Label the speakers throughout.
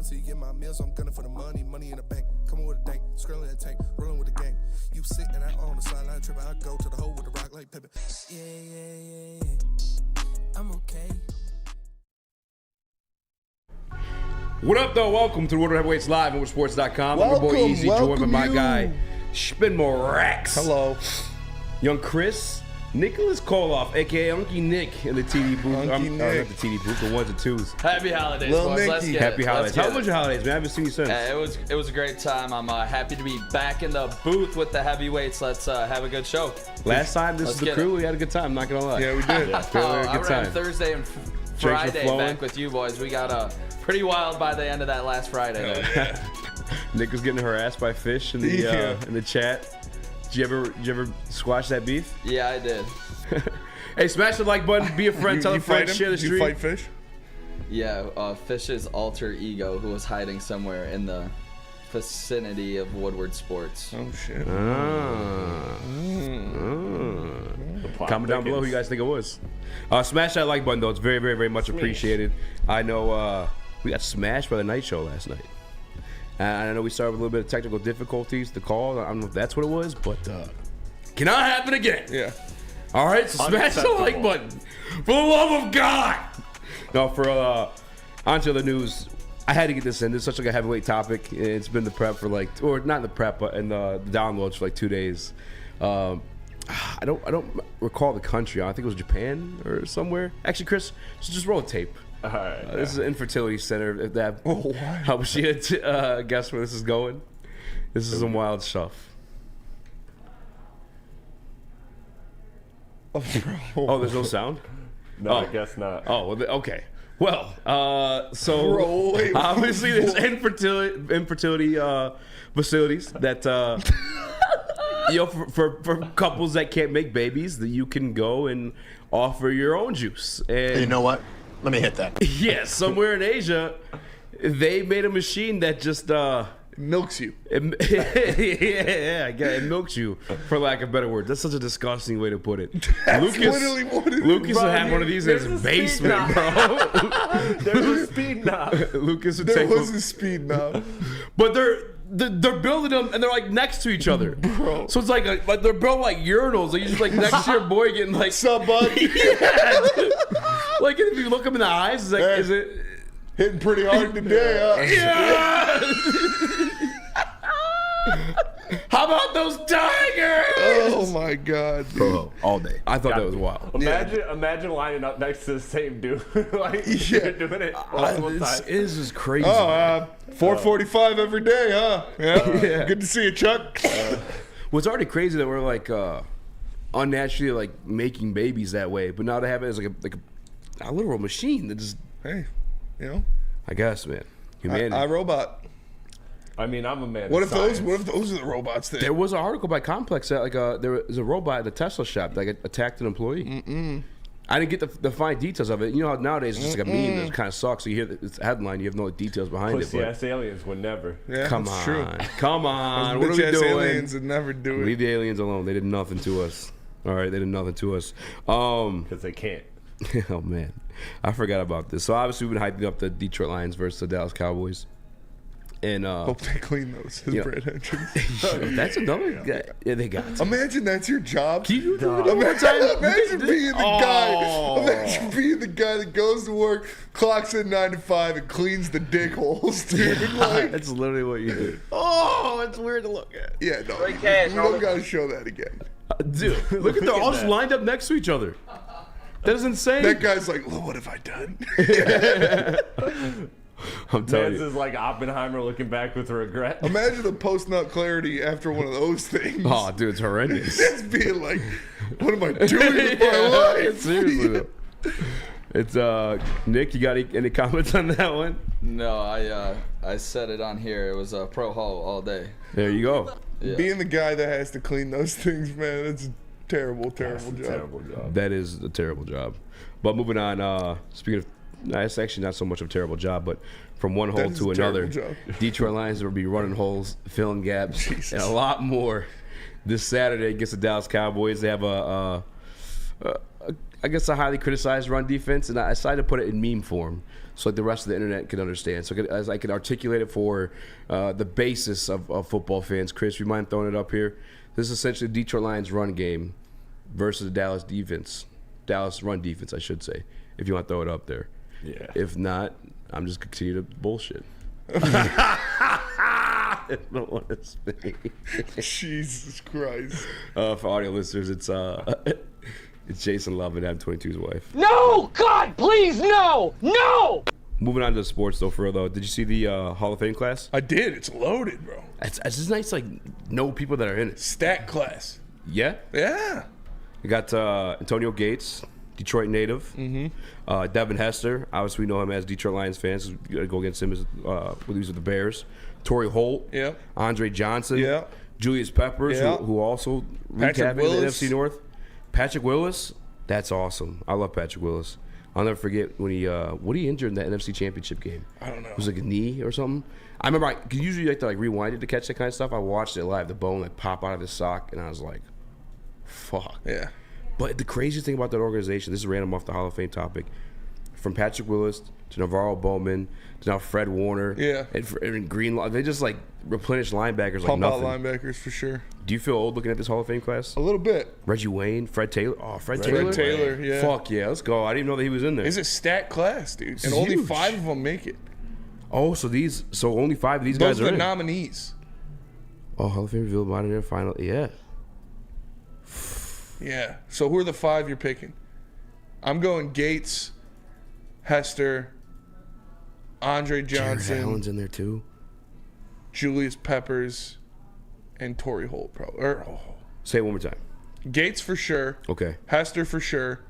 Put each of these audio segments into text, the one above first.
Speaker 1: till you get my meals. I'm gunning for the money in the bank. Coming with a dank, scrolling that tank, rolling with the gang. You sick and I on the sideline tripping. I go to the hole with the rock like Pippin. Yeah. I'm okay.
Speaker 2: What up, though? Welcome to the Woodward Heavyweights Live on WoodSports.com. I'm your boy Eazy, joined by my guy, Spin Rex.
Speaker 3: Hello.
Speaker 2: Young Chris, Nicholas Kohloff, a.k.a. Unky Nick in the TD booth. Not the TD booth, the ones and twos.
Speaker 4: Happy holidays,
Speaker 3: Lil
Speaker 4: boys.
Speaker 3: Nicky.
Speaker 4: Let's get
Speaker 2: Happy
Speaker 4: it.
Speaker 2: holidays. How was your holidays, man? I haven't seen you since.
Speaker 4: It was a great time. I'm happy to be back in the booth with the heavyweights. Let's have a good show.
Speaker 2: Last time, this is the crew. We had a good time, not going to lie.
Speaker 3: Yeah, we did.
Speaker 4: I ran Thursday and Friday back with you boys. We got pretty wild by the end of that last Friday.
Speaker 2: Nick was getting harassed by Fish in the chat. Did you ever squash that beef?
Speaker 4: Yeah, I did.
Speaker 2: Hey, smash the like button, be a friend, tell a friend, share the stream.
Speaker 3: You fight Fish?
Speaker 4: Yeah, Fish's alter ego who was hiding somewhere in the vicinity of Woodward Sports.
Speaker 3: Oh, shit.
Speaker 2: Comment down below who you guys think it was. Smash that like button, though. It's very, very, very much appreciated. I know we got smashed by the night show last night. And I know we started with a little bit of technical difficulties. The call, I don't know if that's what it was, but cannot happen again.
Speaker 3: Yeah.
Speaker 2: All right, so smash the like button. For the love of God. No, for onto the news. I had to get this in. This is such like a heavyweight topic. It's been the prep for or not the prep, but in the downloads for like 2 days. I don't recall the country. I think it was Japan or somewhere. Actually, Chris, just roll a tape.
Speaker 5: All right.
Speaker 2: This is an infertility center. If that helps you guess where this is going. This is some wild stuff. Oh, there's no sound?
Speaker 5: No, I guess not.
Speaker 2: Oh, okay. Well, so obviously there's infertility facilities that for couples that can't make babies, that you can go and offer your own juice. And
Speaker 6: you know what? Let me hit that.
Speaker 2: Yeah, somewhere in Asia, they made a machine that just
Speaker 3: milks you.
Speaker 2: It milks you, for lack of better words. That's such a disgusting way to put it.
Speaker 3: Literally what it is.
Speaker 2: Lucas will have one of these in his basement, bro.
Speaker 5: There's a speed knob.
Speaker 2: Lucas would
Speaker 3: There
Speaker 2: take
Speaker 3: was a speed knob.
Speaker 2: But they're building them and they're like next to each other,
Speaker 3: bro.
Speaker 2: So it's like they're built like urinals. Like you're just like next to your boy getting like
Speaker 3: Sup, bud?
Speaker 2: Yeah, dude. Like if you look him in the eyes, it's like,
Speaker 3: Hey.
Speaker 2: is it?
Speaker 3: Hitting pretty hard today, huh?
Speaker 2: Yeah. How about those tigers?
Speaker 3: Oh my God, dude.
Speaker 6: Bro, all day.
Speaker 2: I thought that was wild.
Speaker 5: Imagine lining up next to the same dude. Like you're doing it multiple times.
Speaker 2: This is crazy.
Speaker 3: 4:45 every day, huh? Yeah. Good to see you, Chuck.
Speaker 2: Well, it's already crazy that we're like unnaturally like making babies that way, but now to have it as like a literal machine that just.
Speaker 3: Hey, you know.
Speaker 2: I guess, man. Humanity.
Speaker 3: I Robot.
Speaker 5: I mean, I'm a man.
Speaker 3: What
Speaker 5: of
Speaker 3: if those?
Speaker 5: science.
Speaker 3: What if those are the robots?
Speaker 2: There was an article by Complex that there was a robot at a Tesla shop that attacked an employee. I didn't get the fine details of it. You know how nowadays it's just like a meme that kind of sucks. So you hear this headline, you have no details behind
Speaker 5: Pussy
Speaker 2: it.
Speaker 5: ass aliens would never.
Speaker 3: Yeah,
Speaker 2: Come
Speaker 3: that's
Speaker 2: on,
Speaker 3: true.
Speaker 2: come on.
Speaker 3: Those
Speaker 2: What are we
Speaker 3: bitch-ass
Speaker 2: doing?
Speaker 3: aliens would never do it.
Speaker 2: Leave the aliens alone. They did nothing to us. All right, they did nothing to us.
Speaker 5: Because they can't.
Speaker 2: Oh man, I forgot about this. So obviously we've been hyping up the Detroit Lions versus the Dallas Cowboys. And
Speaker 3: hope they clean those. His bread entrance.
Speaker 2: that's another guy. Yeah, they got it.
Speaker 3: Imagine that's your job.
Speaker 2: Can you do it
Speaker 3: Imagine being the guy. Imagine being the guy that goes to work, clocks in 9 to 5, and cleans the dick holes, dude. Like,
Speaker 2: That's literally what you do.
Speaker 3: oh, it's weird to look at. Yeah, no, we don't gotta show that again.
Speaker 2: Dude, look at they're all just lined up next to each other. That is insane.
Speaker 3: That guy's like, well, what have I done?
Speaker 2: I'm telling
Speaker 5: This
Speaker 2: you.
Speaker 5: is like Oppenheimer looking back with regret.
Speaker 3: Imagine the post-nut clarity after one of those things.
Speaker 2: Oh, dude, it's horrendous.
Speaker 3: Just being like, what am I doing with my life?
Speaker 2: Seriously, though. It's Nick. You got any comments on that one?
Speaker 4: No, I said it on here. It was a pro haul all day.
Speaker 2: There you go.
Speaker 4: Yeah.
Speaker 3: Being the guy that has to clean those things, man, it's a terrible job.
Speaker 5: Terrible job.
Speaker 2: That is a terrible job. But moving on. Speaking of, it's actually not so much of a terrible job, but from one hole
Speaker 3: is
Speaker 2: to
Speaker 3: a terrible
Speaker 2: another,
Speaker 3: job.
Speaker 2: Detroit Lions will be running holes, filling gaps, and a lot more this Saturday against the Dallas Cowboys. They have a I guess, a highly criticized run defense, and I decided to put it in meme form so like the rest of the internet can understand. So as I could articulate it for the basis of football fans. Chris, you mind throwing it up here? This is essentially the Detroit Lions run game versus the Dallas defense. Dallas run defense, I should say, if you want to throw it up there.
Speaker 5: Yeah.
Speaker 2: If not, I'm just continue to bullshit. I don't want to speak.
Speaker 3: Jesus Christ.
Speaker 2: For audio listeners, it's Jason Love and M22's wife.
Speaker 7: No! God, please, no! No!
Speaker 2: Moving on to sports, though, for real, though. Did you see the Hall of Fame class?
Speaker 3: I did. It's loaded, bro.
Speaker 2: It's just nice, like, know people that are in it.
Speaker 3: Stat class.
Speaker 2: Yeah?
Speaker 3: Yeah.
Speaker 2: We got Antonio Gates, Detroit native. Mm-hmm. Devin Hester. Obviously, we know him as Detroit Lions fans. We got to go against him when he was with the Bears. Torrey Holt.
Speaker 3: Yeah.
Speaker 2: Andre Johnson.
Speaker 3: Yeah.
Speaker 2: Julius Peppers,
Speaker 3: Yeah.
Speaker 2: who also
Speaker 3: Patrick
Speaker 2: recapping the
Speaker 3: Willis.
Speaker 2: NFC North. Patrick Willis. That's awesome. I love Patrick Willis. I'll never forget when he injured in that NFC Championship game.
Speaker 3: I don't know.
Speaker 2: It was like a knee or something. I remember cause usually you like to like rewind it to catch that kind of stuff. I watched it live, the bone like pop out of his sock, and I was like, fuck.
Speaker 3: Yeah.
Speaker 2: But the craziest thing about that organization, this is random off the Hall of Fame topic, from Patrick Willis to Navarro Bowman to now Fred Warner,
Speaker 3: Yeah.
Speaker 2: and Greenlaw, they just like replenish linebackers like
Speaker 3: Pump out
Speaker 2: nothing.
Speaker 3: linebackers for sure.
Speaker 2: Do you feel old looking at this Hall of Fame class?
Speaker 3: A little bit.
Speaker 2: Reggie Wayne, Fred Taylor. Oh, Fred
Speaker 3: Fred
Speaker 2: Taylor.
Speaker 3: Taylor, yeah.
Speaker 2: Fuck yeah, let's go. I didn't even know that he was in there.
Speaker 3: It's a stat class, dude.
Speaker 2: It's
Speaker 3: And only
Speaker 2: huge.
Speaker 3: 5 of them make it.
Speaker 2: Oh, so only 5 of these
Speaker 3: Those
Speaker 2: guys
Speaker 3: are
Speaker 2: are
Speaker 3: the
Speaker 2: in.
Speaker 3: nominees.
Speaker 2: Oh, Hall of Fame revealed modern era final. Yeah.
Speaker 3: Yeah. So who are the 5 you're picking? I'm going Gates, Hester, Andre
Speaker 2: Jared
Speaker 3: Johnson,
Speaker 2: Allen's in there too.
Speaker 3: Julius Peppers, and Torrey Holt, bro.
Speaker 2: Say it one more time.
Speaker 3: Gates for sure.
Speaker 2: Okay.
Speaker 3: Hester for sure.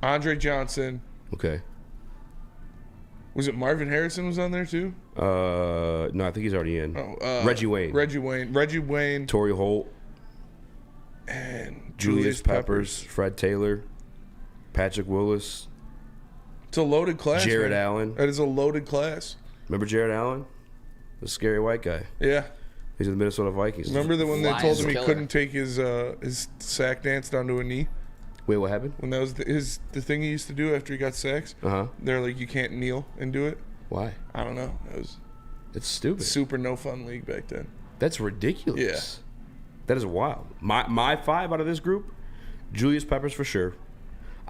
Speaker 3: Andre Johnson.
Speaker 2: Okay.
Speaker 3: Was it Marvin Harrison was on there too?
Speaker 2: No, I think he's already in. Reggie Wayne.
Speaker 3: Reggie Wayne.
Speaker 2: Torrey Holt.
Speaker 3: And
Speaker 2: Julius Peppers. Fred Taylor. Patrick Willis.
Speaker 3: It's a loaded class.
Speaker 2: Jared
Speaker 3: man.
Speaker 2: Allen.
Speaker 3: That is a loaded class.
Speaker 2: Remember Jared Allen? The scary white guy.
Speaker 3: Yeah.
Speaker 2: He's in the Minnesota Vikings.
Speaker 3: Remember that when they
Speaker 4: Lions
Speaker 3: told him he
Speaker 4: killer.
Speaker 3: couldn't take his sack dance down to a knee?
Speaker 2: Wait, what happened?
Speaker 3: When that was the thing he used to do after he got sacks?
Speaker 2: Uh-huh.
Speaker 3: They're like, you can't kneel and do it.
Speaker 2: Why?
Speaker 3: I don't know. It was
Speaker 2: It's stupid.
Speaker 3: super no fun league back then.
Speaker 2: That's ridiculous.
Speaker 3: Yeah.
Speaker 2: That is wild. My 5 out of this group, Julius Peppers for sure.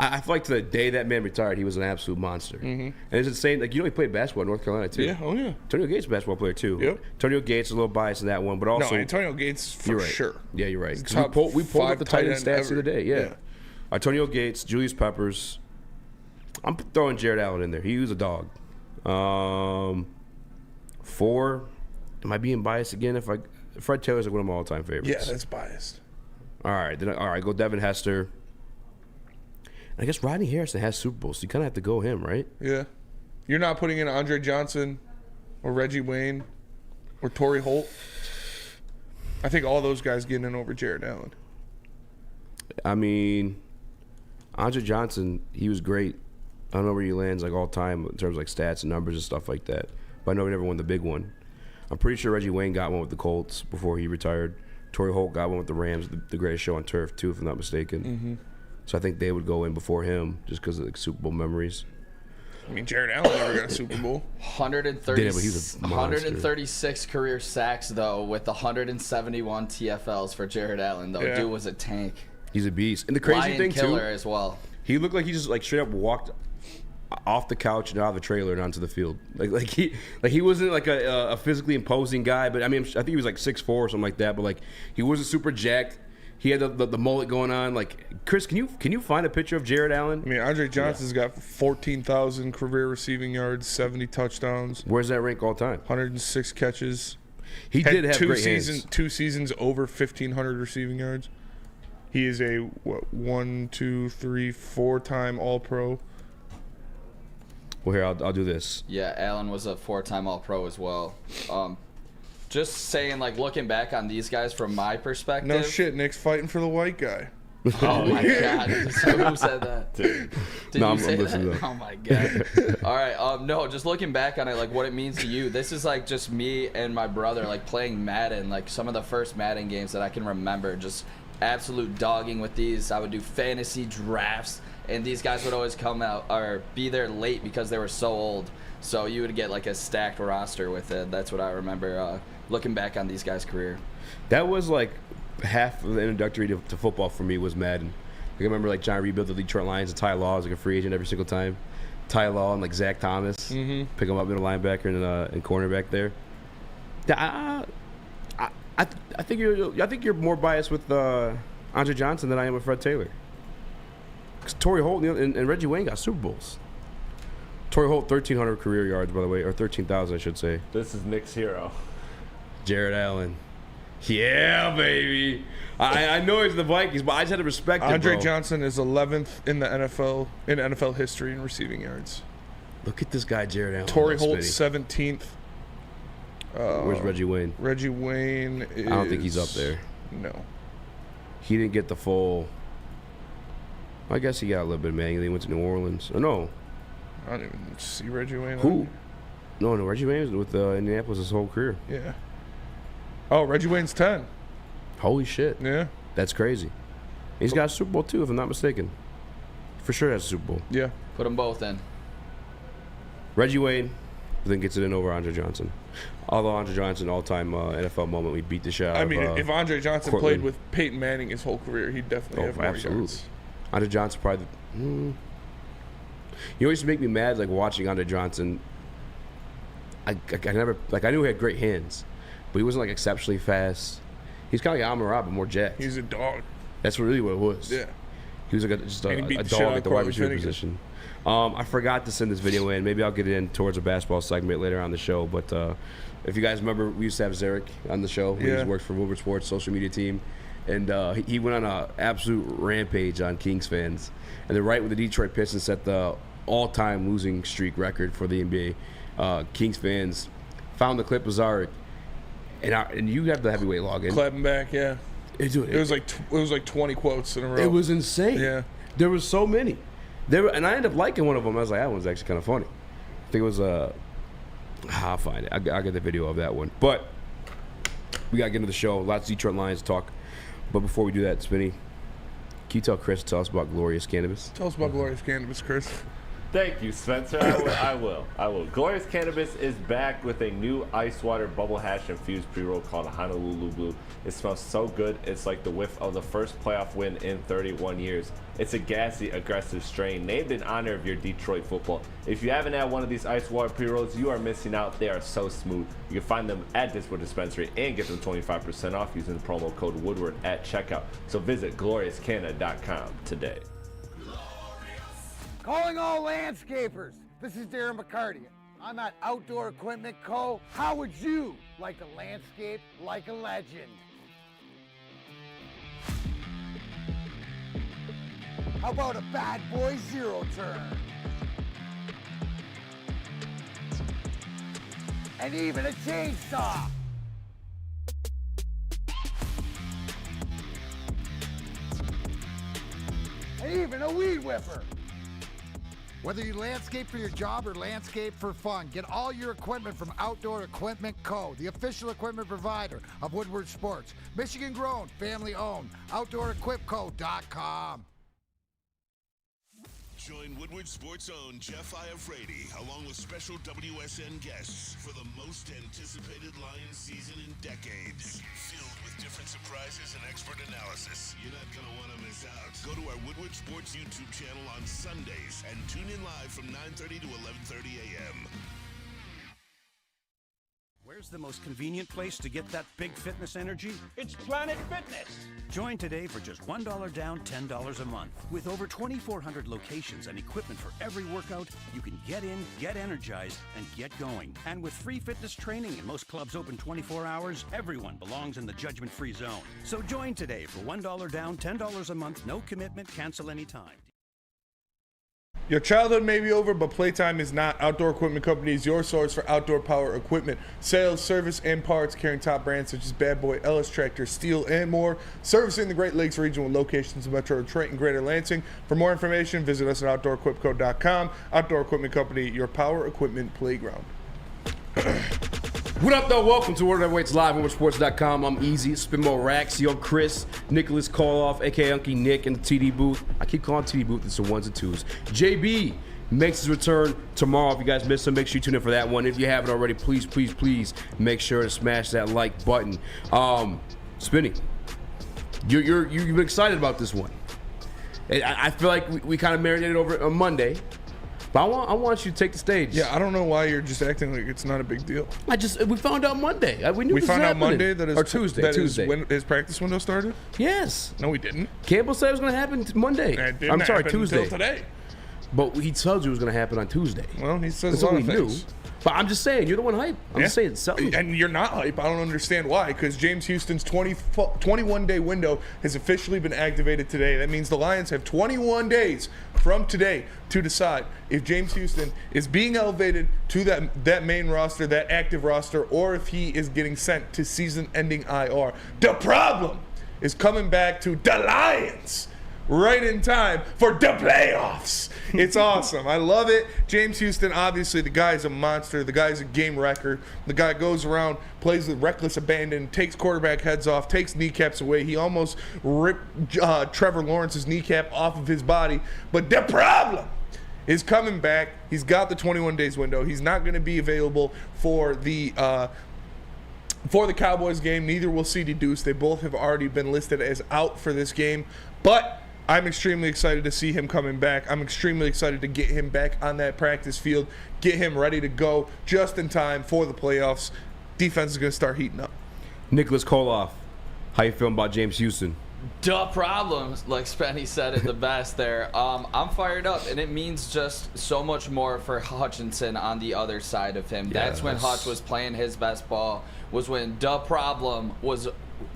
Speaker 2: I feel like to the day that man retired, he was an absolute monster. Mm-hmm. And it's insane. Like, he played basketball in North Carolina, too.
Speaker 3: Yeah, oh yeah.
Speaker 2: Antonio Gates, basketball player, too.
Speaker 3: Yep.
Speaker 2: Antonio Gates is a little biased in that one, but also.
Speaker 3: No, Antonio Gates for
Speaker 2: You're right.
Speaker 3: sure.
Speaker 2: Yeah, you're right.
Speaker 3: He's
Speaker 2: 'Cause
Speaker 3: top
Speaker 2: we pulled up
Speaker 3: 5
Speaker 2: the tight end
Speaker 3: end
Speaker 2: stats the
Speaker 3: ever.
Speaker 2: other day. Yeah. Antonio Gates, Julius Peppers. I'm throwing Jared Allen in there. He was a dog. 4. Am I being biased again? Fred Taylor's like one of my all-time favorites.
Speaker 3: Yeah, that's biased.
Speaker 2: All right. Go Devin Hester. I guess Rodney Harrison has Super Bowls, so you kind of have to go him, right?
Speaker 3: Yeah. You're not putting in Andre Johnson or Reggie Wayne or Torrey Holt? I think all those guys getting in over Jared Allen.
Speaker 2: I mean, Andre Johnson, he was great. I don't know where he lands like all time in terms of like stats and numbers and stuff like that. But I know he never won the big one. I'm pretty sure Reggie Wayne got one with the Colts before he retired. Torrey Holt got one with the Rams, the greatest show on turf too, if I'm not mistaken. Mm-hmm. So I think they would go in before him just because of the Super Bowl memories.
Speaker 3: I mean, Jared Allen never got a Super Bowl.
Speaker 4: 130,
Speaker 2: Did, but he was a monster.
Speaker 4: 136 career sacks, though, with 171 TFLs for Jared Allen, though.
Speaker 3: Yeah.
Speaker 4: Dude was a tank.
Speaker 2: He's a beast. And the crazy
Speaker 4: Lion
Speaker 2: thing
Speaker 4: killer
Speaker 2: too,
Speaker 4: as well.
Speaker 2: he looked like he just like straight up walked off the couch and out of the trailer and onto the field. Like he wasn't like a physically imposing guy, but I mean I think he was like 6'4" or something like that. But like he wasn't super jacked. He had the mullet going on. Like, Chris, can you find a picture of Jared Allen?
Speaker 3: I mean, Andre Johnson's got 14,000 career receiving yards, 70 touchdowns,
Speaker 2: Where's that rank all time?
Speaker 3: 106 catches.
Speaker 2: He
Speaker 3: Had
Speaker 2: did have great hands.
Speaker 3: 2 seasons over 1,500 receiving yards. He is a 4-time All-Pro.
Speaker 2: Well, here I'll do this.
Speaker 4: Yeah, Allen was a 4-time All-Pro as well. Just saying, like, looking back on these guys from my perspective.
Speaker 3: No shit, Nick's fighting for the white guy.
Speaker 4: Oh my god! So who said that? Did
Speaker 2: No,
Speaker 4: you
Speaker 2: I'm
Speaker 4: say
Speaker 2: listening
Speaker 4: that?
Speaker 2: to
Speaker 4: Oh my god! All right, no, just looking back on it, like what it means to you. This is like just me and my brother, like playing Madden, like some of the first Madden games that I can remember. Just absolute dogging with these. I would do fantasy drafts, and these guys would always come out or be there late because they were so old. So you would get like a stacked roster with it. That's what I remember looking back on these guys' career.
Speaker 2: That was like half of the introductory to football for me was Madden. I remember like John rebuilt the Detroit Lions and Ty Law was like a free agent every single time. Ty Law and like Zach Thomas, pick him up middle linebacker and cornerback there. I think you're more biased with Andre Johnson than I am with Fred Taylor. Because Torrey Holt and Reggie Wayne got Super Bowls. Torrey Holt 1,300 career yards, by the way, or 13,000, I should say.
Speaker 5: This is Nick's hero.
Speaker 2: Jared Allen. Yeah, baby. I know he's the Vikings, but I just had to respect him,
Speaker 3: Andre
Speaker 2: bro.
Speaker 3: Johnson is 11th in the NFL history in receiving yards.
Speaker 2: Look at this guy, Jared Allen.
Speaker 3: Torrey Holt 17th.
Speaker 2: Where's Reggie Wayne?
Speaker 3: Reggie Wayne is...
Speaker 2: I don't think he's up there.
Speaker 3: No.
Speaker 2: He didn't get the full... I guess he got a little bit, man. He went to New Orleans. Oh, no.
Speaker 3: I don't even see Reggie Wayne.
Speaker 2: Who? No, Reggie Wayne was with Indianapolis his whole career.
Speaker 3: Yeah. Oh, Reggie Wayne's 10.
Speaker 2: Holy shit.
Speaker 3: Yeah.
Speaker 2: That's crazy. He's got a Super Bowl, too, if I'm not mistaken. For sure has a Super Bowl.
Speaker 3: Yeah.
Speaker 4: Put them both in.
Speaker 2: Reggie Wayne then gets it in over Andre Johnson. Although Andre Johnson, all-time NFL moment, we beat the shit out of
Speaker 3: I mean, if Andre Johnson
Speaker 2: Cortland.
Speaker 3: played with Peyton Manning his whole career, he'd definitely have more
Speaker 2: absolutely.
Speaker 3: yards.
Speaker 2: Andre Johnson probably... You always make me mad, like, watching Andre Johnson. I never... Like, I knew he had great hands, but he wasn't, like, exceptionally fast. He's kind of like Amon-Ra, but more jacked.
Speaker 3: He's a dog.
Speaker 2: That's really what it was.
Speaker 3: Yeah.
Speaker 2: He was like just
Speaker 3: And he beat
Speaker 2: a
Speaker 3: the shit
Speaker 2: dog
Speaker 3: out
Speaker 2: at
Speaker 3: of
Speaker 2: the wide
Speaker 3: Cortland
Speaker 2: receiver
Speaker 3: Finnegan.
Speaker 2: position. I forgot to send this video in. Maybe I'll get it in towards a basketball segment later on the show. But if you guys remember, we used to have Zarek on the show.
Speaker 3: Yeah.
Speaker 2: He worked for Woodward Sports social media team. And he went on an absolute rampage on Kings fans. And then right when the Detroit Pistons set the all-time losing streak record for the NBA, Kings fans found the clip of Zarek. And you have the heavyweight login.
Speaker 3: Clapping back, yeah.
Speaker 2: It
Speaker 3: was like 20 quotes in a row.
Speaker 2: It was insane.
Speaker 3: Yeah.
Speaker 2: There was so many. And I ended up liking one of them. I was like, that one's actually kind of funny. I think it was I'll find it. I'll get the video of that one. But we got to get into the show. Lots of Detroit Lions talk. But before we do that, Spinny, can you tell Chris to tell us about Glorious Cannabis?
Speaker 3: Tell us about Glorious Cannabis, Chris.
Speaker 5: Thank you, Spencer. I will. Glorious Cannabis is back with a new ice water bubble hash infused pre-roll called Honolulu Blue. It smells so good. It's like the whiff of the first playoff win in 31 years. It's a gassy, aggressive strain named in honor of your Detroit football. If you haven't had one of these ice water pre-rolls, you are missing out. They are so smooth. You can find them at Discord Dispensary and get them 25% off using the promo code Woodward at checkout. So visit gloriouscanna.com today.
Speaker 8: Calling all landscapers. This is Darren McCarty. I'm at Outdoor Equipment Co. How would you like to landscape like a legend? How about a bad boy zero turn? And even a chainsaw. And even a weed whipper. Whether you landscape for your job or landscape for fun, get all your equipment from Outdoor Equipment Co., the official equipment provider of Woodward Sports. Michigan grown, family owned. OutdoorEquipCo.com.
Speaker 9: Join Woodward Sports' own Jeff Iafrate, along with special WSN guests for the most anticipated Lions season in decades. Filled with different surprises and expert analysis. You're not going to want to miss out. Go to our Woodward Sports YouTube channel on Sundays and tune in live from 9:30 to 11:30 a.m.
Speaker 10: Where's the most convenient place to get that big fitness energy?
Speaker 7: It's Planet Fitness.
Speaker 10: Join today for just $1 down, $10 a month. With over 2,400 locations and equipment for every workout, you can get in, get energized, and get going. And with free fitness training and most clubs open 24 hours, everyone belongs in the judgment-free zone. So join today for $1 down, $10 a month, no commitment, cancel anytime.
Speaker 3: Your childhood may be over, but playtime is not. Outdoor Equipment Company is your source for outdoor power equipment. Sales, service, and parts carrying top brands such as Bad Boy, Ellis Tractor, Steel, and more. Servicing the Great Lakes region with locations in Metro Detroit and Greater Lansing. For more information, visit us at OutdoorEquipCo.com. Outdoor Equipment Company, your power equipment playground.
Speaker 2: What up, though? Welcome to World Heavyweights Live on WoodwardSports.com. I'm Eazy, spin more racks. Yo, Chris, Nicholas Kohloff, a.k.a. Unky Nick, in the TD booth. I keep calling TD booth. It's the ones and twos. JB makes his return tomorrow. If you guys missed him, make sure you tune in for that one. If you haven't already, please make sure to smash that like button. Spinny, you've been excited about this one. I feel like we kind of marinated over it on Monday. But I want you to take the stage.
Speaker 3: Yeah, I don't know why you're just acting like it's not a big deal.
Speaker 2: We found out Monday. We knew
Speaker 3: we
Speaker 2: this
Speaker 3: found
Speaker 2: was
Speaker 3: out Monday that
Speaker 2: or Tuesday.
Speaker 3: when his practice window started.
Speaker 2: Yes.
Speaker 3: No, we didn't.
Speaker 2: Campbell said it was going to happen Monday.
Speaker 3: It didn't happen
Speaker 2: Tuesday.
Speaker 3: until today.
Speaker 2: But he told you it was going to happen on Tuesday.
Speaker 3: Well, he says
Speaker 2: that's
Speaker 3: a
Speaker 2: what
Speaker 3: lot
Speaker 2: we
Speaker 3: of
Speaker 2: knew.
Speaker 3: things.
Speaker 2: But I'm just saying, you're the one hype. I'm just saying something.
Speaker 3: And you're not hype. I don't understand why. Because James Houston's 21-day window has officially been activated today. That means the Lions have 21 days from today to decide if James Houston is being elevated to that main roster, that active roster, or if he is getting sent to season-ending IR. The problem is coming back to the Lions right in time for the playoffs. It's awesome. I love it. James Houston, obviously, the guy's a monster. The guy's a game wrecker. The guy goes around, plays with reckless abandon, takes quarterback heads off, takes kneecaps away. He almost ripped Trevor Lawrence's kneecap off of his body. But the problem is coming back. He's got the 21 days window. He's not going to be available for the Cowboys game. Neither will C.D. Deuce. They both have already been listed as out for this game. But I'm extremely excited to see him coming back. I'm extremely excited to get him back on that practice field, get him ready to go just in time for the playoffs. Defense is going to start heating up.
Speaker 2: Nicholas Kohloff, how you feeling about James Houston?
Speaker 4: Duh problems, like Spenny said it the best there. I'm fired up, and it means just so much more for Hutchinson on the other side of him. That's when Hutch was playing his best ball, was when duh problem was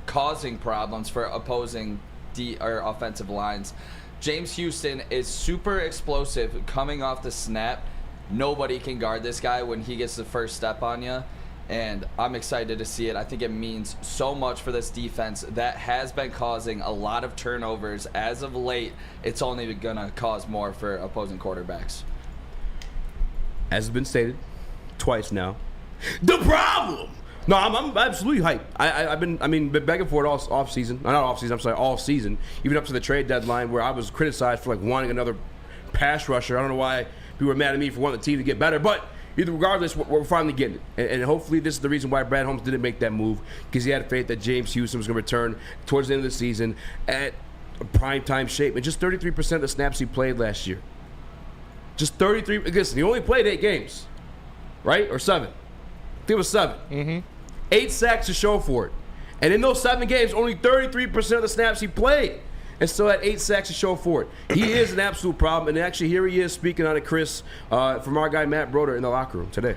Speaker 4: causing problems for opposing offensive lines. James Houston is super explosive coming off the snap. Nobody can guard this guy when he gets the first step on you, and I'm excited to see it. I think it means so much for this defense that has been causing a lot of turnovers as of late. It's only gonna cause more for opposing quarterbacks.
Speaker 2: As has been stated twice now, the problem. No, I'm absolutely hyped. I've been begging for it all season, even up to the trade deadline where I was criticized for wanting another pass rusher. I don't know why people were mad at me for wanting the team to get better, but regardless, we're finally getting it. And hopefully this is the reason why Brad Holmes didn't make that move, because he had faith that James Houston was going to return towards the end of the season at a prime-time shape. And just 33% of the snaps he played last year. Just 33. Listen, he only played 8 games, right? Or 7. I think it was 7.
Speaker 3: Mm-hmm.
Speaker 2: 8 sacks to show for it. And in those 7 games, only 33% of the snaps he played. And still had 8 sacks to show for it. He is an absolute problem. And actually, here he is speaking on it, Chris, from our guy Matt Broder in the locker room today.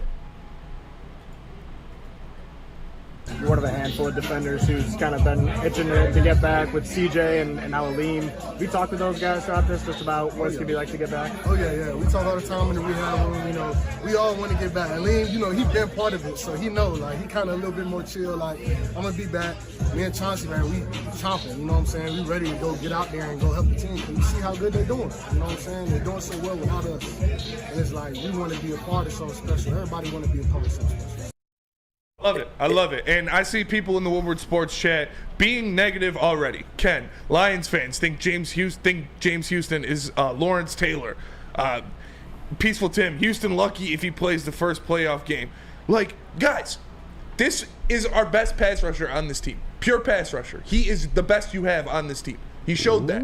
Speaker 11: You're one of a handful of defenders who's kind of been itching to get back with CJ and now Aleem. We talked to those guys throughout this just about what it's going to be like to get back.
Speaker 12: Oh, yeah. We talk all the time in the rehab room. We all want to get back. Aleem, he's been part of it, so he knows. He kind of a little bit more chill. I'm going to be back. Me and Chauncey, man, we chomping. You know what I'm saying? We ready to go get out there and go help the team. And you see how good they're doing. You know what I'm saying? They're doing so well without us. And it's we want to be a part of something special. Everybody want to be a part of something special.
Speaker 3: I love it. And I see people in the Woodward Sports chat being negative already. Ken, Lions fans think James Houston is Lawrence Taylor. Peaceful Tim, Houston lucky if he plays the first playoff game. Guys, this is our best pass rusher on this team. Pure pass rusher. He is the best you have on this team. He showed that.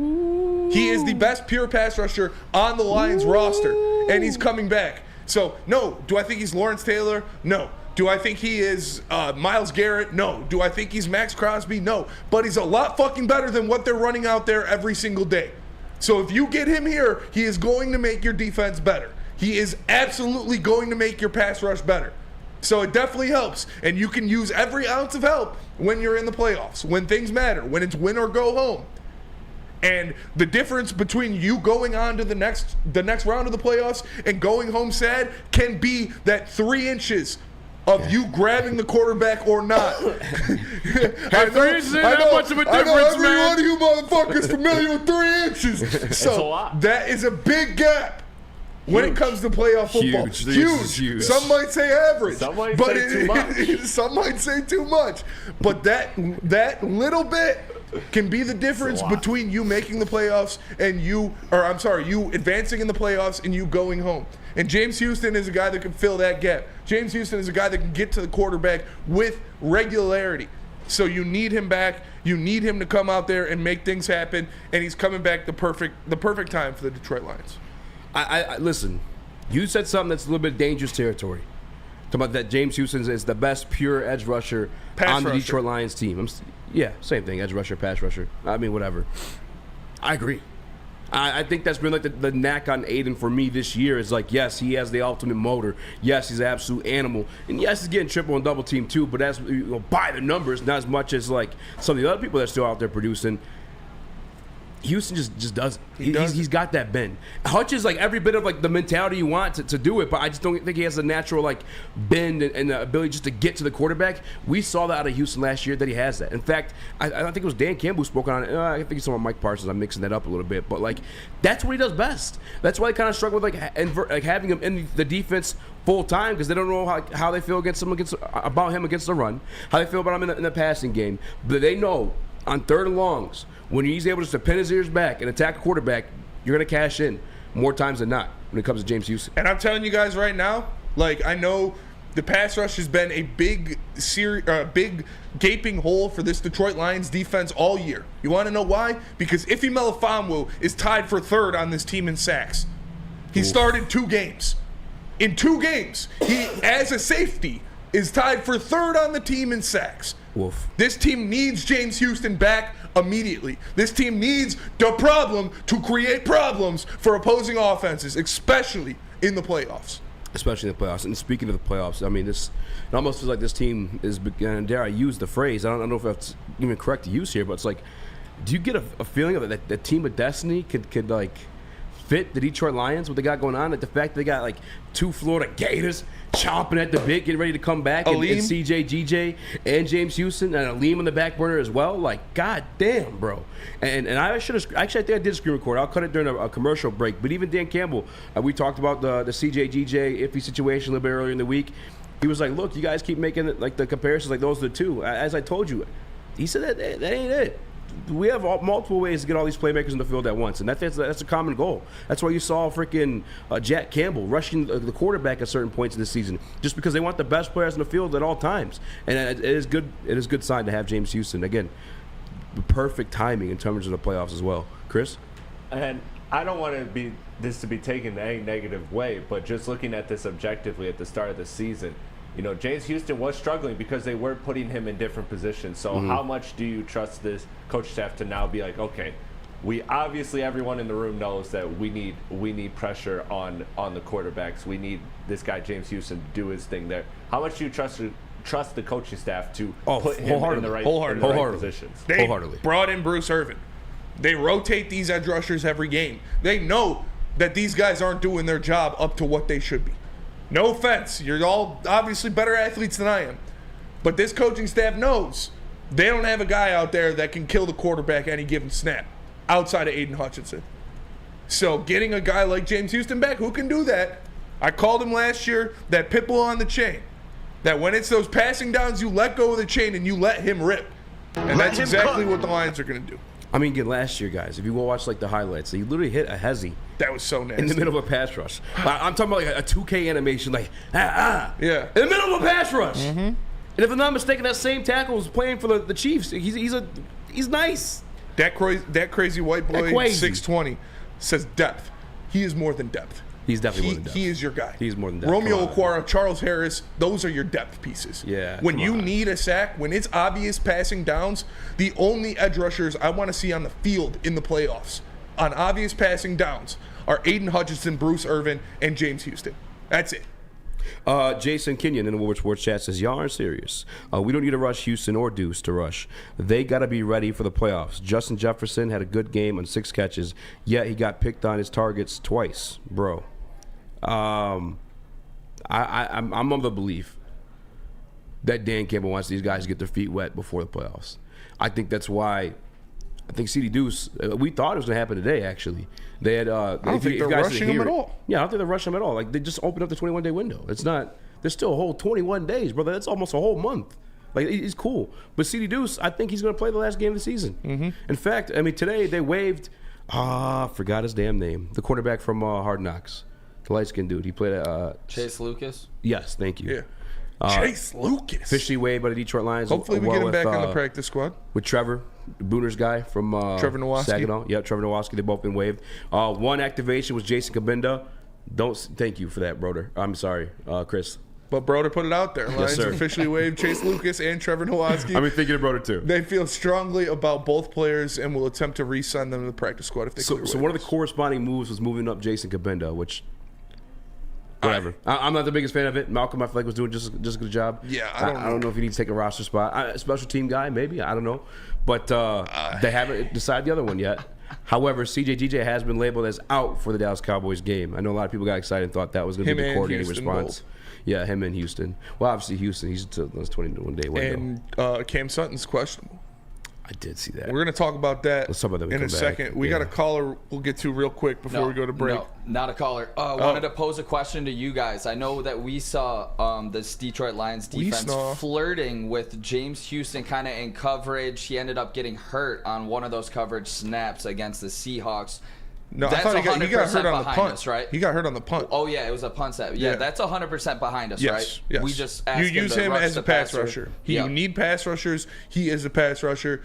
Speaker 3: He is the best pure pass rusher on the Lions roster, and he's coming back. So, no. Do I think he's Lawrence Taylor? No. Do I think he is Myles Garrett? No. Do I think he's Max Crosby? No. But he's a lot fucking better than what they're running out there every single day. So if you get him here, he is going to make your defense better. He is absolutely going to make your pass rush better. So it definitely helps. And you can use every ounce of help when you're in the playoffs, when things matter, when it's win or go home. And the difference between you going on to the next round of the playoffs and going home sad can be that 3 inches of you grabbing the quarterback or not.
Speaker 2: I know much of a difference,
Speaker 3: every one of you motherfuckers familiar with 3 inches. So that is a big gap when it comes to playoff football.
Speaker 2: Huge.
Speaker 3: Some might say average.
Speaker 5: Some might say too much.
Speaker 3: Some might say too much. But that little bit can be the difference between you making the playoffs and you advancing in the playoffs and you going home. And James Houston is a guy that can fill that gap. James Houston is a guy that can get to the quarterback with regularity. So you need him back. You need him to come out there and make things happen. And he's coming back the perfect time for the Detroit Lions.
Speaker 2: I listen. You said something that's a little bit dangerous territory. Talking about that James Houston is the best pure edge rusher on the Detroit Lions team. Yeah, same thing. Edge rusher, pass rusher. I mean, whatever. I agree. I think that's been like the knack on Aiden for me this year is like, yes, he has the ultimate motor. Yes, he's an absolute animal. And yes, he's getting triple and double team too, but that's by the numbers, not as much as like some of the other people that are still out there producing. Houston just doesn't. He's got that bend. Hutch is like every bit of like the mentality you want to do it, but I just don't think he has a natural like bend and the ability just to get to the quarterback. We saw that out of Houston last year that he has that. In fact, I think it was Dan Campbell who spoke on it. I think it's someone Mike Parsons. I'm mixing that up a little bit, but like that's what he does best. That's why I kind of struggle with like having him in the defense full time because they don't know how they feel about him against the run, how they feel about him in the passing game, but they know on third and longs. When he's able just to pin his ears back and attack a quarterback, you're going to cash in more times than not when it comes to James Houston.
Speaker 3: And I'm telling you guys right now, like I know the pass rush has been a big gaping hole for this Detroit Lions defense all year. You want to know why? Because Ife Melifonwu is tied for third on this team in sacks. He started 2 games. In 2 games, he, as a safety, is tied for third on the team in sacks.
Speaker 2: Wolf.
Speaker 3: This team needs James Houston back immediately. This team needs the problem to create problems for opposing offenses, especially in the playoffs.
Speaker 2: Especially in the playoffs. And speaking of the playoffs, I mean, it almost feels like this team is beginning. Dare I use the phrase? I don't know if that's even correct to use here, but it's like, do you get a feeling of that the team of destiny could like fit the Detroit Lions? What they got going on? Like the fact they got like 2 Florida Gators chomping at the bit, getting ready to come back, and CJ, GJ, and James Houston, and Aleem on the back burner as well. Like, god damn, bro. And I should have actually I think I did screen record. I'll cut it during a commercial break. But even Dan Campbell, we talked about the CJ, GJ iffy situation a little bit earlier in the week. He was like, look, you guys keep making it like the comparisons like those are the 2. As I told you, he said that ain't it. We have multiple ways to get all these playmakers in the field at once, and that's a common goal. That's why you saw freaking Jack Campbell rushing the quarterback at certain points in the season, just because they want the best players in the field at all times. And it is good. It is a good sign to have James Houston again. Perfect timing in terms of the playoffs as well, Chris.
Speaker 5: And I don't want this to be taken in any negative way, but just looking at this objectively at the start of the season. You know, James Houston was struggling because they were putting him in different positions. So how much do you trust this coach staff to now be like, okay, we obviously everyone in the room knows that we need pressure on the quarterbacks. We need this guy James Houston to do his thing there. How much do you trust the coaching staff to put him in the right positions?
Speaker 3: They brought in Bruce Irvin. They rotate these edge rushers every game. They know that these guys aren't doing their job up to what they should be. No offense, you're all obviously better athletes than I am. But this coaching staff knows they don't have a guy out there that can kill the quarterback any given snap outside of Aiden Hutchinson. So getting a guy like James Houston back, who can do that? I called him last year that pit bull on the chain. That when it's those passing downs, you let go of the chain and you let him rip. And that's exactly what the Lions are going to do.
Speaker 2: I mean, again, last year, guys, if you go watch like the highlights, he literally hit a hezzy.
Speaker 3: That was so nasty.
Speaker 2: In the middle of a pass rush. I'm talking about like a 2K animation, like,
Speaker 3: Yeah.
Speaker 2: In the middle of a pass rush. Mm-hmm. And if I'm not mistaken, that same tackle was playing for the Chiefs. He's nice.
Speaker 3: That crazy white boy, 6'20", says depth. He is more than depth.
Speaker 2: He's definitely more than depth.
Speaker 3: He is your guy.
Speaker 2: He's more than depth.
Speaker 3: Romeo Okwara, Charles Harris, those are your depth pieces.
Speaker 2: Yeah.
Speaker 3: When you need a sack, when it's obvious passing downs, the only edge rushers I want to see on the field in the playoffs on obvious passing downs are Aiden Hutchinson, Bruce Irvin, and James Houston. That's it.
Speaker 2: Jason Kenyon in the Woodward Sports Chat says, y'all aren't serious. We don't need to rush Houston or Deuce to rush. They got to be ready for the playoffs. Justin Jefferson had a good game on 6 catches, yet he got picked on his targets twice, bro. I'm of the belief that Dan Campbell wants these guys to get their feet wet before the playoffs. I think that's why I think CD Deuce, we thought it was going to happen today, actually. They had. I
Speaker 3: don't think they're rushing him at all.
Speaker 2: Yeah, I don't think they're rushing him at all. Like, they just opened up the 21-day window. It's not. There's still a whole 21 days, brother. That's almost a whole month. Like, he's cool. But CD Deuce, I think he's going to play the last game of the season. Mm-hmm. In fact, I mean, today they waived. Forgot his damn name. The quarterback from Hard Knocks, the light-skinned dude. He played
Speaker 4: Chase Lucas.
Speaker 2: Yes, thank you.
Speaker 3: Yeah. Chase Lucas.
Speaker 2: Officially waived by the Detroit Lions.
Speaker 3: Hopefully we get him back on the practice squad.
Speaker 2: With Trevor, Booner's guy from
Speaker 3: Trevor Nowaski.
Speaker 2: Saginaw. Yeah, Trevor Nowaski. They've both been waived. One activation was Jason Kabinda. Thank you for that, Broder. I'm sorry, Chris.
Speaker 3: But Broder put it out there. Lions
Speaker 2: sir.
Speaker 3: officially waived Chase Lucas and Trevor Nowaski.
Speaker 2: I've been thinking of Broder too.
Speaker 3: They feel strongly about both players and will attempt to re-sign them to the practice squad if they clear waivers.
Speaker 2: So one of the corresponding moves was moving up Jason Kabinda, which... Whatever. I'm not the biggest fan of it. Malcolm, I feel like, was doing just a good job.
Speaker 3: Yeah,
Speaker 2: I don't know if he needs to take a roster spot. A special team guy, maybe. I don't know. But they haven't decided the other one yet. However, CJ has been labeled as out for the Dallas Cowboys game. I know a lot of people got excited and thought that was going to be the coordinating response.
Speaker 3: Both.
Speaker 2: Yeah, him and Houston. Well, obviously Houston. He's a 21-day window.
Speaker 3: And Cam Sutton's questionable.
Speaker 2: I did see that.
Speaker 3: We're going to talk about that in a second. We
Speaker 2: Yeah.
Speaker 3: got a caller we'll get to real quick before we go to break.
Speaker 4: No, not a caller. Wanted to pose a question to you guys. I know that we saw this Detroit Lions defense flirting with James Houston kind of in coverage. He ended up getting hurt on one of those coverage snaps against the Seahawks.
Speaker 3: No,
Speaker 4: that's
Speaker 3: I thought he got hurt on the punt.
Speaker 4: Us, right?
Speaker 3: He got hurt on the punt.
Speaker 4: Oh, yeah, it was a punt set. Yeah, that's 100% behind us, right?
Speaker 3: Yes.
Speaker 4: We just asked
Speaker 3: you use him as a pass rusher. You
Speaker 4: Yep.
Speaker 3: need pass rushers. He is a pass rusher.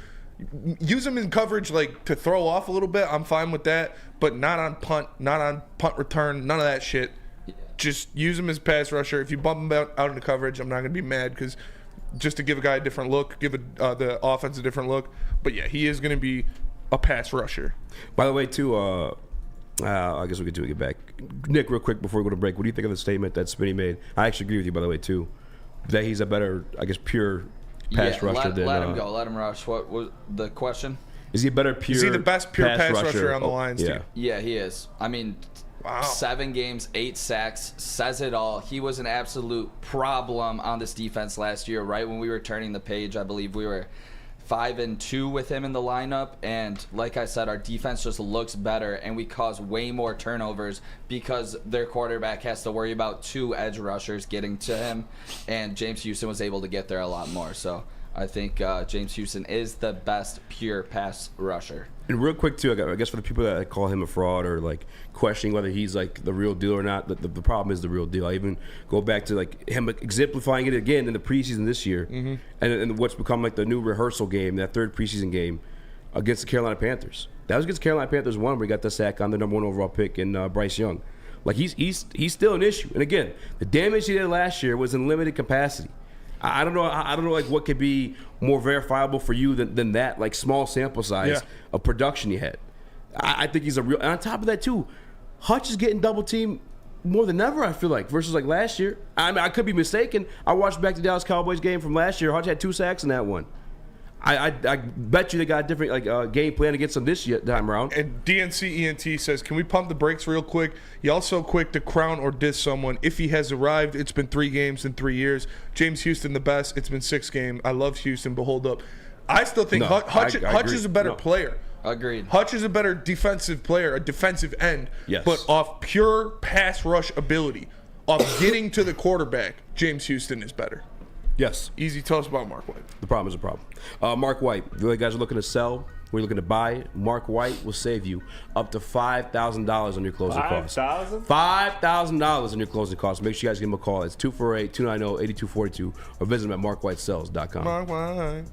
Speaker 3: Use him in coverage like to throw off a little bit. I'm fine with that, but not on punt return, none of that shit. Just use him as pass rusher. If you bump him out into coverage, I'm not going to be mad because just to give a guy a different look, give the offense a different look. But yeah, he is going to be a pass rusher.
Speaker 2: By the way, too, I guess we could get back. Nick, real quick before we go to break, what do you think of the statement that Spinney made? I actually agree with you, by the way, too, that he's a better, I guess, pure pass rusher than...
Speaker 4: Let him go. Let him rush. What was the question?
Speaker 2: Is he a better pure...
Speaker 3: Is he the best pure pass rusher on the Lions team?
Speaker 4: Yeah, he is. I mean... Wow. 7 games, 8 sacks, says it all. He was an absolute problem on this defense last year. Right when we were turning the page, I believe we were 5-2 with him in the lineup, and like I said, our defense just looks better, and we cause way more turnovers because their quarterback has to worry about 2 edge rushers getting to him, and James Houston was able to get there a lot more. So I think James Houston is the best pure pass rusher.
Speaker 2: And real quick too, I guess for the people that call him a fraud or like questioning whether he's like the real deal or not, the problem is the real deal. I even go back to like him exemplifying it again in the preseason this year, and what's become like the new rehearsal game, that third preseason game against the Carolina Panthers. That was against the Carolina Panthers where he got the sack on the number 1 overall pick in Bryce Young. Like he's still an issue. And again, the damage he did last year was in limited capacity. I don't know like what could be more verifiable for you than that like small sample size of production he had. I think he's a real. And on top of that too, Hutch is getting double teamed more than ever. I feel like versus like last year. I mean, I could be mistaken. I watched back the Dallas Cowboys game from last year. Hutch had 2 sacks in that one. I bet you they got a different game plan against them this time around.
Speaker 3: And DNC ENT says, can we pump the brakes real quick? Y'all so quick to crown or diss someone. If he has arrived, it's been 3 games in 3 years. James Houston the best. It's been 6 games. I love Houston, but hold up. I still think Hutch is a better player.
Speaker 4: Agreed.
Speaker 3: Hutch is a better defensive player, a defensive end.
Speaker 2: Yes.
Speaker 3: But off pure pass rush ability, off getting to the quarterback, James Houston is better.
Speaker 2: Yes.
Speaker 3: Easy. Tell us about Mark White.
Speaker 2: The problem is a problem. Mark White, if you guys are looking to sell, we're looking to buy, Mark White will save you up to $5,000 on your closing costs. $5,000 on your closing costs. Make sure you guys give him a call. It's 248-290-8242 or visit him at markwhitesells.com.
Speaker 3: Mark White.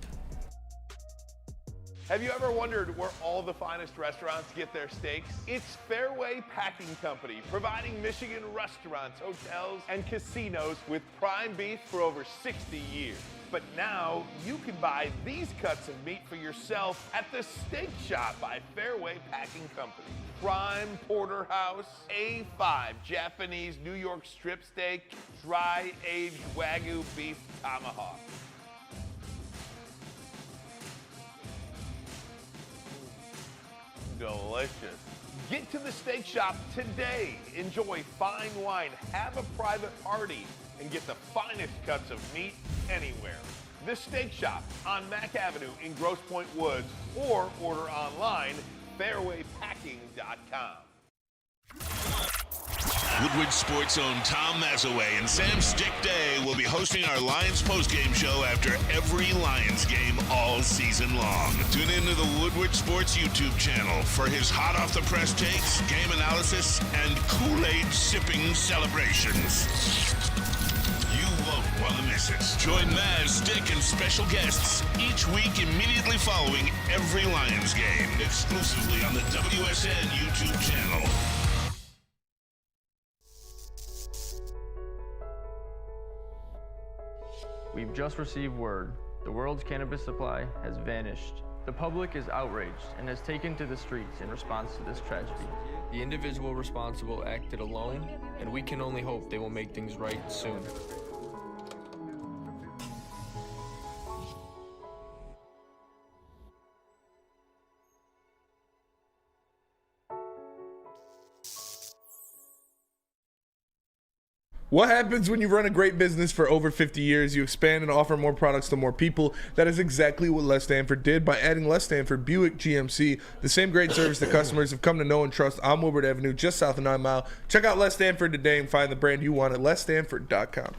Speaker 13: Have you ever wondered where all the finest restaurants get their steaks? It's Fairway Packing Company, providing Michigan restaurants, hotels, and casinos with prime beef for over 60 years. But now you can buy these cuts of meat for yourself at the Steak Shop by Fairway Packing Company. Prime porterhouse, A5 Japanese New York strip steak, dry aged Wagyu beef tomahawk. Delicious. Get to the Steak Shop today. Enjoy fine wine, have a private party, and get the finest cuts of meat anywhere. The Steak Shop on Mack Avenue in Grosse Pointe Woods, or order online, fairwaypacking.com.
Speaker 9: Woodward Sports' own Tom Mazaway and Sam Stick Day will be hosting our Lions postgame show after every Lions game all season long. Tune into the Woodward Sports YouTube channel for his hot off the press takes, game analysis, and Kool-Aid sipping celebrations. You won't want to miss it. Join Maz, Stick, and special guests each week immediately following every Lions game, exclusively on the WSN YouTube channel.
Speaker 14: We've just received word. The world's cannabis supply has vanished. The public is outraged and has taken to the streets in response to this tragedy. The individual responsible acted alone, and we can only hope they will make things right soon.
Speaker 3: What happens when you run a great business for over 50 years? You expand and offer more products to more people. That is exactly what Les Stanford did by adding Les Stanford Buick GMC, the same great service that customers have come to know and trust on Woodward Avenue, just south of 9 Mile. Check out Les Stanford today and find the brand you want at lesstanford.com.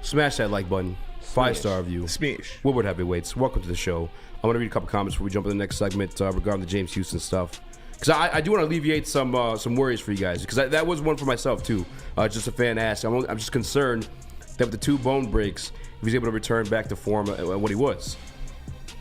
Speaker 2: Smash that like button. 5-star review.
Speaker 3: Smash.
Speaker 2: Woodward Heavyweights, welcome to the show. I'm going to read a couple comments before we jump to the next segment regarding the James Houston stuff. Because I do want to alleviate some worries for you guys. Because that was one for myself, too. Just a fan asked. I'm just concerned that with the 2 bone breaks, he was able to return back to form what he was.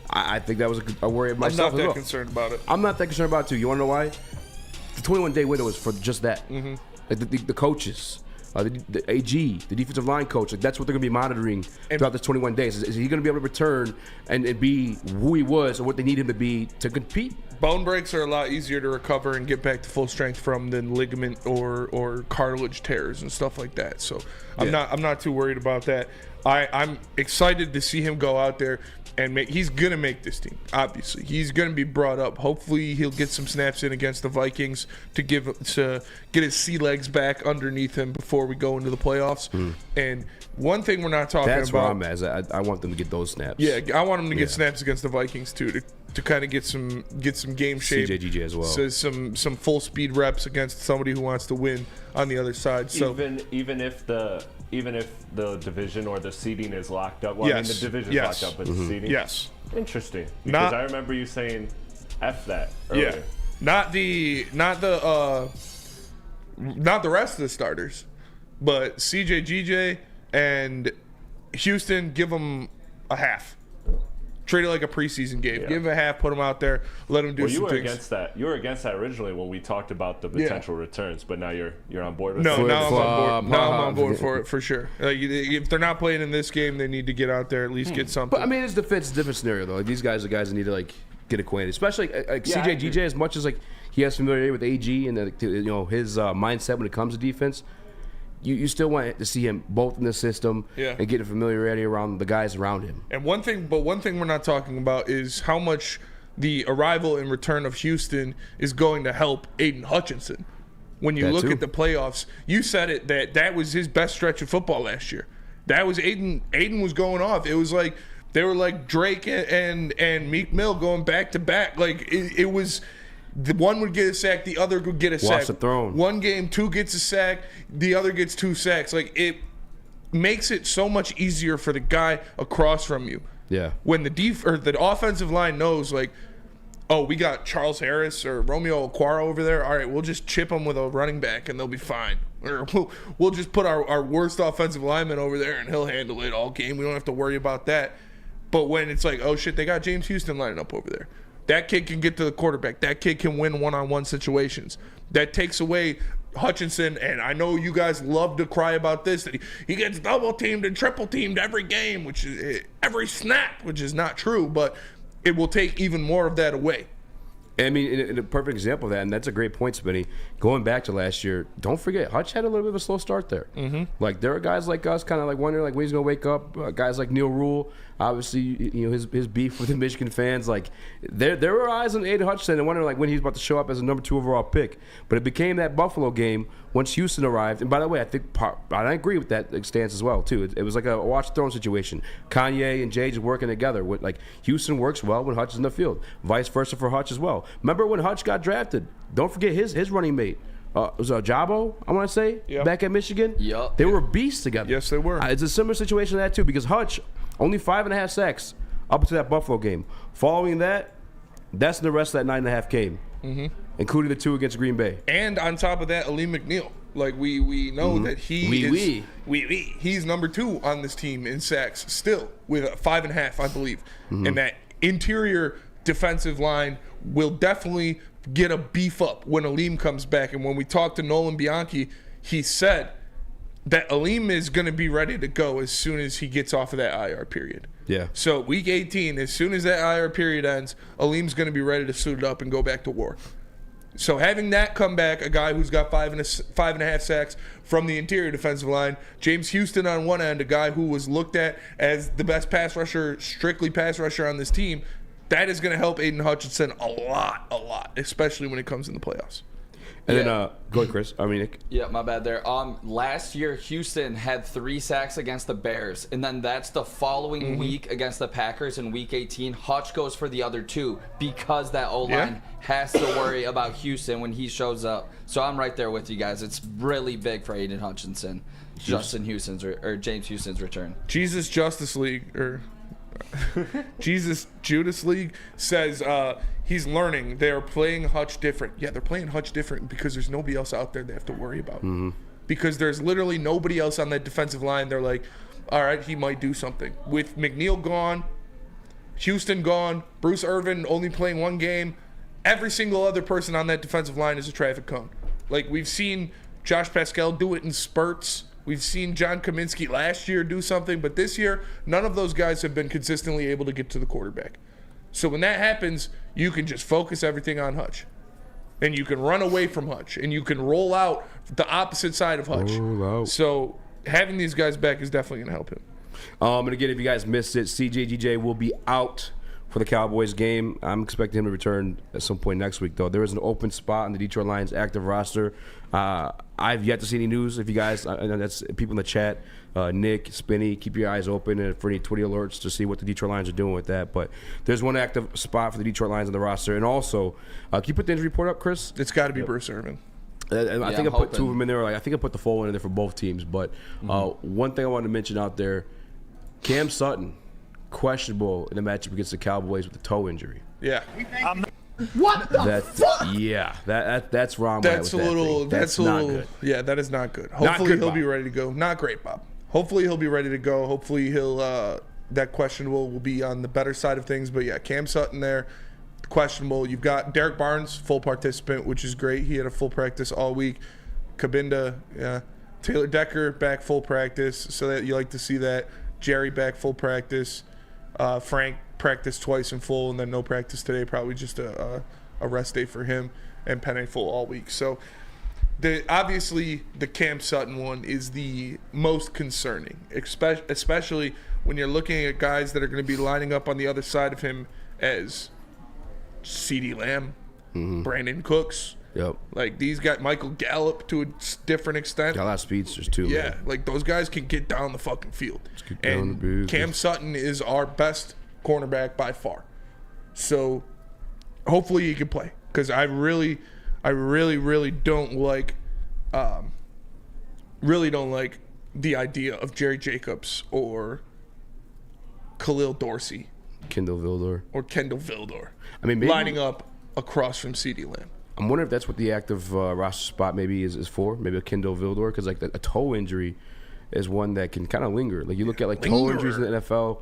Speaker 2: I think that was a worry of myself.
Speaker 3: I'm not that concerned about it.
Speaker 2: I'm not that concerned about it, too. You want to know why? The 21-day window was for just that.
Speaker 3: Mm-hmm.
Speaker 2: Like the coaches. The AG, the defensive line coach, like that's what they're going to be monitoring throughout this 21 days. Is he going to be able to return and be who he was or what they need him to be to compete?
Speaker 3: Bone breaks are a lot easier to recover and get back to full strength from than ligament or cartilage tears and stuff like that. So I'm not too worried about that. I'm excited to see him go out there and he's gonna make this team. Obviously, he's gonna be brought up. Hopefully, he'll get some snaps in against the Vikings to get his sea legs back underneath him before we go into the playoffs. And one thing we're not talking about.
Speaker 2: That's where I'm at. I want them to get those snaps.
Speaker 3: Yeah, I want him to get snaps against the Vikings too, to kind of get some game shape.
Speaker 2: CJGJ as well.
Speaker 3: So some full speed reps against somebody who wants to win on the other side. So
Speaker 5: even if the division or the seeding is locked up. Well, I mean the division is locked up, but the seeding.
Speaker 3: Yes.
Speaker 5: Interesting. Because I remember you saying F that earlier.
Speaker 3: Yeah. Not the rest of the starters, but CJGJ and Houston, give them a half. Treat it like a preseason game. Yeah. Give him a half, put him out there, let him do some things.
Speaker 5: Against that. You were against that originally when we talked about the potential returns, but now you're on board with it.
Speaker 3: Now I'm on board for it for sure. Like, if they're not playing in this game, they need to get out there, at least get something.
Speaker 2: But I mean, it's a different scenario though. Like, these guys are guys that need to get acquainted, especially CJGJ. As much as he has familiarity with AG and his mindset when it comes to defense. You still want to see him both in the system and get a familiarity around the guys around him.
Speaker 3: And one thing we're not talking about is how much the arrival and return of Houston is going to help Aiden Hutchinson. When you look at the playoffs, you said it that was his best stretch of football last year. That was Aiden. Aiden was going off. It was like they were like Drake and Meek Mill going back to back. Like it was. The one would get a sack, the other would get a sack.
Speaker 2: Watch the throne.
Speaker 3: One game, 2 gets a sack, the other gets 2 sacks. Like, it makes it so much easier for the guy across from you.
Speaker 2: Yeah.
Speaker 3: When the offensive line knows, like, oh, we got Charles Harris or Romeo Okwara over there. All right, we'll just chip them with a running back and they'll be fine. Or we'll just put our worst offensive lineman over there and he'll handle it all game. We don't have to worry about that. But when it's like, oh, shit, they got James Houston lining up over there. That kid can get to the quarterback. That kid can win one-on-one situations. That takes away Hutchinson, and I know you guys love to cry about this, that he gets double-teamed and triple-teamed every game, which is every snap, which is not true, but it will take even more of that away.
Speaker 2: I mean, in a perfect example of that, and that's a great point, Spinny. Going back to last year, don't forget, Hutch had a little bit of a slow start there.
Speaker 3: Mm-hmm.
Speaker 2: Like, there are guys like us kind of like wondering like when he's going to wake up. Guys like Neil Rule, obviously, you know, his beef with the Michigan fans. Like, there were eyes on Aiden Hutchinson and wondering like when he's about to show up as a number 2 overall pick. But it became that Buffalo game once Houston arrived. And by the way, I think I agree with that stance as well too. It was like a watch throne situation. Kanye and Jay just working together. Like, Houston works well when Hutch is in the field. Vice versa for Hutch as well. Remember when Hutch got drafted? Don't forget his running mate. It was Jabo, I want to say, back at Michigan.
Speaker 4: Yep.
Speaker 2: They were beasts together.
Speaker 3: Yes, they were.
Speaker 2: It's a similar situation to that too, because Hutch only 5.5 sacks up until that Buffalo game. Following that, that's the rest of that 9.5 came, including the 2 against Green Bay.
Speaker 3: And on top of that, Aleem McNeil. Like, we know that he's number 2 on this team in sacks still with 5.5, I believe. And that interior defensive line will definitely get a beef up when Aleem comes back. And when we talked to Nolan Bianchi, he said that Aleem is going to be ready to go as soon as he gets off of that IR period.
Speaker 2: Yeah.
Speaker 3: So week 18, as soon as that IR period ends, Aleem's going to be ready to suit it up and go back to war. So having that come back, a guy who's got 5.5 sacks from the interior defensive line, James Houston on one end, a guy who was looked at as the best pass rusher, strictly pass rusher on this team, that is going to help Aiden Hutchinson a lot, especially when it comes in the playoffs.
Speaker 2: And then, go ahead, Chris. I mean, Nick.
Speaker 4: Yeah, my bad there. Last year, Houston had 3 sacks against the Bears, and then that's the following week against the Packers in Week 18. Hutch goes for the other 2 because that O-line has to worry about Houston when he shows up. So I'm right there with you guys. It's really big for Aiden Hutchinson, Justin Houston's or James Houston's return.
Speaker 3: Jesus Justice League or Jesus Judas League says he's learning. They are playing Hutch different. Yeah, they're playing Hutch different because there's nobody else out there they have to worry about. Because there's literally nobody else on that defensive line. They're like, all right, he might do something. With McNeil gone, Houston gone, Bruce Irvin only playing 1 game, every single other person on that defensive line is a traffic cone. Like, we've seen Josh Pascal do it in spurts. We've seen John Kaminsky last year do something, but this year, none of those guys have been consistently able to get to the quarterback. So when that happens, you can just focus everything on Hutch. And you can run away from Hutch. And you can roll out the opposite side of Hutch. So having these guys back is definitely going to help him.
Speaker 2: And again, if you guys missed it, CJ will be out for the Cowboys game. I'm expecting him to return at some point next week, though. There is an open spot on the Detroit Lions active roster. I've yet to see any news. If you guys, I know that's people in the chat, Nick, Spinny, keep your eyes open for any Twitter alerts to see what the Detroit Lions are doing with that. But there's one active spot for the Detroit Lions on the roster. And also, can you put the injury report up, Chris?
Speaker 3: It's got to be Bruce Irvin.
Speaker 2: I think I put 2 of them in there. I think I put the full one in there for both teams. But one thing I wanted to mention out there, Cam Sutton, questionable in the matchup against the Cowboys with a toe injury.
Speaker 3: Yeah.
Speaker 12: What the fuck?
Speaker 2: Yeah, that's wrong.
Speaker 3: That's a little. That's not good. Yeah, that is not good. Hopefully he'll be ready to go. Not great, Bob. Hopefully he'll be ready to go. Hopefully he'll that questionable will be on the better side of things. But yeah, Cam Sutton there, questionable. You've got Derek Barnes, full participant, which is great. He had a full practice all week. Kabinda, yeah. Taylor Decker back full practice, so that you like to see that. Jerry back full practice. Frank practiced twice in full and then no practice today, probably just a rest day for him, and Penny full all week. So obviously the Cam Sutton one is the most concerning, especially when you're looking at guys that are going to be lining up on the other side of him as CeeDee Lamb, Brandon Cooks.
Speaker 2: Yep.
Speaker 3: Like, these guys, Michael Gallup to a different extent.
Speaker 2: Got a lot of speedsters too.
Speaker 3: Yeah,
Speaker 2: man.
Speaker 3: like those guys can get down the fucking field.
Speaker 2: And
Speaker 3: Cam Sutton is our best cornerback by far. So hopefully he can play, because I really don't like the idea of Jerry Jacobs or Khalil Dorsey.
Speaker 2: Kendall Vildor. I mean, maybe
Speaker 3: lining up across from CeeDee Lamb.
Speaker 2: I'm wondering if that's what the active roster spot maybe is for. Maybe a Kendall Vildor, because like a toe injury is one that can kind of linger. Like, you look at like toe injuries in the NFL.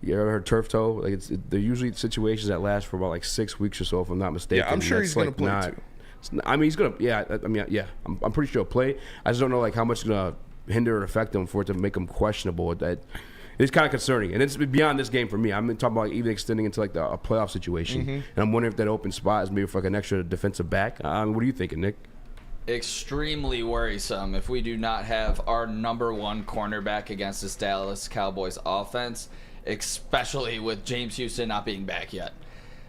Speaker 2: You ever heard turf toe? Like, they're usually situations that last for about like 6 weeks or so, if I'm not mistaken.
Speaker 3: Yeah, I'm sure he's going to play too.
Speaker 2: I mean, he's going to. Yeah, I mean, yeah. I'm pretty sure he'll play. I just don't know like how much it's going to hinder or affect him for it to make him questionable. That It's kind of concerning, and it's beyond this game for me. I'm talking about even extending into like a playoff situation, and I'm wondering if that open spot is maybe for like an extra defensive back. What are you thinking, Nick?
Speaker 4: Extremely worrisome if we do not have our number one cornerback against this Dallas Cowboys offense, especially with James Houston not being back yet.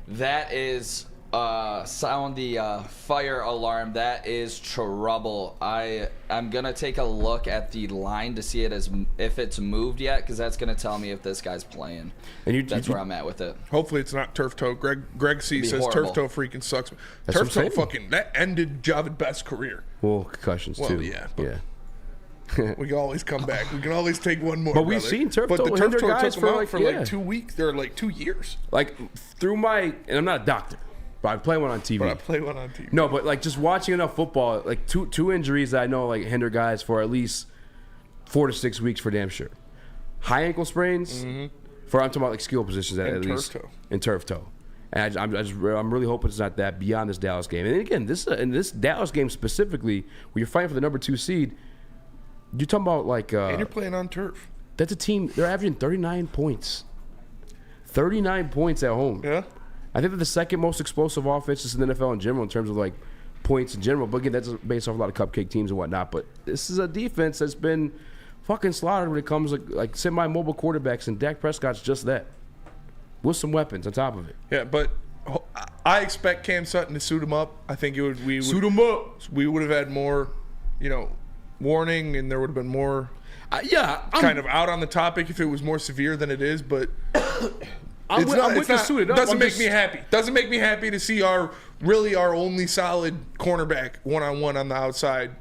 Speaker 4: That is sound the fire alarm. That is trouble. I'm gonna take a look at the line to see if it's moved yet, because that's gonna tell me if this guy's playing. And that's where I'm at with it.
Speaker 3: Hopefully it's not turf toe. Greg C says
Speaker 4: horrible.
Speaker 3: turf toe freaking sucks.
Speaker 2: That's
Speaker 3: Turf toe
Speaker 2: what I'm saying.
Speaker 3: fucking that ended Javid Best's career.
Speaker 2: Well, concussions too.
Speaker 3: Yeah. We can always come back. We can always take one more.
Speaker 2: But we've
Speaker 3: brother.
Speaker 2: seen turf
Speaker 3: But
Speaker 2: toe
Speaker 3: the turf
Speaker 2: hinder
Speaker 3: toe
Speaker 2: guys
Speaker 3: took him
Speaker 2: for
Speaker 3: out for like 2 weeks. They're like 2 years.
Speaker 2: Like through my, and I'm not a doctor, but I play one on TV. No, but like just watching enough football, like two injuries that I know like hinder guys for at least 4 to 6 weeks for damn sure. High ankle sprains, for I'm talking about like skill positions at least, and turf toe. And I'm really hoping it's not that beyond this Dallas game. And again, this Dallas game specifically, where you're fighting for the number 2 seed, you're talking about like
Speaker 3: and you're playing on turf.
Speaker 2: That's a team. They're averaging 39 points. 39 points at home.
Speaker 3: Yeah.
Speaker 2: I think they're the second most explosive offenses in the NFL in general in terms of like points in general. But again, that's based off a lot of cupcake teams and whatnot. But this is a defense that's been fucking slaughtered when it comes to like semi-mobile quarterbacks, and Dak Prescott's just that, with some weapons on top of it.
Speaker 3: Yeah, but I expect Cam Sutton to suit him up. I think it would
Speaker 2: suit him up.
Speaker 3: We would have had more, warning, and there would have been more. Kind of out on the topic if it was more severe than it is, but
Speaker 2: I'm with you suited up.
Speaker 3: Doesn't make me happy. Doesn't make me happy to see our only solid cornerback one-on-one on the outside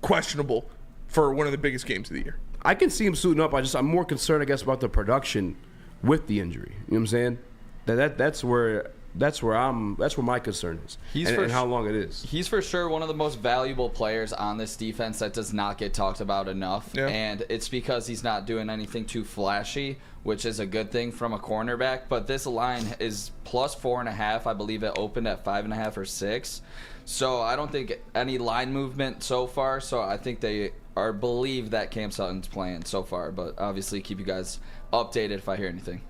Speaker 3: questionable for one of the biggest games of the year.
Speaker 2: I can see him suiting up. I'm more concerned, I guess, about the production with the injury. You know what I'm saying? That's where my concern is. And how long it is.
Speaker 4: He's for sure one of the most valuable players on this defense that does not get talked about enough.
Speaker 3: Yeah.
Speaker 4: And it's because he's not doing anything too flashy, which is a good thing from a cornerback. But this line is plus 4.5. I believe it opened at 5.5 or 6. So I don't think any line movement so far. So I think they believe that Cam Sutton's playing so far. But obviously keep you guys updated if I hear anything.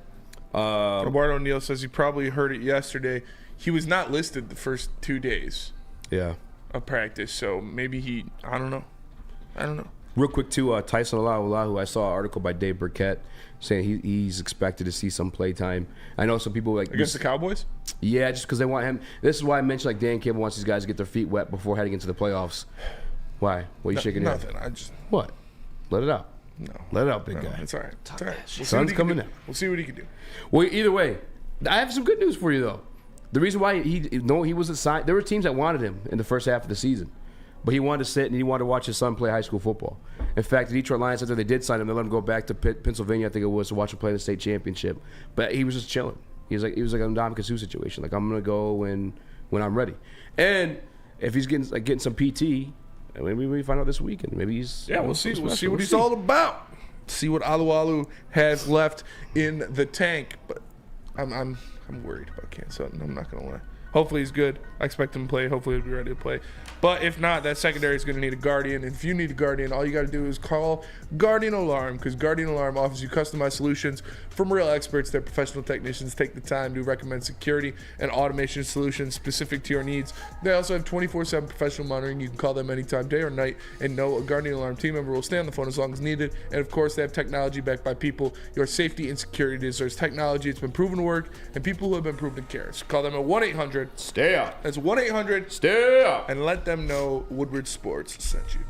Speaker 3: Eduardo O'Neill says he probably heard it yesterday. He was not listed the first 2 days of practice, so maybe I don't know.
Speaker 2: Real quick, too, Tyson Alahu, I saw an article by Dave Burkett saying he's expected to see some play time. I know some people like
Speaker 3: against the Cowboys?
Speaker 2: Yeah, just because they want him. This is why I mentioned like Dan Campbell wants these guys to get their feet wet before heading into the playoffs. Why? What are you shaking your head?
Speaker 3: Nothing.
Speaker 2: What? Let it out.
Speaker 3: No.
Speaker 2: Let it out, big guy.
Speaker 3: It's all right. It's all right.
Speaker 2: Sun's coming out.
Speaker 3: We'll see what he can do.
Speaker 2: Well, either way, I have some good news for you, though. The reason why he wasn't signed, there were teams that wanted him in the first half of the season. But he wanted to sit and he wanted to watch his son play high school football. In fact, the Detroit Lions, after they did sign him, they let him go back to Pennsylvania, I think it was, to watch him play in the state championship. But he was just chilling. He was like an Ndamukong Suh situation. Like, I'm going to go when I'm ready. And if he's getting some PT, maybe we find out this weekend. Maybe he's
Speaker 3: we'll see. We'll see what he's all about. See what Alu has left in the tank. But I'm worried about Cam Sutton. I'm not gonna lie. Hopefully he's good. I expect him to play. Hopefully he'll be ready to play. But if not, that secondary is going to need a guardian. And if you need a guardian, all you got to do is call Guardian Alarm, because Guardian Alarm offers you customized solutions from real experts. Their professional technicians take the time to recommend security and automation solutions specific to your needs. They also have 24/7 professional monitoring. You can call them anytime, day or night, and know a Guardian Alarm team member will stay on the phone as long as needed. And of course, they have technology backed by people. Your safety and security deserves technology. It's been proven to work, and people who have been proven to care. So call them at 1-800.
Speaker 2: Stay up.
Speaker 3: That's 1-800.
Speaker 2: Stay up.
Speaker 3: And let them know Woodward Sports sent you.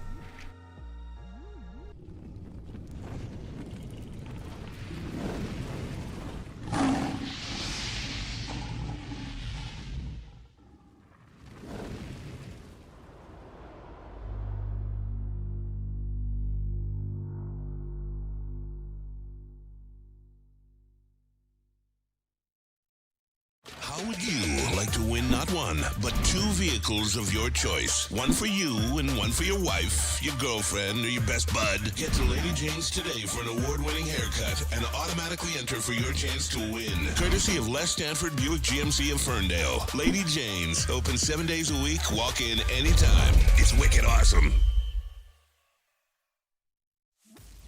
Speaker 9: How would you like to win not one, but 2 vehicles of your choice? One for you and one for your wife, your girlfriend, or your best bud. Get to Lady Jane's today for an award-winning haircut and automatically enter for your chance to win. Courtesy of Les Stanford Buick GMC of Ferndale. Lady Jane's, open 7 days a week, walk in anytime. It's wicked awesome.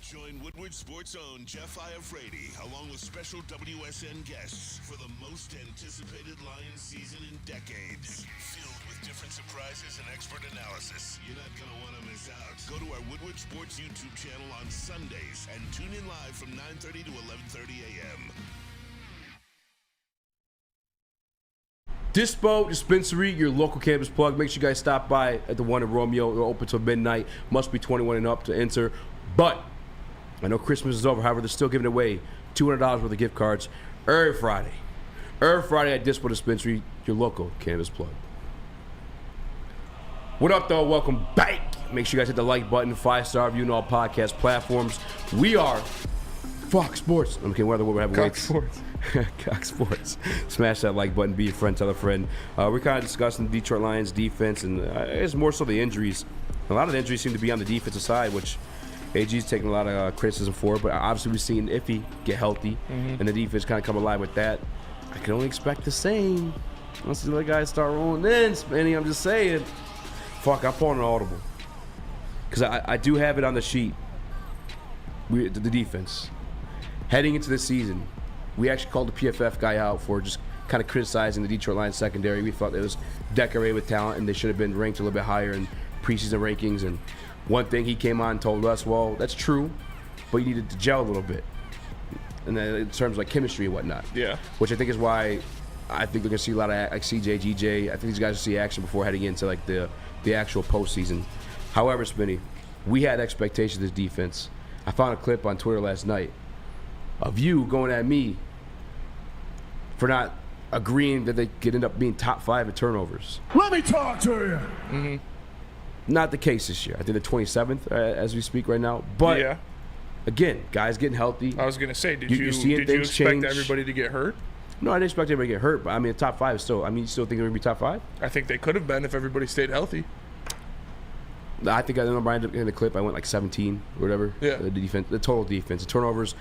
Speaker 9: Join Woodward Woodward Sports' own Jeff Iafrate, along with special WSN guests for the most anticipated Lions season in decades. Filled with different surprises and expert analysis. You're not going to want to miss out. Go to our Woodward Sports YouTube channel on Sundays and tune in live from 9:30 to 11:30 a.m.
Speaker 2: Dispo Dispensary, your local cannabis plug. Make sure you guys stop by at the one in Romeo. We're open till midnight. Must be 21 and up to enter. But I know Christmas is over. However, they're still giving away $200 worth of gift cards every Friday. Every Friday at Dispo Dispensary, your local cannabis plug. What up, though? Welcome back. Make sure you guys hit the like button, 5-star review on all podcast platforms. We are Fox Sports. I'm kidding. We're having
Speaker 3: Cox Sports.
Speaker 2: Cox Sports. Smash that like button. Be a friend. Tell a friend. We're kind of discussing the Detroit Lions defense, and it's more so the injuries. A lot of the injuries seem to be on the defensive side, which AG's taking a lot of criticism for. But obviously, we've seen Iffy get healthy, and the defense kind of come alive with that. I can only expect the same. Once the other guys start rolling in, Spenny, I'm just saying. Fuck, I'm pulling an audible. Because I do have it on the sheet. The defense. Heading into the season, we actually called the PFF guy out for just kind of criticizing the Detroit Lions secondary. We thought it was decorated with talent, and they should have been ranked a little bit higher in preseason rankings. And one thing he came on and told us, well, that's true, but you needed to gel a little bit. And then in terms of like chemistry and whatnot.
Speaker 3: Yeah.
Speaker 2: Which I think is why I think they're going to see a lot of like CJ, GJ. I think these guys will see action before heading into like the actual postseason. However, Spinny, we had expectations of this defense. I found a clip on Twitter last night of you going at me for not agreeing that they could end up being top 5 in turnovers.
Speaker 12: Let me talk to you.
Speaker 2: Mm-hmm. Not the case this year. I think the 27th as we speak right now. But
Speaker 3: yeah.
Speaker 2: Again, guys getting healthy.
Speaker 3: I was gonna say, did you expect
Speaker 2: change?
Speaker 3: everybody to get hurt?
Speaker 2: No, I didn't expect everybody to get hurt. But I mean, the top 5 is still. I mean, you still think they're gonna be top 5?
Speaker 3: I think they could have been if everybody stayed healthy.
Speaker 2: I think I remember in the clip I went like 17 or whatever.
Speaker 3: Yeah.
Speaker 2: The defense, the total defense, the turnovers.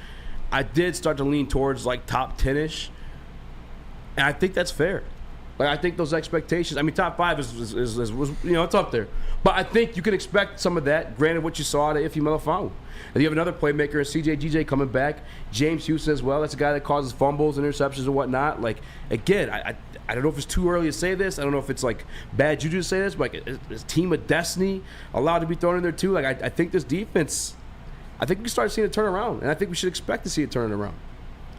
Speaker 2: I did start to lean towards like top 10ish, and I think that's fair. Like I think those expectations. I mean, top 5 was it's up there, but I think you can expect some of that. Granted, what you saw at Iffy Melifonwu, and you have another playmaker, CJ GJ coming back, James Houston as well. That's a guy that causes fumbles, interceptions, and whatnot. Like again, I don't know if it's too early to say this. I don't know if it's like bad juju to say this, but like is team of destiny allowed to be thrown in there too? Like I think this defense. I think we start seeing it turn around, and I think we should expect to see it turn around.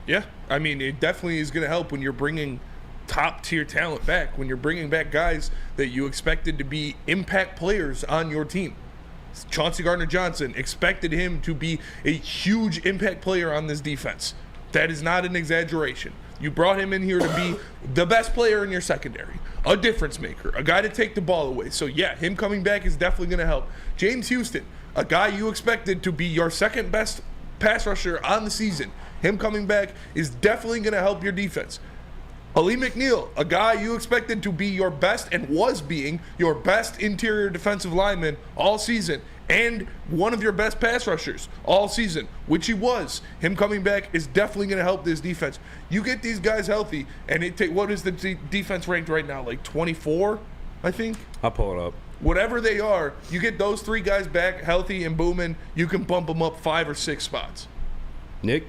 Speaker 3: Yeah, I mean, it definitely is going to help when you're bringing top-tier talent back, when you're bringing back guys that you expected to be impact players on your team. Chauncey Gardner-Johnson, expected him to be a huge impact player on this defense. That is not an exaggeration. You brought him in here to be the best player in your secondary, a difference maker, a guy to take the ball away. So, yeah, him coming back is definitely going to help. James Houston, a guy you expected to be your second best pass rusher on the season, him coming back is definitely going to help your defense. Ali McNeil, a guy you expected to be your best and was being your best interior defensive lineman all season and one of your best pass rushers all season, which he was. Him coming back is definitely going to help this defense. You get these guys healthy, and what is the defense ranked right now? Like 24, I think?
Speaker 2: I'll pull it up.
Speaker 3: Whatever they are, you get those 3 guys back healthy and booming, you can bump them up 5 or 6 spots.
Speaker 2: Nick?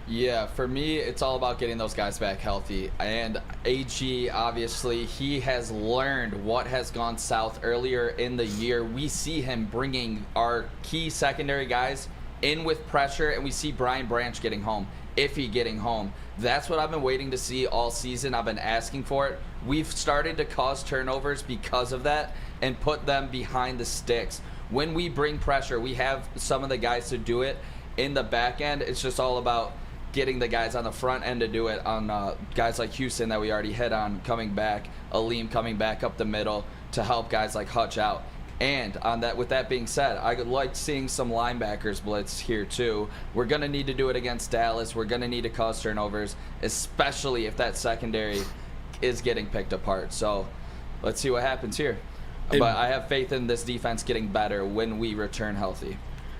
Speaker 4: Yeah, for me, it's all about getting those guys back healthy. And AG, obviously, he has learned what has gone south earlier in the year. We see him bringing our key secondary guys in with pressure, and we see Brian Branch getting home, Iffy getting home. That's what I've been waiting to see all season. I've been asking for it. We've started to cause turnovers because of that and put them behind the sticks. When we bring pressure, we have some of the guys to do it. In the back end, it's just all about getting the guys on the front end to do it on guys like Houston that we already hit on coming back, Aleem coming back up the middle to help guys like Hutch out. And on that, with that being said, I would like seeing some linebackers blitz here too. We're going to need to do it against Dallas. We're going to need to cause turnovers, especially if that secondary is getting picked apart. So let's see what happens here. But I have faith in this defense getting better when we return healthy.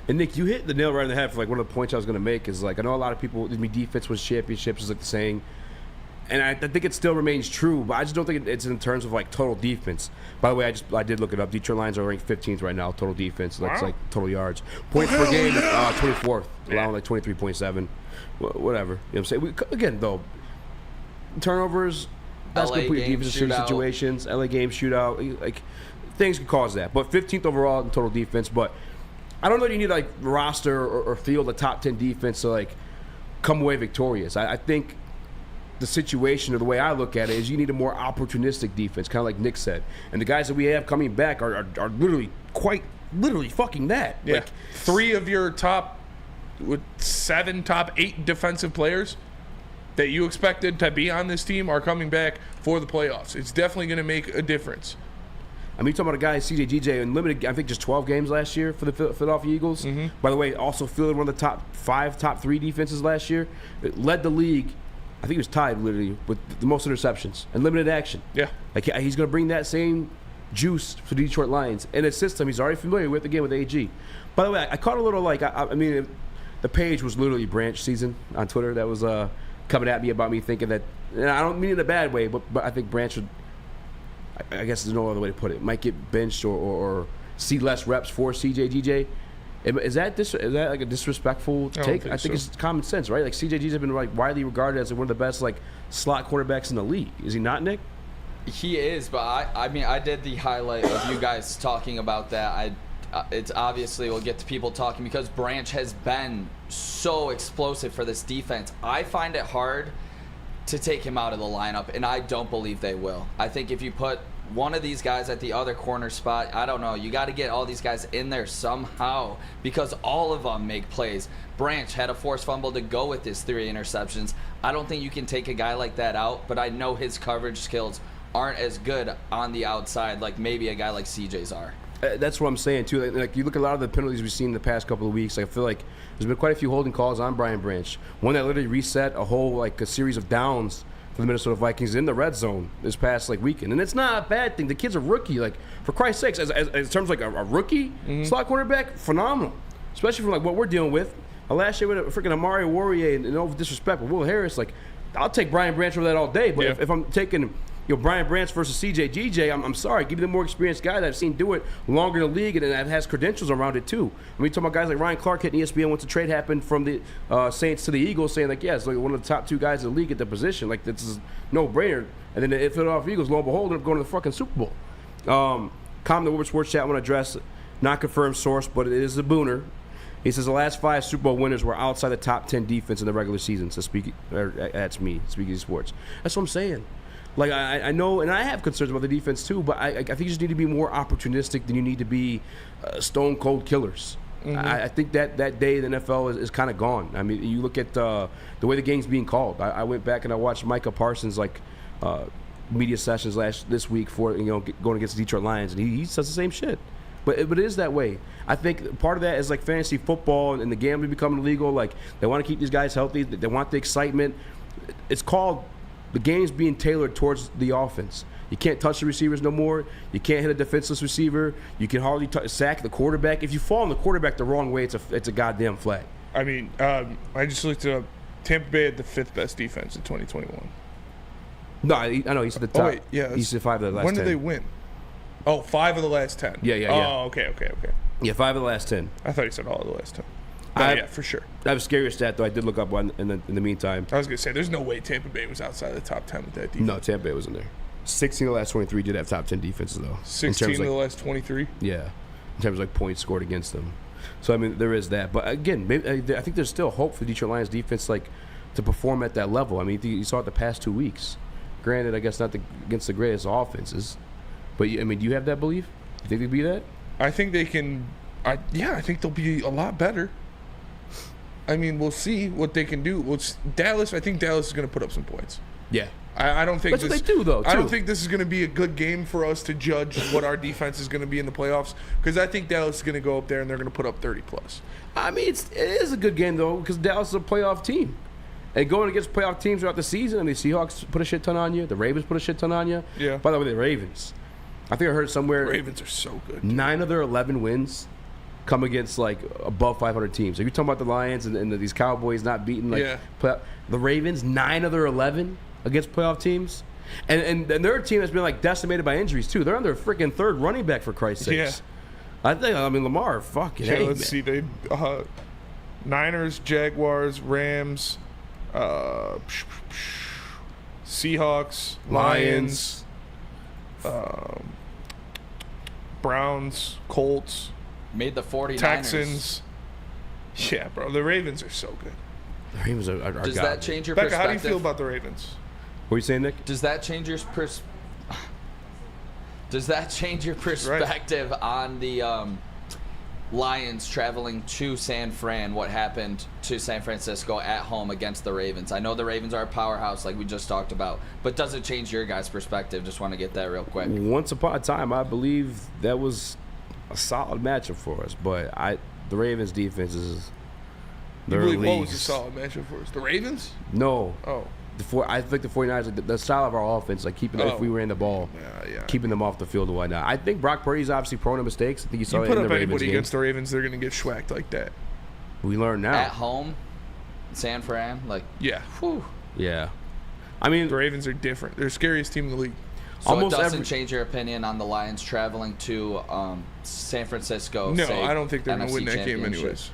Speaker 2: And Nick, you hit the nail right on the head for like one of the points I was going to make is like I know a lot of people, I mean, defense wins championships is like the saying. And I think it still remains true, but I just don't think it's in terms of like total defense. By the way, I did look it up. Detroit Lions are ranked 15th right now, total defense. That's like total yards. Points per game, 24th, allowing like 23.7. Whatever. You know what I'm saying? Again, though, turnovers, that's going to put your defense in certain situations. LA game shootout, like things can cause that. But 15th overall in total defense. But I don't know if you need like roster or field a top 10 defense to like come away victorious. I think the situation, or the way I look at it, is you need a more opportunistic defense, kind of like Nick said. And the guys that we have coming back are literally fucking that.
Speaker 3: Yeah.
Speaker 2: Like
Speaker 3: 3 of your top 8 defensive players that you expected to be on this team are coming back for the playoffs. It's definitely going to make a difference.
Speaker 2: I mean, you're talking about a guy, CJ GJ, in limited, I think just 12 games last year for the Philadelphia Eagles. Mm-hmm. By the way, also fielded one of the top 5, top 3 defenses last year. It led the league. I think he was tied literally with the most interceptions and limited action.
Speaker 3: Yeah.
Speaker 2: Like he's going to bring that same juice for the Detroit Lions in a system he's already familiar with, again, with AG. By the way, I caught a little like, I mean, the page was literally Branch season on Twitter that was coming at me about me thinking that, and I don't mean it in a bad way, but I think Branch would, I guess there's no other way to put it, might get benched or see less reps for CJ GJ. Is that like a disrespectful take? I think it's common sense, right? Like CJ GJ has been like widely regarded as one of the best like slot quarterbacks in the league. Is he not, Nick?
Speaker 4: He is, but I mean I did the highlight of you guys talking about that. It's obviously we'll get to people talking because Branch has been so explosive for this defense. I find it hard to take him out of the lineup, and I don't believe they will. I think if you put one of these guys at the other corner spot, I don't know, you got to get all these guys in there somehow because all of them make plays. Branch had a forced fumble to go with his 3 interceptions. I don't think you can take a guy like that out, but I know his coverage skills aren't as good on the outside like maybe a guy like CJ's are.
Speaker 2: That's what I'm saying too. Like you look at a lot of the penalties we've seen in the past couple of weeks. I feel like there's been quite a few holding calls on Brian Branch. One that literally reset a series of downs for the Minnesota Vikings in the red zone this past weekend, and it's not a bad thing. The kid's a rookie. Like for Christ's sakes, as in terms of a rookie slot quarterback, phenomenal. Especially from what we're dealing with. Last year with freaking Amari Warrior and no disrespect, but Will Harris. I'll take Brian Branch over that all day. But if I'm taking Brian Branch versus CJ GJ, I'm sorry. Give me the more experienced guy that I've seen do it longer in the league and that has credentials around it too. I mean, talking about guys like Ryan Clark hitting ESPN once the trade happened from the Saints to the Eagles, saying it's one of the top 2 guys in the league at the position. This is no-brainer. And then the Philadelphia Eagles, lo and behold, end up going to the fucking Super Bowl. Comment the Woodward Sports Chat, I want to address, not confirmed source, but it is a booner. He says the last 5 Super Bowl winners were outside the top 10 defense in the regular season. So that's me, speaking of sports. That's what I'm saying. I know, and I have concerns about the defense too, but I think you just need to be more opportunistic than you need to be stone cold killers. Mm-hmm. I think that day in the NFL is kind of gone. I mean, you look at the way the game's being called. I went back and I watched Micah Parsons media sessions this week for going against the Detroit Lions, and he says the same shit. But it is that way. I think part of that is fantasy football and the gambling becoming illegal. They want to keep these guys healthy. They want the excitement. It's called the game's being tailored towards the offense. You can't touch the receivers no more. You can't hit a defenseless receiver. You can hardly sack the quarterback. If you fall on the quarterback the wrong way, it's a goddamn flag.
Speaker 3: I mean, I just looked up. Tampa Bay had the 5th best defense in 2021.
Speaker 2: No, I know he's at the top.
Speaker 3: Oh, wait, yeah.
Speaker 2: He's at 5 of the last 10.
Speaker 3: When did they win? Oh, 5 of the last 10.
Speaker 2: Yeah.
Speaker 3: Oh, okay.
Speaker 2: Yeah, 5 of the last 10.
Speaker 3: I thought you said all of the last 10. Yeah, for sure.
Speaker 2: I have a scarier stat, though. I did look up one in the meantime.
Speaker 3: I was going to say, there's no way Tampa Bay was outside the top 10 with that defense.
Speaker 2: No, Tampa Bay wasn't there. 16 of the last 23 did have top 10 defenses, though.
Speaker 3: 16 of the last 23?
Speaker 2: Yeah, in terms of points scored against them. So, I mean, there is that. But, again, I think there's still hope for the Detroit Lions defense, to perform at that level. I mean, you saw it the past 2 weeks. Granted, I guess not against the greatest offenses. But, I mean, do you have that belief? You think they'd be that?
Speaker 3: I think they can. I think they'll be a lot better. I mean, we'll see what they can do. Dallas, I think Dallas is going to put up some points.
Speaker 2: Yeah.
Speaker 3: I don't think
Speaker 2: that's what they do, though, too.
Speaker 3: I don't think this is going to be a good game for us to judge what our defense is going to be in the playoffs, because I think Dallas is going to go up there and they're going to put up 30+.
Speaker 2: I mean, it is a good game, though, because Dallas is a playoff team. And going against playoff teams throughout the season, I mean, Seahawks put a shit ton on you. The Ravens put a shit ton on you.
Speaker 3: Yeah.
Speaker 2: By the way, the Ravens. I think I heard somewhere.
Speaker 3: The Ravens are so good.
Speaker 2: 9 of their 11 wins come against above 500 teams. If you're talking about the Lions and these Cowboys not beating the Ravens, 9 of their 11. against playoff teams. And their team has been like decimated by injuries too. They're on their freaking third running back for Christ's sakes.
Speaker 3: Yeah.
Speaker 2: I mean Lamar, fucking.
Speaker 3: Yeah,
Speaker 2: hey,
Speaker 3: let's see. They Niners, Jaguars, Rams, Seahawks, Lions, Browns, Colts,
Speaker 4: made the 49ers.
Speaker 3: Texans. Yeah, bro. The Ravens are so good.
Speaker 2: The Ravens are
Speaker 4: Does that change your
Speaker 3: Becca,
Speaker 4: perspective?
Speaker 3: how do you feel about the Ravens?
Speaker 2: What are you saying, Nick?
Speaker 4: Does that change your perspective on the Lions traveling to San Fran? What happened to San Francisco at home against the Ravens? I know the Ravens are a powerhouse, like we just talked about, but does it change your guys' perspective? Just want to get that real quick.
Speaker 2: Once upon a time, I believe that was a solid matchup for us, but the Ravens' defense is.
Speaker 3: You believe what was a solid matchup for us? The Ravens?
Speaker 2: No.
Speaker 3: Oh.
Speaker 2: I think the 49ers, like the style of our offense, like keeping if we ran the ball, keeping them off the field and whatnot. I think Brock Purdy's obviously prone to mistakes. I think you saw it in the Ravens game.
Speaker 3: You put up anybody against the Ravens, they're going to get schwacked like that.
Speaker 2: We learn now.
Speaker 4: At home, San Fran, like
Speaker 3: yeah,
Speaker 4: whew.
Speaker 2: Yeah. I mean,
Speaker 3: the Ravens are different. They're the scariest team in the league.
Speaker 4: So almost it doesn't change your opinion on the Lions traveling to San Francisco.
Speaker 3: No, I don't think they're going to win that game anyways.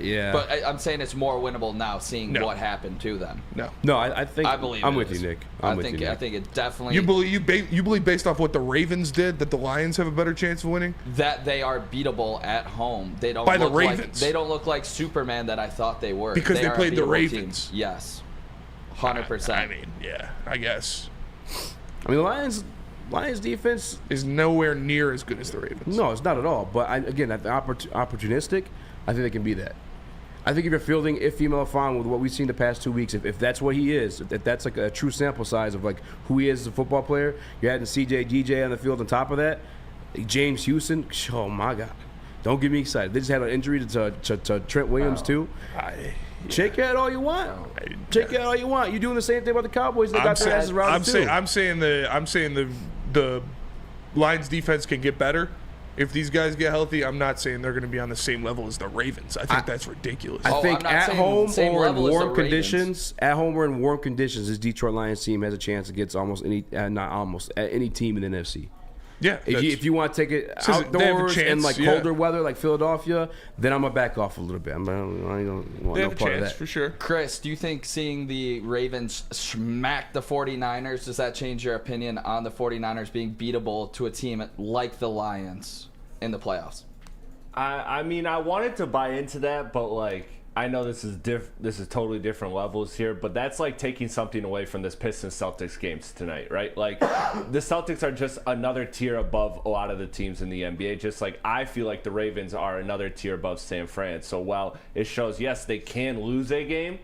Speaker 2: Yeah,
Speaker 4: but I'm saying it's more winnable now, seeing what happened to them.
Speaker 2: No, I think
Speaker 4: I believe
Speaker 2: I'm
Speaker 4: it
Speaker 2: with
Speaker 4: is.
Speaker 2: you, Nick.
Speaker 4: I think it definitely.
Speaker 3: You believe based off what the Ravens did that the Lions have a better chance of winning?
Speaker 4: That they are beatable at home. They don't
Speaker 3: by the
Speaker 4: look
Speaker 3: Ravens.
Speaker 4: They don't look like Superman that I thought they were
Speaker 3: because they played the Ravens.
Speaker 4: Team. Yes, 100%.
Speaker 3: I mean, yeah, I guess.
Speaker 2: I mean, the Lions defense
Speaker 3: is nowhere near as good as the Ravens.
Speaker 2: No, it's not at all. But again, opportunistic, I think they can be that. I think if you're fielding Ifeoma Afon with what we've seen the past 2 weeks, if that's what he is, if that's like a true sample size of like who he is as a football player, you're adding CJ, DJ on the field on top of that, James Houston, oh my God. Don't get me excited. They just had an injury to Trent Williams too. Shake your head all you want. Shake your head all you want. You're doing the same thing about the Cowboys. They got their asses around too.
Speaker 3: I'm saying the Lions defense can get better. If these guys get healthy, I'm not saying they're going to be on the same level as the Ravens. I think that's ridiculous.
Speaker 2: I think at home or in warm conditions, this Detroit Lions team has a chance against almost any, any team in the NFC.
Speaker 3: Yeah,
Speaker 2: if you want to take it outdoors and like colder weather, like Philadelphia, then I'm gonna back off a little bit. I don't want no part of that
Speaker 3: for sure.
Speaker 4: Chris, do you think seeing the Ravens smack the 49ers, does that change your opinion on the 49ers being beatable to a team like the Lions in the playoffs?
Speaker 5: I mean, I wanted to buy into that, but like, I know this is totally different levels here, but that's like taking something away from this Pistons Celtics games tonight, right? Like the Celtics are just another tier above a lot of the teams in the NBA. Just like I feel like the Ravens are another tier above San Fran. So while it shows, yes, they can lose a game,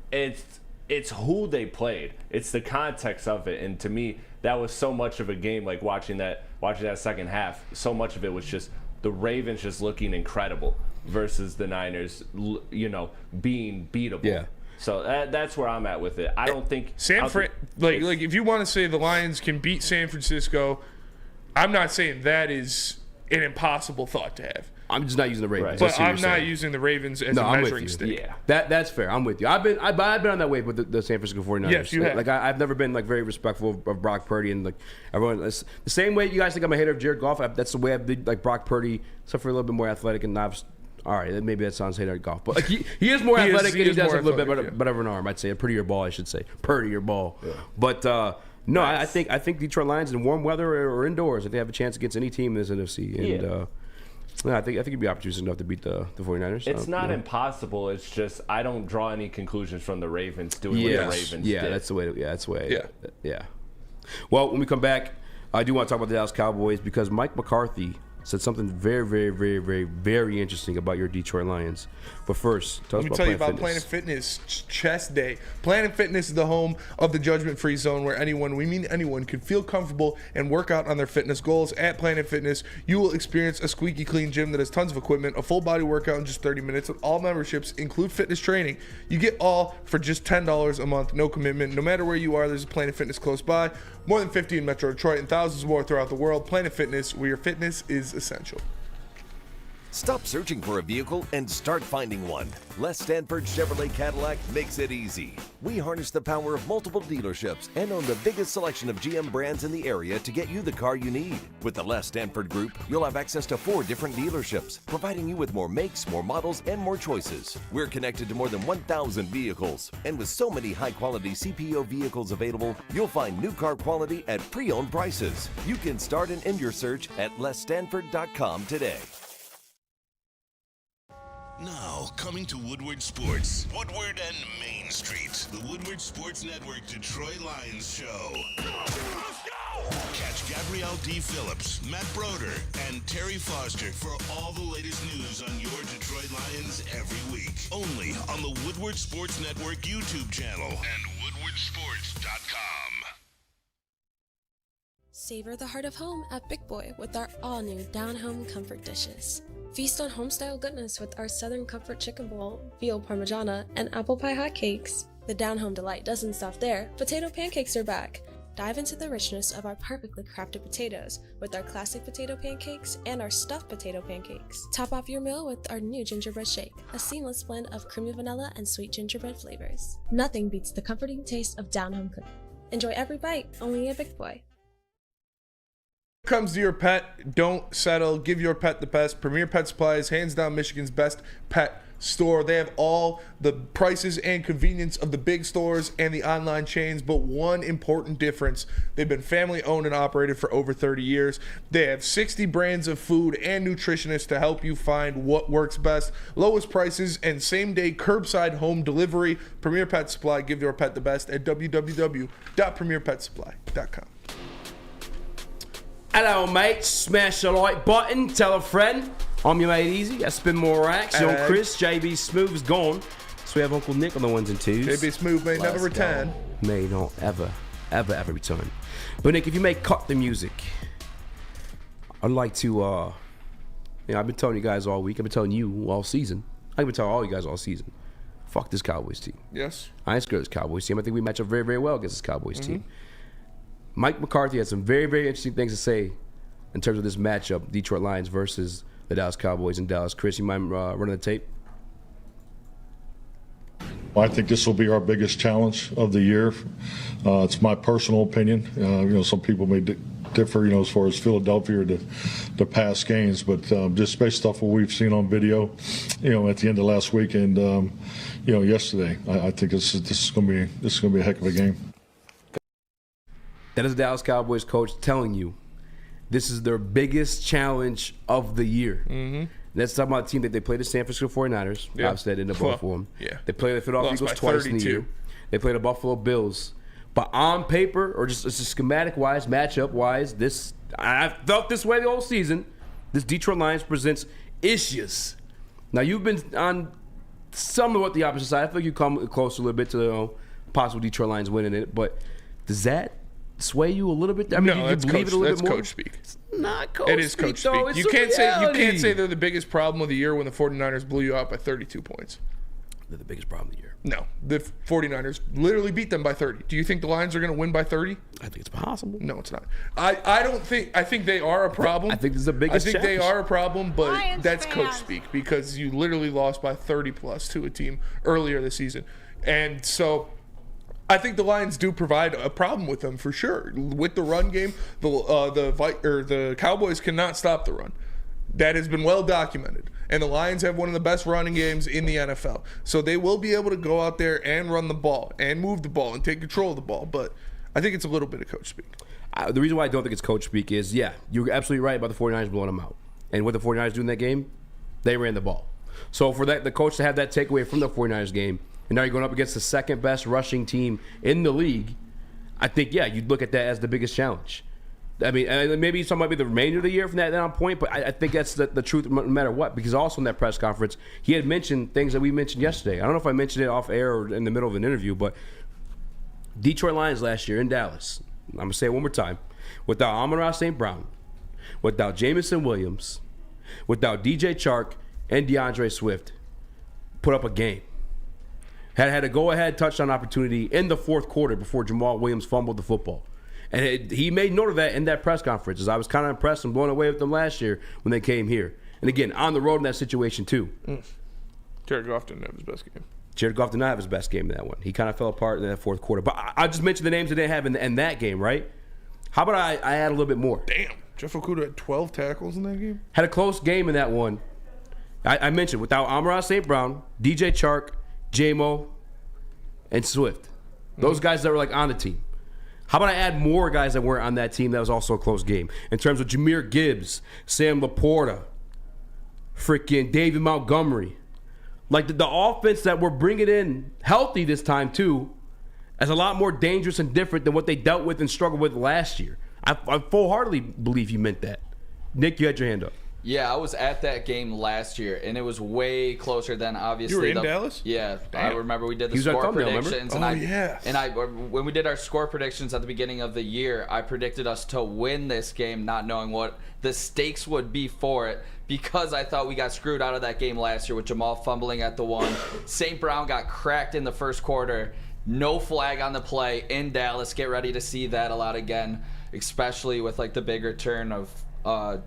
Speaker 5: it's who they played. It's the context of it. And to me, that was so much of a game, like watching that second half, so much of it was just the Ravens just looking incredible versus the Niners, being beatable. Yeah. So that's where I'm at with it. I don't think
Speaker 3: like if you want to say the Lions can beat San Francisco, I'm not saying that is an impossible thought to have.
Speaker 2: I'm just not using the Ravens.
Speaker 3: But I'm not using the Ravens as a measuring stick.
Speaker 2: Yeah, that's fair. I'm with you. I've been on that wave with the San Francisco 49ers.
Speaker 3: Yes, you have.
Speaker 2: Like I've never been like very respectful of Brock Purdy and like everyone. The same way you guys think I'm a hater of Jared Goff. That's the way I've been like Brock Purdy, except for a little bit more athletic and not. All right, maybe that sounds hater of golf, but like he is more athletic and he does have a little bit better of an arm. I'd say a prettier ball, I should say, prettier ball. Yeah. But no, I think Detroit Lions in warm weather or indoors, if they have a chance against any team in this NFC, and I think he'd be opportunistic enough to beat the 49ers.
Speaker 5: It's not impossible. It's just I don't draw any conclusions from the Ravens doing what the Ravens did.
Speaker 2: Yeah, that's the way. Yeah. Well, when we come back, I do want to talk about the Dallas Cowboys because Mike McCarthy said something very, very, very, very, very interesting about your Detroit Lions. But first,
Speaker 3: let me tell you about Planet Fitness Chest Day. Planet Fitness is the home of the judgment-free zone where anyone can feel comfortable and work out on their fitness goals. At Planet Fitness, you will experience a squeaky clean gym that has tons of equipment, a full body workout in just 30 minutes, and all memberships include fitness training. You get all for just $10 a month, no commitment. No matter where you are, there's a Planet Fitness close by. More than 50 in Metro Detroit and thousands more throughout the world. Planet Fitness, where your fitness is essential.
Speaker 15: Stop searching for a vehicle and start finding one. Les Stanford Chevrolet Cadillac makes it easy. We harness the power of multiple dealerships and own the biggest selection of GM brands in the area to get you the car you need. With the Les Stanford Group, you'll have access to 4 different dealerships, providing you with more makes, more models, and more choices. We're connected to more than 1,000 vehicles. And with so many high-quality CPO vehicles available, you'll find new car quality at pre-owned prices. You can start and end your search at lesstanford.com today.
Speaker 9: Now, coming to Woodward Sports, Woodward and Main Street, the Woodward Sports Network Detroit Lions show. Let's go! Catch Gabrielle D. Phillips, Matt Broder, and Terry Foster for all the latest news on your Detroit Lions every week. Only on the Woodward Sports Network YouTube channel and woodwardsports.com.
Speaker 16: Savor the heart of home at Big Boy with our all-new down-home comfort dishes. Feast on home-style goodness with our Southern Comfort Chicken Bowl, veal parmigiana, and apple pie hotcakes. The down-home delight doesn't stop there. Potato pancakes are back. Dive into the richness of our perfectly crafted potatoes with our classic potato pancakes and our stuffed potato pancakes. Top off your meal with our new gingerbread shake, a seamless blend of creamy vanilla and sweet gingerbread flavors. Nothing beats the comforting taste of down-home cooking. Enjoy every bite, only at Big Boy.
Speaker 3: Comes to your pet, don't settle. Give your pet the best. Premier Pet Supply is hands down Michigan's best pet store. They have all the prices and convenience of the big stores and the online chains, but one important difference: they've been family owned and operated for over 30 years. They have 60 brands of food and nutritionists to help you find what works best, lowest prices, and same day curbside home delivery. Premier Pet Supply, give your pet the best at www.premierpetsupply.com.
Speaker 2: Hello, mate. Smash the like button. Tell a friend. I'm your mate Eazy. I spin more racks. Young Chris. JB Smooth is gone. So we have Uncle Nick on the ones and twos.
Speaker 3: JB Smooth may never return.
Speaker 2: May not ever return. But Nick, if you may cut the music, I'd like to, I've been telling you guys all week. I've been telling you all season. I've been telling all you guys all season. Fuck this Cowboys team.
Speaker 3: Yes.
Speaker 2: I ain't scared of this Cowboys team. I think we match up very, very well against this Cowboys team. Mike McCarthy had some very, very interesting things to say in terms of this matchup, Detroit Lions versus the Dallas Cowboys in Dallas. Chris, you mind running the tape?
Speaker 17: I think this will be our biggest challenge of the year. It's my personal opinion. Some people may differ, as far as Philadelphia or the past games, but just based off what we've seen on video, at the end of last week and yesterday, I think this is going to be a heck of a game.
Speaker 2: That is the Dallas Cowboys coach telling you this is their biggest challenge of the year. Mm-hmm. Let's talk about a team that they played the San Francisco 49ers.
Speaker 3: Yeah.
Speaker 2: Obviously, that ended up well for them.
Speaker 3: Yeah.
Speaker 2: They played the Philadelphia Eagles twice in the year. They played the Buffalo Bills. But on paper, or just schematic-wise, matchup-wise, I've felt this way the whole season. This Detroit Lions presents issues. Now, you've been on somewhat the opposite side. I feel like you come close a little bit to the possible Detroit Lions winning it. But does that sway you a little bit? I mean,
Speaker 3: no,
Speaker 2: you believe it a little bit more?
Speaker 3: Coach speak.
Speaker 2: It's not coach
Speaker 3: speak. It is
Speaker 2: speak,
Speaker 3: coach
Speaker 2: though.
Speaker 3: speak.
Speaker 2: It's
Speaker 3: You can't say they're the biggest problem of the year when the 49ers blew you out by 32 points.
Speaker 2: They're the biggest problem of the year.
Speaker 3: No, the 49ers literally beat them by 30. Do you think the Lions are going to win by 30?
Speaker 2: I think it's possible.
Speaker 3: No, it's not. I don't think. I think they are a problem.
Speaker 2: I think this is the biggest challenge.
Speaker 3: They are a problem, but
Speaker 18: Lions
Speaker 3: that's
Speaker 18: fans.
Speaker 3: coach speak because you literally lost by 30 plus to a team earlier this season, and so. I think the Lions do provide a problem with them for sure. With the run game, the Cowboys cannot stop the run. That has been well documented. And the Lions have one of the best running games in the NFL. So they will be able to go out there and run the ball and move the ball and take control of the ball. But I think it's a little bit of coach speak.
Speaker 2: The reason why I don't think it's coach speak is, you're absolutely right about the 49ers blowing them out. And what the 49ers do in that game, they ran the ball. So for that, the coach to have that takeaway from the 49ers game, and now you're going up against the second best rushing team in the league, I think, you'd look at that as the biggest challenge. I mean, maybe some might be the remainder of the year from that on point, but I think that's the truth no matter what, because also in that press conference, he had mentioned things that we mentioned yesterday. I don't know if I mentioned it off air or in the middle of an interview, but Detroit Lions last year in Dallas, I'm going to say it one more time, without Amon-Ra St. Brown, without Jamison Williams, without DJ Chark and DeAndre Swift, put up a game. Had a go-ahead touchdown opportunity in the fourth quarter before Jamal Williams fumbled the football. And he made note of that in that press conference. As I was kind of impressed and blown away with them last year when they came here. And again, on the road in that situation too.
Speaker 3: Jared Goff didn't have his best game.
Speaker 2: Jared Goff did not have his best game in that one. He kind of fell apart in that fourth quarter. But I just mentioned the names that they have in that game, right? How about I add a little bit more?
Speaker 3: Damn. Jeff Okudah had 12 tackles in that game?
Speaker 2: Had a close game in that one. I mentioned without Amon-Ra St. Brown, DJ Chark, J-Mo, and Swift. Those guys that were like on the team. How about I add more guys that weren't on that team that was also a close game? In terms of Jahmyr Gibbs, Sam Laporta, freaking David Montgomery. Like the offense that we're bringing in healthy this time too is a lot more dangerous and different than what they dealt with and struggled with last year. I full-heartedly believe you meant that. Nick, you had your hand up.
Speaker 4: Yeah, I was at that game last year, and it was way closer than obviously.
Speaker 3: You were in Dallas?
Speaker 4: Yeah,
Speaker 3: Damn.
Speaker 4: I remember we did the score predictions,
Speaker 3: and
Speaker 4: when we did our score predictions at the beginning of the year, I predicted us to win this game, not knowing what the stakes would be for it, because I thought we got screwed out of that game last year with Jamal fumbling at the one. St. Brown got cracked in the first quarter. No flag on the play in Dallas. Get ready to see that a lot again, especially with like the big return of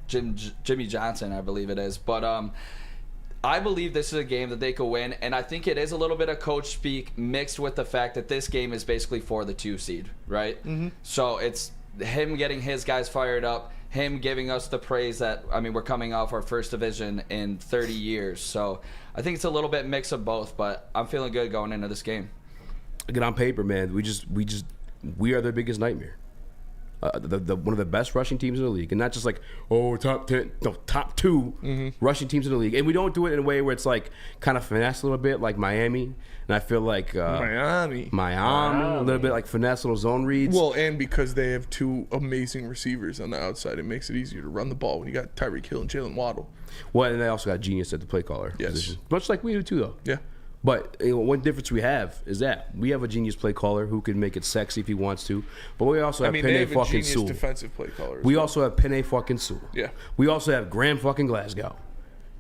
Speaker 4: Jimmy Johnson, I believe it is. But I believe this is a game that they could win, and I think it is a little bit of coach speak mixed with the fact that this game is basically for the 2 seed, right? Mm-hmm. So it's him getting his guys fired up, him giving us the praise that, I mean, we're coming off our first division in 30 years. So I think it's a little bit mix of both, but I'm feeling good going into this game.
Speaker 2: Again, on paper, man, we are their biggest nightmare. One of the best rushing teams in the league, and not just like top 10, no, top 2 rushing teams in the league. And we don't do it in a way where it's like kind of finesse a little bit, like Miami. And I feel like Miami, a little bit like finesse little zone reads.
Speaker 3: Well, and because they have 2 amazing receivers on the outside, it makes it easier to run the ball when you got Tyreek Hill and Jalen Waddle.
Speaker 2: Well, and they also got genius at the play caller position, much like we do too, though.
Speaker 3: Yeah.
Speaker 2: But one difference we have is that we have a genius play caller who can make it sexy if he wants to. But we also have Penei fucking Sewell.
Speaker 3: Defensive play caller.
Speaker 2: We also have Penei fucking Sewell.
Speaker 3: Yeah.
Speaker 2: We also have Graham fucking Glasgow.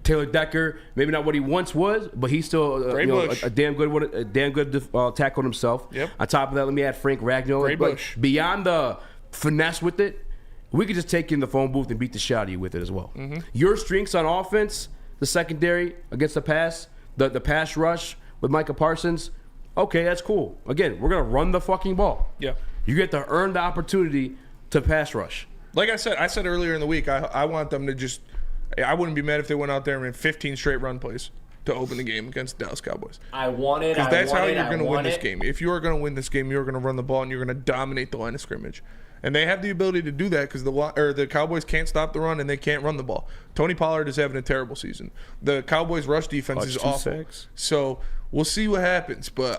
Speaker 2: Taylor Decker, maybe not what he once was, but he's still a damn good tackle himself.
Speaker 3: Yep.
Speaker 2: On top of that, let me add Frank Ragnow. Like, beyond the finesse with it, we could just take you in the phone booth and beat the shot of you with it as well.
Speaker 3: Mm-hmm.
Speaker 2: Your strengths on offense, the secondary against the pass, the pass rush with Micah Parsons, okay, that's cool. Again, we're going to run the fucking ball.
Speaker 3: Yeah.
Speaker 2: You get to earn the opportunity to pass rush.
Speaker 3: Like I said earlier in the week, I want them to just – I wouldn't be mad if they went out there and ran 15 straight run plays to open the game against the Dallas Cowboys.
Speaker 18: I want it.
Speaker 3: Because that's how you're going to win this game. If you are going to win this game, you're going to run the ball and you're going to dominate the line of scrimmage. And they have the ability to do that because the Cowboys can't stop the run and they can't run the ball. Tony Pollard is having a terrible season. The Cowboys' rush defense is awful. So we'll see what happens. But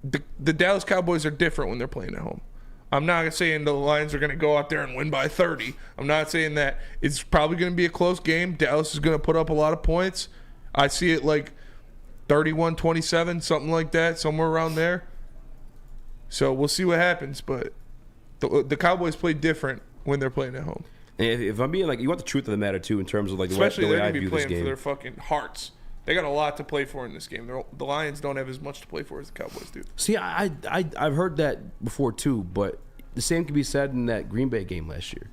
Speaker 3: the Dallas Cowboys are different when they're playing at home. I'm not saying the Lions are going to go out there and win by 30. I'm not saying that. It's probably going to be a close game. Dallas is going to put up a lot of points. I see it like 31-27, something like that, somewhere around there. So we'll see what happens. But the Cowboys play different when they're playing at home.
Speaker 2: And if I'm being like, you want the truth of the matter too, in terms of like
Speaker 3: especially
Speaker 2: the way
Speaker 3: they're
Speaker 2: I
Speaker 3: going to
Speaker 2: view
Speaker 3: be
Speaker 2: this
Speaker 3: playing
Speaker 2: game.
Speaker 3: for their fucking hearts. They got a lot to play for in this game. The Lions don't have as much to play for as the Cowboys do.
Speaker 2: See, I've heard that before too, but the same can be said in that Green Bay game last year,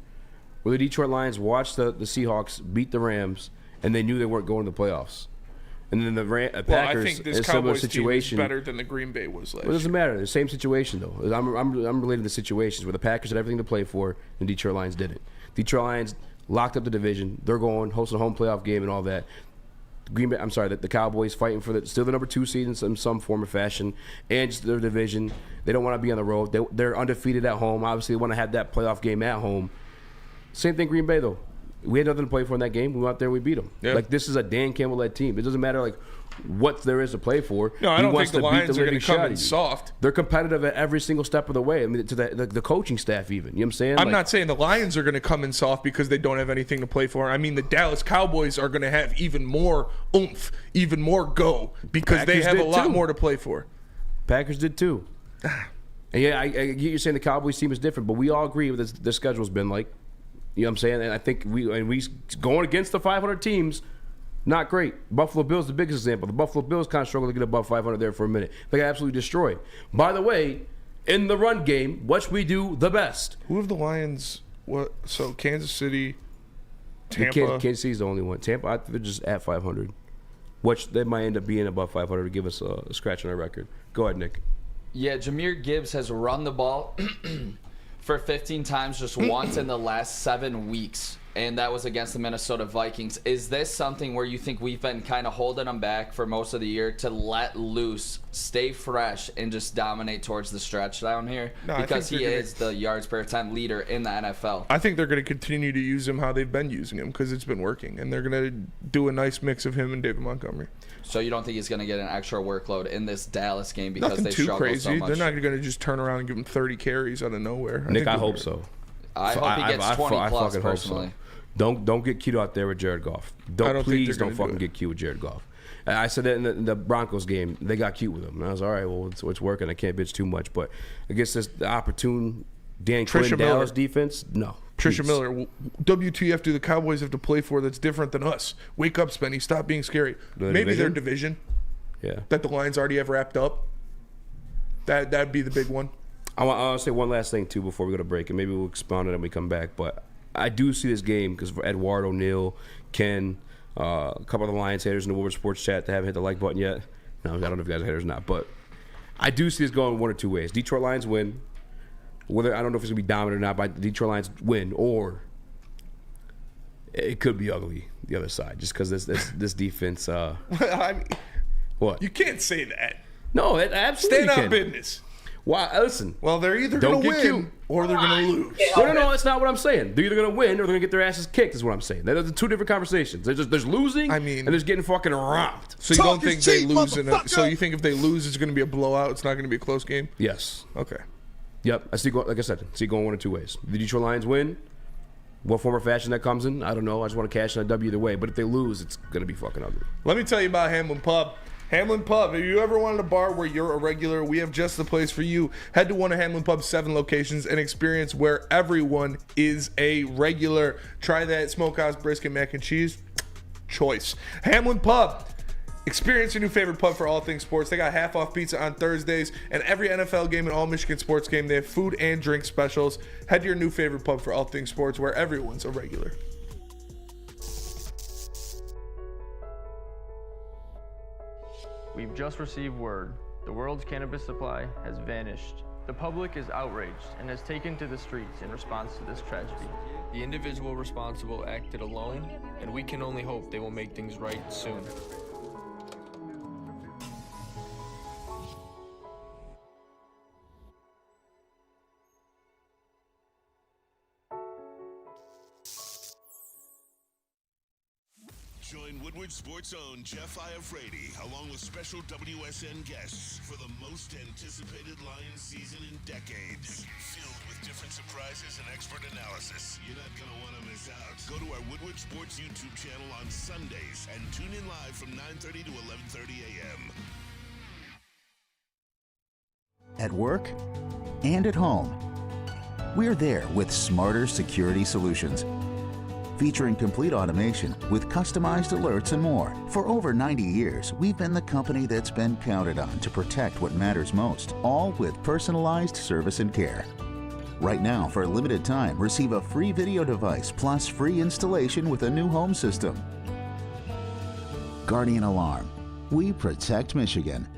Speaker 2: where the Detroit Lions watched the Seahawks beat the Rams, and they knew they weren't going to the playoffs. And then the Packers,
Speaker 3: I think this
Speaker 2: in a similar
Speaker 3: Cowboys
Speaker 2: situation,
Speaker 3: team is better than the Green Bay was last year.
Speaker 2: It doesn't matter. The same situation though. I'm relating to situations where the Packers had everything to play for, and the Detroit Lions didn't. Detroit Lions locked up the division. They're going hosting a home playoff game and all that. The Cowboys fighting for still the number 2 seed in some form or fashion, and just their division. They don't want to be on the road. They're undefeated at home. Obviously, they want to have that playoff game at home. Same thing, Green Bay though. We had nothing to play for in that game. We went out there and we beat them.
Speaker 3: Yeah.
Speaker 2: Like, this is a Dan Campbell-led team. It doesn't matter like what there is to play for.
Speaker 3: No, I don't think the Lions are going to come in soft.
Speaker 2: They're competitive at every single step of the way. I mean, to the coaching staff even. You know what I'm saying?
Speaker 3: I'm not saying the Lions are going to come in soft because they don't have anything to play for. I mean, the Dallas Cowboys are going to have even more oomph, even more go because they have a lot more to play for.
Speaker 2: Packers did too. And yeah, I get you saying the Cowboys team is different, but we all agree with their schedule's been like. You know what I'm saying? And I think we going against the 500 teams, not great. Buffalo Bills the biggest example. The Buffalo Bills kind of struggled to get above 500 there for a minute. They got absolutely destroyed. By the way, in the run game, what we do the best.
Speaker 3: Who have the Lions? What? So Kansas City, Tampa.
Speaker 2: Kansas City's the only one. Tampa, I think they're just at 500, which they might end up being above 500 to give us a scratch on our record. Go ahead, Nick.
Speaker 4: Yeah, Jahmyr Gibbs has run the ball for 15 times just once in the last 7 weeks, and that was against the Minnesota Vikings. Is this something where you think we've been kind of holding him back for most of the year to let loose, stay fresh, and just dominate towards the stretch down here?
Speaker 3: No,
Speaker 4: because he is the yards per attempt leader in the NFL.
Speaker 3: I think they're going to continue to use him how they've been using him because it's been working, and they're going to do a nice mix of him and David Montgomery.
Speaker 4: So you don't think he's going to get an extra workload in this Dallas game because
Speaker 3: Nothing
Speaker 4: they
Speaker 3: too
Speaker 4: struggle
Speaker 3: crazy.
Speaker 4: so much?
Speaker 3: They're not going to just turn around and give him 30 carries out of nowhere.
Speaker 2: Nick, I hope so.
Speaker 4: I hope he gets 20 plus
Speaker 2: fucking
Speaker 4: personally.
Speaker 2: Hope so. Don't get cute out there with Jared Goff. Please don't fucking get cute with Jared Goff. I said that in the Broncos game. They got cute with him. And I was all right. Well, it's working. I can't bitch too much. But against the opportune Dan Quinn Dallas defense, no.
Speaker 3: Trisha Miller, WTF do the Cowboys have to play for that's different than us? Wake up, Spenny. Stop being scary. Maybe their division.
Speaker 2: Yeah.
Speaker 3: That the Lions already have wrapped up. That'd be the big one.
Speaker 2: I want to say one last thing, too, before we go to break, and maybe we'll expound on it when we come back. But I do see this game because for Edward O'Neill, Ken, a couple of the Lions haters in the Woodward Sports chat that haven't hit the like button yet. No, I don't know if you guys are haters or not. But I do see this going one or two ways. Detroit Lions win. Whether I don't know if it's going to be dominant or not, but the Detroit Lions win, or it could be ugly the other side just because this defense.
Speaker 3: I mean,
Speaker 2: what?
Speaker 3: You can't say that.
Speaker 2: No, it absolutely
Speaker 3: Stand on
Speaker 2: can.
Speaker 3: business.
Speaker 2: Why? Listen.
Speaker 3: Well, they're either going to win or they're going to lose.
Speaker 2: No, that's not what I'm saying. They're either going to win or they're going to get their asses kicked. Is what I'm saying. Those are two different conversations. There's losing. I mean, and there's getting fucking robbed.
Speaker 3: So you don't think they lose so you think if they lose, it's going to be a blowout? It's not going to be a close game?
Speaker 2: Yes.
Speaker 3: Okay.
Speaker 2: Yep. Like I said, I see it going one of two ways. The Detroit Lions win. What form or fashion that comes in, I don't know. I just want to cash in a W either way. But if they lose, it's going to be fucking ugly.
Speaker 3: Let me tell you about Hamlin Pub. Hamlin Pub. If you ever wanted a bar where you're a regular, we have just the place for you. Head to one of Hamlin Pub's 7 locations and experience where everyone is a regular. Try that smokehouse brisket mac and cheese. Choice. Hamlin Pub. Experience your new favorite pub for all things sports. They got half off pizza on Thursdays, and every NFL game and all Michigan sports game, they have food and drink specials. Head to your new favorite pub for all things sports where everyone's a regular.
Speaker 14: We've just received word. The world's cannabis supply has vanished. The public is outraged and has taken to the streets in response to this tragedy. The individual responsible acted alone, and we can only hope they will make things right soon.
Speaker 9: Join Woodward Sports' own Jeff Iafrate, along with special WSN guests for the most anticipated Lions season in decades. Filled with different surprises and expert analysis. You're not going to want to miss out. Go to our Woodward Sports YouTube channel on Sundays and tune in live from 9:30 to 11:30 a.m.
Speaker 18: At work and at home, we're there with smarter security solutions. Featuring complete automation with customized alerts and more. For over 90 years, we've been the company that's been counted on to protect what matters most, all with personalized service and care. Right now, for a limited time, receive a free video device plus free installation with a new home system. Guardian Alarm. We protect Michigan.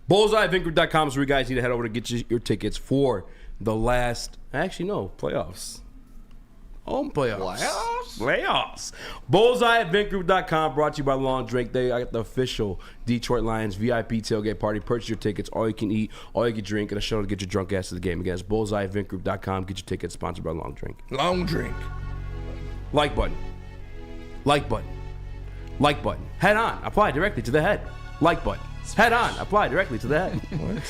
Speaker 2: BullseyeVincroot.com is where you guys need to head over to get your tickets for the last, playoffs. Home playoffs. Playoffs. BullseyeVincroot.com brought to you by Long Drink. They got the official Detroit Lions VIP tailgate party. Purchase your tickets, all you can eat, all you can drink, and a shuttle to get your drunk ass to the game. Again, it's BullseyeVincroot.com. Get your tickets, sponsored by Long Drink.
Speaker 3: Long Drink.
Speaker 2: Like button. Like button. Like button. Head on. Apply directly to the head. Like button. Head on. Apply directly to the head.
Speaker 3: What?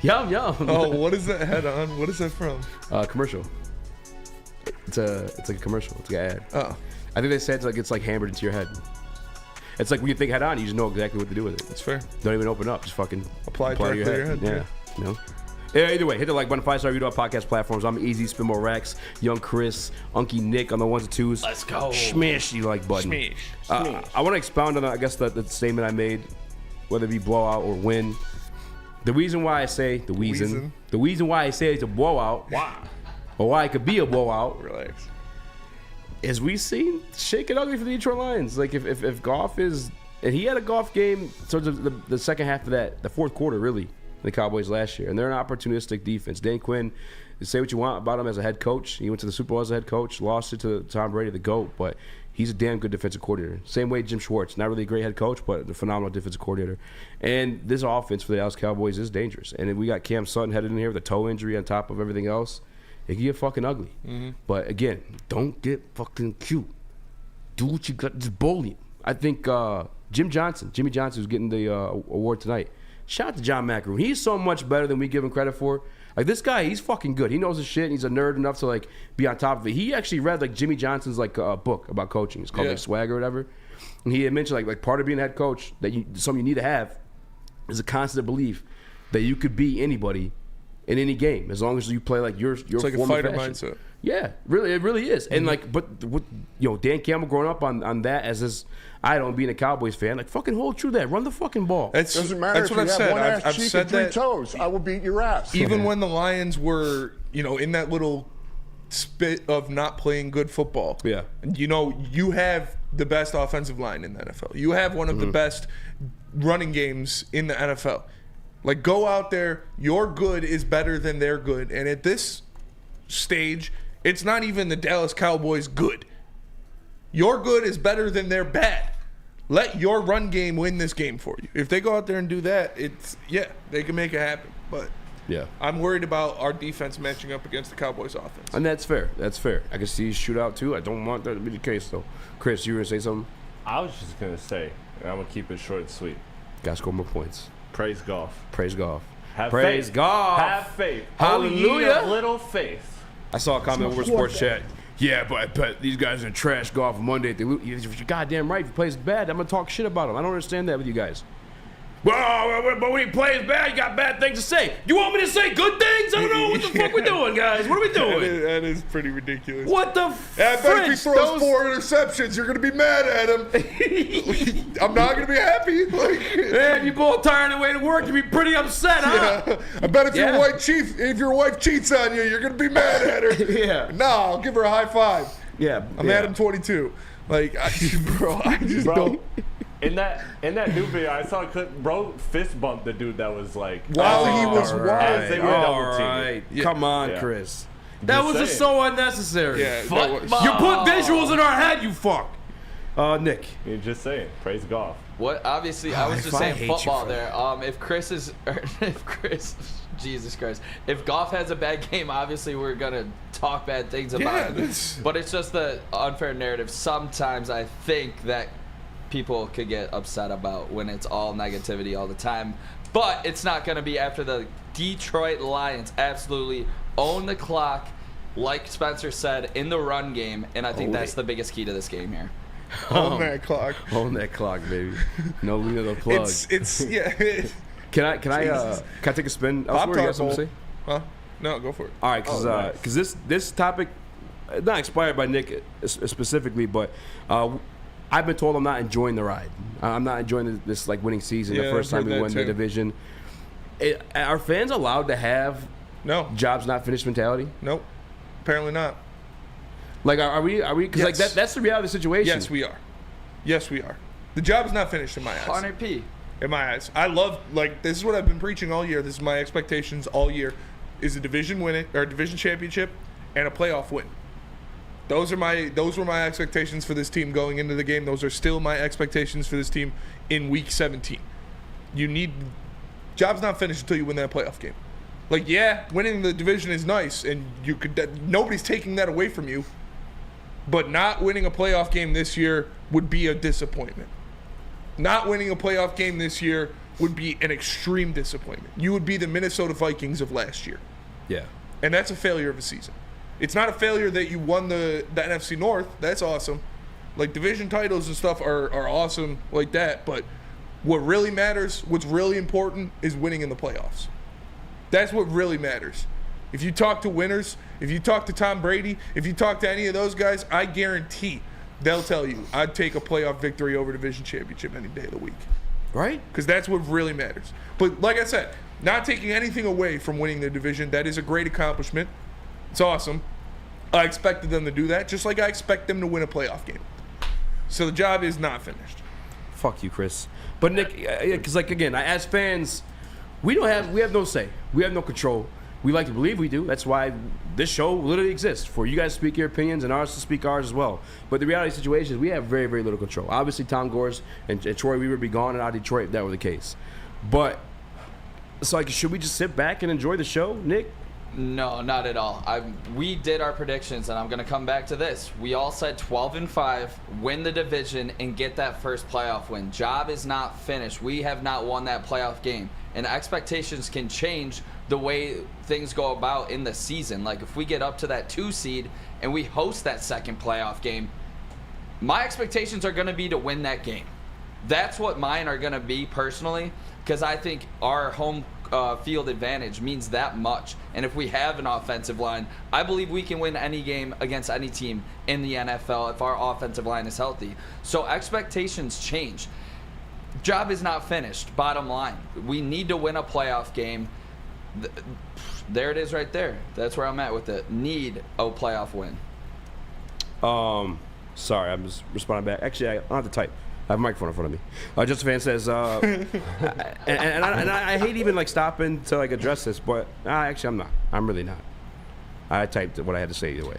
Speaker 2: Yum, yum.
Speaker 3: Oh, what is that head on? What is that from?
Speaker 2: Commercial. It's like a commercial. It's like an ad.
Speaker 3: Oh.
Speaker 2: I think they said it's like hammered into your head. It's like when you think head on, you just know exactly what to do with it.
Speaker 3: That's fair.
Speaker 2: Don't even open up. Just fucking
Speaker 3: apply directly to your head.
Speaker 2: Yeah. No. Yeah, either way, hit the like button, 5-star review on podcast platforms. I'm Eazy, Spinmo Rex, Young Chris, Unky Nick on the 1s and 2s.
Speaker 4: Let's go.
Speaker 2: Smash the like button.
Speaker 3: Smash.
Speaker 2: I want to expound on, I guess, the statement I made, whether it be blowout or win. The reason why I say the reason The reason why I say it's a blowout, or why it could be a blowout,
Speaker 3: relax,
Speaker 2: is we've seen shake it ugly for the Detroit Lions. Like if Goff is, and he had a Goff game towards the second half of that, the fourth quarter really, the Cowboys last year, and they're an opportunistic defense. Dan Quinn, say what you want about him as a head coach. He went to the Super Bowl as a head coach, lost it to Tom Brady, the GOAT, but he's a damn good defensive coordinator. Same way Jim Schwartz, not really a great head coach, but a phenomenal defensive coordinator. And this offense for the Dallas Cowboys is dangerous. And then we got Cam Sutton headed in here with a toe injury on top of everything else. It can get fucking ugly.
Speaker 3: Mm-hmm.
Speaker 2: But again, don't get fucking cute. Do what you got. Just bully him. I think Jimmy Johnson, who's getting the award tonight. Shout out to John McEnroe. He's so much better than we give him credit for. Like, this guy, he's fucking good. He knows his shit, and he's a nerd enough to, like, be on top of it. He actually read, like, Jimmy Johnson's, like, book about coaching. It's called, like, Swag or whatever. And he had mentioned, like part of being a head coach, that something you need to have is a constant belief that you could be anybody in any game, as long as you play, like, your
Speaker 3: it's like
Speaker 2: form
Speaker 3: a fighter
Speaker 2: of fashion.
Speaker 3: mindset.
Speaker 2: Yeah, really, it really is. And, like, but, with, Dan Campbell growing up on that as his idol, being a Cowboys fan, like, fucking hold true to that. Run the fucking ball.
Speaker 19: Doesn't matter if you have one ass cheek and three toes. I will beat your ass.
Speaker 3: Even when the Lions were, in that little spit of not playing good football.
Speaker 2: Yeah.
Speaker 3: You have the best offensive line in the NFL. You have one of the best running games in the NFL. Like, go out there. Your good is better than their good. And at this stage, it's not even the Dallas Cowboys good. Your good is better than their bad. Let your run game win this game for you. If they go out there and do that, they can make it happen. But
Speaker 2: yeah,
Speaker 3: I'm worried about our defense matching up against the Cowboys offense.
Speaker 2: And that's fair. That's fair. I can see you shoot out too. I don't want that to be the case though. Chris, you were gonna say something?
Speaker 5: I was just gonna say, and I'm gonna keep it short and sweet.
Speaker 2: Gotta score more points.
Speaker 5: Praise golf.
Speaker 2: Praise golf.
Speaker 5: Praise
Speaker 2: faith.
Speaker 5: golf. Have faith.
Speaker 2: Hallelujah.
Speaker 5: Little faith.
Speaker 2: I saw a comment over Sports Chat. Yeah, but I bet these guys are trash golf Monday. If they lose, you're goddamn right. If he plays bad, I'm going to talk shit about him. I don't understand that with you guys. Well, but when he plays bad, you got bad things to say. You want me to say good things? I don't know what the fuck we're doing, guys. What are we doing?
Speaker 3: That is pretty ridiculous.
Speaker 2: What the
Speaker 3: I bet if he throws 4 interceptions, you're going to be mad at him. I'm not going to be happy.
Speaker 2: Man, you both tired away to work, you'd be pretty upset, huh?
Speaker 3: Yeah. I bet if your wife cheats on you, you're going to be mad at her.
Speaker 2: Yeah.
Speaker 3: No, I'll give her a high five.
Speaker 2: Yeah.
Speaker 3: I'm Adam 22. I just don't.
Speaker 5: In that new video, I saw a clip, bro fist bumped the dude that was like,
Speaker 3: while he was wild.
Speaker 5: As they were double teaming.
Speaker 2: Right. Yeah. Come on, Chris. That
Speaker 5: Just
Speaker 2: was just
Speaker 5: saying.
Speaker 2: so unnecessary.
Speaker 3: Yeah,
Speaker 2: you put visuals in our head, you fuck. Nick.
Speaker 5: You're just saying, praise golf.
Speaker 4: What? Obviously, I was just saying
Speaker 2: hate
Speaker 4: football
Speaker 2: you,
Speaker 4: there. Jesus Christ. If Goff has a bad game, obviously we're going to talk bad things about him. But it's just the unfair narrative. Sometimes I think that people could get upset about when it's all negativity all the time. But it's not going to be after the Detroit Lions absolutely own the clock, like Spencer said, in the run game. And I think that's the biggest key to this game here.
Speaker 3: Own that clock.
Speaker 2: Own that clock, baby. No lead of the plug. Can I take a spin?
Speaker 3: Pop-Tart
Speaker 2: you got something to say?
Speaker 3: Huh? No, go for it.
Speaker 2: All right, because this topic, not inspired by Nick specifically, but I've been told I'm not enjoying the ride. I'm not enjoying this like winning season. The first time we won the division. Are fans allowed to have jobs not finished mentality?
Speaker 3: Nope. Apparently not.
Speaker 2: Like, are we? Because like that's the reality of the situation.
Speaker 3: Yes, we are. Yes, we are. The job is not finished in my eyes.
Speaker 4: 100p.
Speaker 3: In my eyes, I love this is what I've been preaching all year. This is my expectations all year: is a division winning or a division championship and a playoff win. Those were my expectations for this team going into the game. Those are still my expectations for this team in Week 17. Job's not finished until you win that playoff game. Like, yeah, winning the division is nice, and nobody's taking that away from you. But not winning a playoff game this year would be a disappointment. Not winning a playoff game this year would be an extreme disappointment. You would be the Minnesota Vikings of last year.
Speaker 2: Yeah.
Speaker 3: And that's a failure of a season. It's not a failure that you won the NFC North. That's awesome. Like, division titles and stuff are awesome like that. But what really matters, what's really important, is winning in the playoffs. That's what really matters. If you talk to winners, if you talk to Tom Brady, if you talk to any of those guys, I guarantee they'll tell you, I'd take a playoff victory over division championship any day of the week.
Speaker 2: Right?
Speaker 3: Because that's what really matters. But like I said, Not taking anything away from winning the division. That is a great accomplishment. It's awesome. I expected them to do that, just like I expect them to win a playoff game. So the job is not finished.
Speaker 2: Fuck you, Chris. But Nick, because like again, as fans, we have no say. We have no control. We like to believe we do. That's why this show literally exists, for you guys to speak your opinions and ours to speak ours as well. But the reality of the situation is we have very, very little control. Obviously, Tom Gores and Troy Weaver would be gone and out of Detroit if that were the case. But it's like, should we just sit back and enjoy the show, Nick?
Speaker 4: No, not at all. We did our predictions, and I'm going to come back to this. We all said 12-5, win the division, and get that first playoff win. Job is not finished. We have not won that playoff game. And expectations can change the way things go about in the season. Like, if we get up to that 2 seed and we host that second playoff game, my expectations are going to be to win that game. That's what mine are going to be personally, because I think our home field advantage means that much. And if we have an offensive line, I believe we can win any game against any team in the NFL if our offensive line is healthy. So expectations change. Job is not finished, bottom line. We need to win a playoff game. There it is right there. That's where I'm at with it. Need a playoff win.
Speaker 2: Sorry, I'm just responding back. Actually, I don't have to type. I have a microphone in front of me. Just a fan says, and I hate even like stopping to like address this, but actually I'm not. I'm really not. I typed what I had to say either way.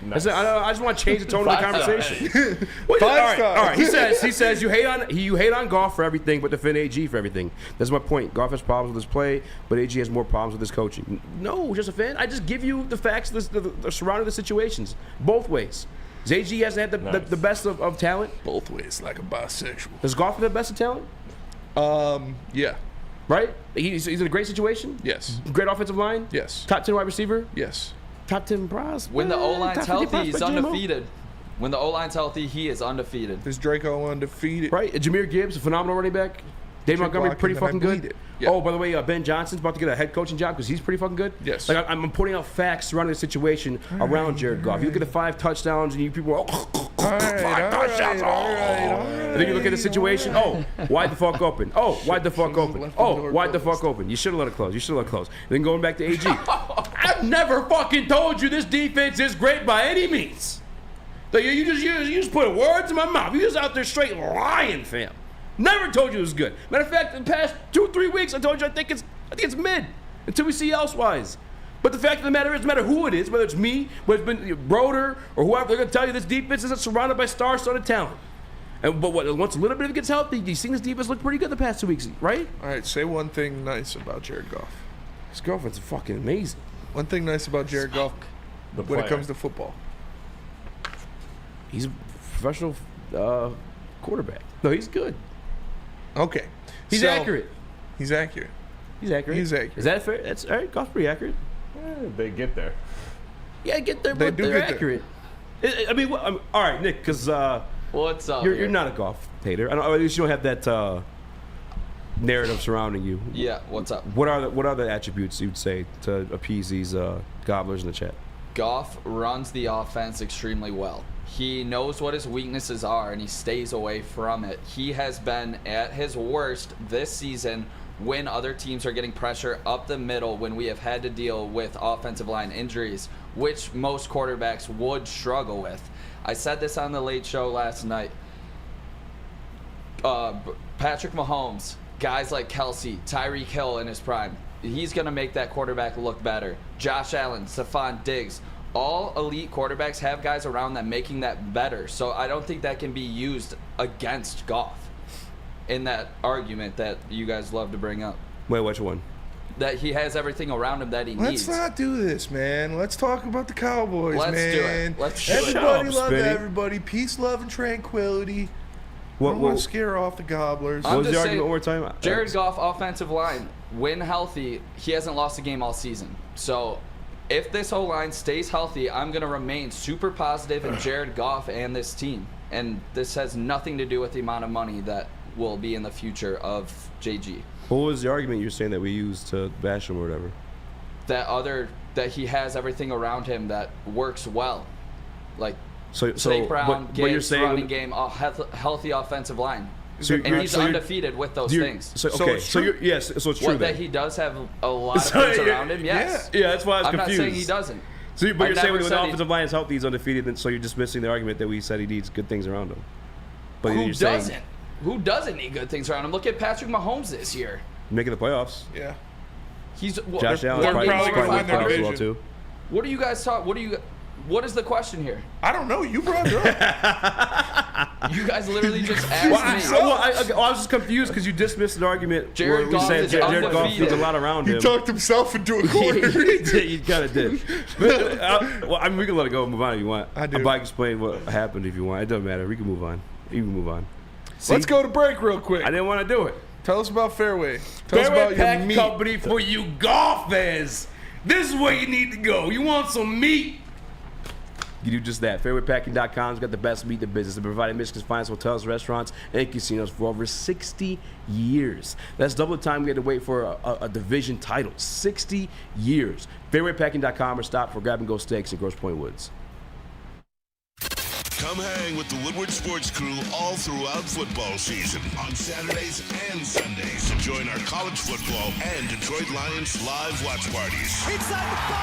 Speaker 5: Nice.
Speaker 2: I just want to change the tone of the conversation. All
Speaker 3: Five
Speaker 2: right.
Speaker 3: stars.
Speaker 2: He says you hate on Goff for everything, but defend AG for everything. That's my point. Goff has problems with his play, but AG has more problems with his coaching. No, just a fan. I just give you the facts the surrounding the situations, both ways. AG hasn't had the best of talent.
Speaker 3: Both ways, like a bisexual.
Speaker 2: Does Goff have the best of talent?
Speaker 3: Yeah.
Speaker 2: Right? He's in a great situation?
Speaker 3: Yes.
Speaker 2: Great offensive line?
Speaker 3: Yes.
Speaker 2: Top 10 wide receiver?
Speaker 3: Yes.
Speaker 2: Top 10 prospect?
Speaker 4: When the O-line's
Speaker 2: top 50
Speaker 4: healthy, he's
Speaker 2: prospect, GMO?
Speaker 4: undefeated. When the O-line's healthy, he is undefeated.
Speaker 3: Is Draco undefeated?
Speaker 2: Right. Jameer Gibbs, a phenomenal running back. Dave Montgomery, pretty fucking good.
Speaker 3: Yep.
Speaker 2: Oh, by the way, Ben Johnson's about to get a head coaching job because he's pretty fucking good.
Speaker 3: Yes.
Speaker 2: Like I'm putting out facts surrounding the situation around Jared Goff. You look at the 5 touchdowns and you people are, 5 touchdowns. And then you look at the situation. Oh, wide the fuck open. Oh, wide the fuck open. Oh, wide the fuck open. You should have let it close. You should have let it close. And then going back to AG. I've never fucking told you this defense is great by any means. So you just put words in my mouth. You just out there straight lying, fam. Never told you it was good. Matter of fact, in the past 2-3 weeks, I told you I think it's mid until we see elsewise. But the fact of the matter is, no matter who it is, whether it's me, whether it's been Broder or whoever, they're gonna tell you this defense isn't surrounded by star-studded talent. But once a little bit of it gets healthy, you've seen this defense look pretty good the past 2 weeks, right?
Speaker 3: All right, say one thing nice about Jared Goff.
Speaker 2: His girlfriend's fucking amazing.
Speaker 3: One thing nice about Jared Goff when it comes to football.
Speaker 2: He's a professional quarterback. No, he's good.
Speaker 3: Okay.
Speaker 2: He's accurate.
Speaker 3: He's accurate.
Speaker 2: He's accurate.
Speaker 3: He's accurate.
Speaker 2: Is that fair? That's all right. Goff's pretty accurate.
Speaker 5: They get there.
Speaker 2: Yeah, get there, but they're accurate. I mean, all right, Nick, because
Speaker 4: what's up?
Speaker 2: You're not a Goff hater. At least you don't have that narrative surrounding you.
Speaker 4: Yeah. What's up?
Speaker 2: What are the attributes you'd say to appease these gobblers in the chat?
Speaker 4: Goff runs the offense extremely well. He knows what his weaknesses are, and he stays away from it. He has been at his worst this season when other teams are getting pressure up the middle, when we have had to deal with offensive line injuries, which most quarterbacks would struggle with. I said this on the Late Show last night. Patrick Mahomes, guys like Kelsey, Tyreek Hill in his prime, he's going to make that quarterback look better. Josh Allen, Stephon Diggs, all elite quarterbacks have guys around them making that better. So I don't think that can be used against Goff in that argument that you guys love to bring up.
Speaker 2: Wait, which one?
Speaker 4: That he has everything around him that he needs.
Speaker 3: Let's not do this, man. Let's talk about the Cowboys,
Speaker 4: Let's
Speaker 3: man.
Speaker 4: do it. Let's do it.
Speaker 3: Everybody love everybody. Peace, love, and tranquility. I don't want to scare off the gobblers.
Speaker 2: What was the argument one more time?
Speaker 4: Jared Goff, offensive line, when healthy, he hasn't lost a game all season. So if this whole line stays healthy, I'm going to remain super positive in Jared Goff and this team. And this has nothing to do with the amount of money that will be in the future of JG.
Speaker 2: What was the argument you were saying that we used to bash him or whatever?
Speaker 4: That he has everything around him that works well. Like
Speaker 2: so
Speaker 4: Brown,
Speaker 2: but you're saying
Speaker 4: running game, a healthy offensive line. and he's undefeated with those things.
Speaker 2: So it's true. So it's true
Speaker 4: that he does have a lot of things around him. Yes.
Speaker 2: Yeah, that's why I was confused.
Speaker 4: I'm not saying he doesn't.
Speaker 2: So, but you're saying when the offensive line is healthy, he's undefeated, and so you're dismissing the argument that we said he needs good things around him. But
Speaker 4: who doesn't? Who doesn't need good things around him? Look at Patrick Mahomes this year.
Speaker 2: Making the playoffs.
Speaker 3: Yeah.
Speaker 4: He's
Speaker 2: Josh Allen probably going to win their division. Well too.
Speaker 4: What are you guys talking? What is the question here?
Speaker 3: I don't know. You brought it up.
Speaker 4: You guys literally just asked me.
Speaker 2: I was just confused because you dismissed an argument.
Speaker 4: Jared Goff
Speaker 2: said Jared Goff needs a lot around him.
Speaker 3: He talked himself into a corner.
Speaker 2: He kind of did. But, I mean, we can let it go and move on if you want.
Speaker 3: I do.
Speaker 2: I'll explain what happened if you want. It doesn't matter. We can move on. You can move on.
Speaker 3: See? Let's go to break real quick.
Speaker 2: I didn't want to do it.
Speaker 3: Tell us about Fairway. Tell us
Speaker 2: Fairway
Speaker 3: about
Speaker 2: Pack
Speaker 3: your meat.
Speaker 2: Company for you golf fans. This is where you need to go. You want some meat? You do just that. FairwayPacking.com's got the best meat in the business. They've provided Michigan's finest hotels, restaurants, and casinos for over 60 years. That's double the time we had to wait for a division title. 60 years. FairwayPacking.com or stop for grab-and-go steaks in Grosse Pointe Woods.
Speaker 9: Come hang with the Woodward Sports Crew all throughout football season on Saturdays and Sundays. Join our college football and Detroit Lions live watch parties.
Speaker 20: Inside the 5,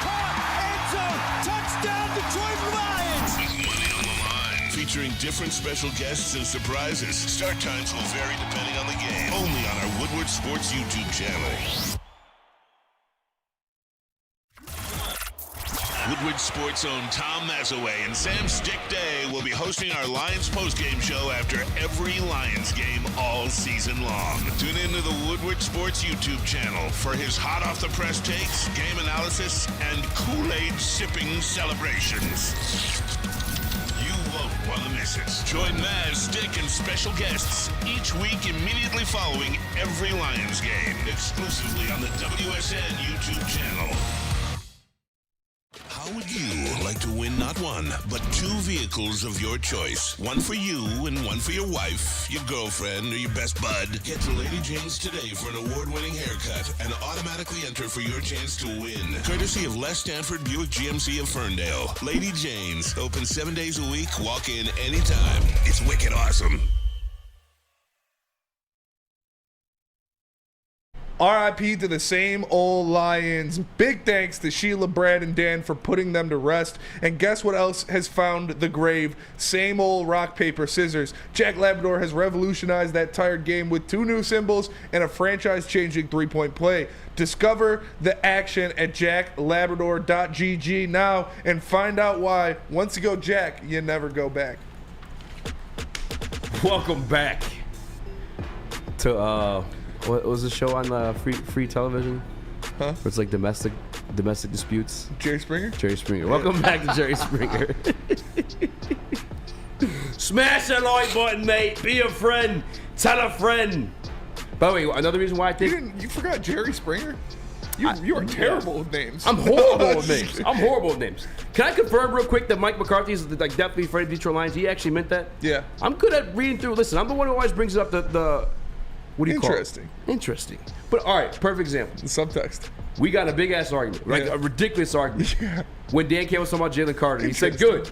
Speaker 20: caught, end zone, touchdown Detroit Lions!
Speaker 9: With money on the line, featuring different special guests and surprises. Start times will vary depending on the game. Only on our Woodward Sports YouTube channel. Woodward Sports' own Tom Mazaway and Sam Stick Day will be hosting our Lions postgame show after every Lions game all season long. Tune into the Woodward Sports YouTube channel for his hot-off-the-press takes, game analysis, and Kool-Aid sipping celebrations. You won't want to miss it. Join Maz, Stick, and special guests each week immediately following every Lions game, exclusively on the WSN YouTube channel. How would you like to win not one, but 2 vehicles of your choice? One for you and one for your wife, your girlfriend, or your best bud. Get to Lady Jane's today for an award-winning haircut and automatically enter for your chance to win. Courtesy of Les Stanford Buick GMC of Ferndale. Lady Jane's, open 7 days a week, walk in anytime. It's wicked awesome.
Speaker 3: RIP to the same old Lions. Big thanks to Sheila, Brad, and Dan for putting them to rest. And guess what else has found the grave? Same old rock, paper, scissors. Jack Labrador has revolutionized that tired game with 2 new symbols and a franchise-changing 3-point play. Discover the action at jacklabrador.gg now and find out why. Once you go Jack, you never go back.
Speaker 2: Welcome back to what was the show on free television?
Speaker 3: Huh?
Speaker 2: Where it's like domestic disputes.
Speaker 3: Jerry Springer?
Speaker 2: Jerry Springer. Welcome back to Jerry Springer. Smash that like button, mate. Be a friend. Tell a friend. By the way, another reason why I think
Speaker 3: you forgot Jerry Springer? You are terrible with names.
Speaker 2: I'm horrible with names. I'm horrible with names. Can I confirm real quick that Mike McCarthy is like definitely afraid of Detroit Lions? He actually meant that?
Speaker 3: Yeah.
Speaker 2: I'm good at reading through. Listen, I'm the one who always brings up the what do you call it? Interesting. But all right, perfect example.
Speaker 3: The subtext.
Speaker 2: We got a big ass argument, like a ridiculous argument. Yeah. When Dan Campbell was talking about Jalen Carter, he said good.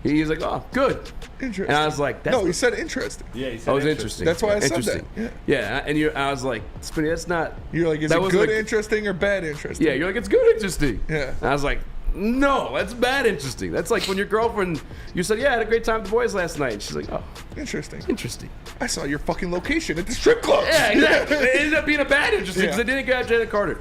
Speaker 2: He was like, oh, good.
Speaker 3: Interesting.
Speaker 2: And I was like,
Speaker 3: no, he said interesting.
Speaker 5: Yeah, he said
Speaker 2: interesting.
Speaker 3: That's why I said
Speaker 2: interesting.
Speaker 3: that.
Speaker 2: Yeah, and I was like, Spinny, that's not.
Speaker 3: You're like, is it good interesting or bad interesting?
Speaker 2: Yeah, you're like, it's good interesting.
Speaker 3: Yeah.
Speaker 2: And I was like, no, that's bad interesting. That's like when your girlfriend, you said, yeah, I had a great time with the boys last night. And she's like, oh.
Speaker 3: Interesting.
Speaker 2: Interesting.
Speaker 3: I saw your fucking location at the strip club.
Speaker 2: Yeah, exactly. It ended up being a bad interesting because I didn't get Jalen Carter.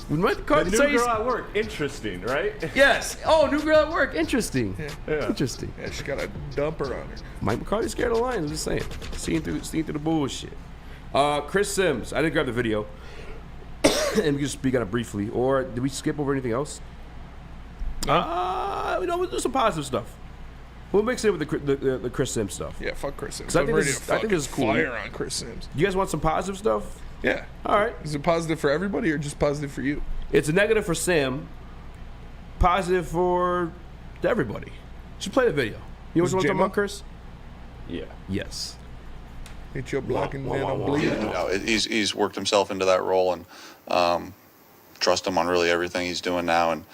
Speaker 2: When Mike McCarthy
Speaker 5: the new girl at work, interesting, right?
Speaker 2: Yes. Oh, new girl at work, interesting.
Speaker 3: Yeah.
Speaker 2: Interesting.
Speaker 3: Yeah, she got a dumper on her.
Speaker 2: Mike McCarthy's scared of the Lions. I'm just saying. Seeing through the bullshit. Chris Sims. I didn't grab the video. And we can speak on it briefly. Or did we skip over anything else? We'll do some positive stuff. We'll mix it with the Chris Sims stuff.
Speaker 3: Yeah, fuck Chris Sims.
Speaker 2: I think this is cool.
Speaker 3: Fire on Chris Sims.
Speaker 2: You guys want some positive stuff?
Speaker 3: Yeah.
Speaker 2: All right.
Speaker 3: Is it positive for everybody or just positive for you?
Speaker 2: It's a negative for Sam, positive for everybody. Should play the video. You know what I'm talking about, Chris?
Speaker 5: Yeah.
Speaker 2: Yes.
Speaker 3: Hit your blocking man, I'm bleeding.
Speaker 6: He's worked himself into that role, and
Speaker 21: trust him on really everything he's doing now, and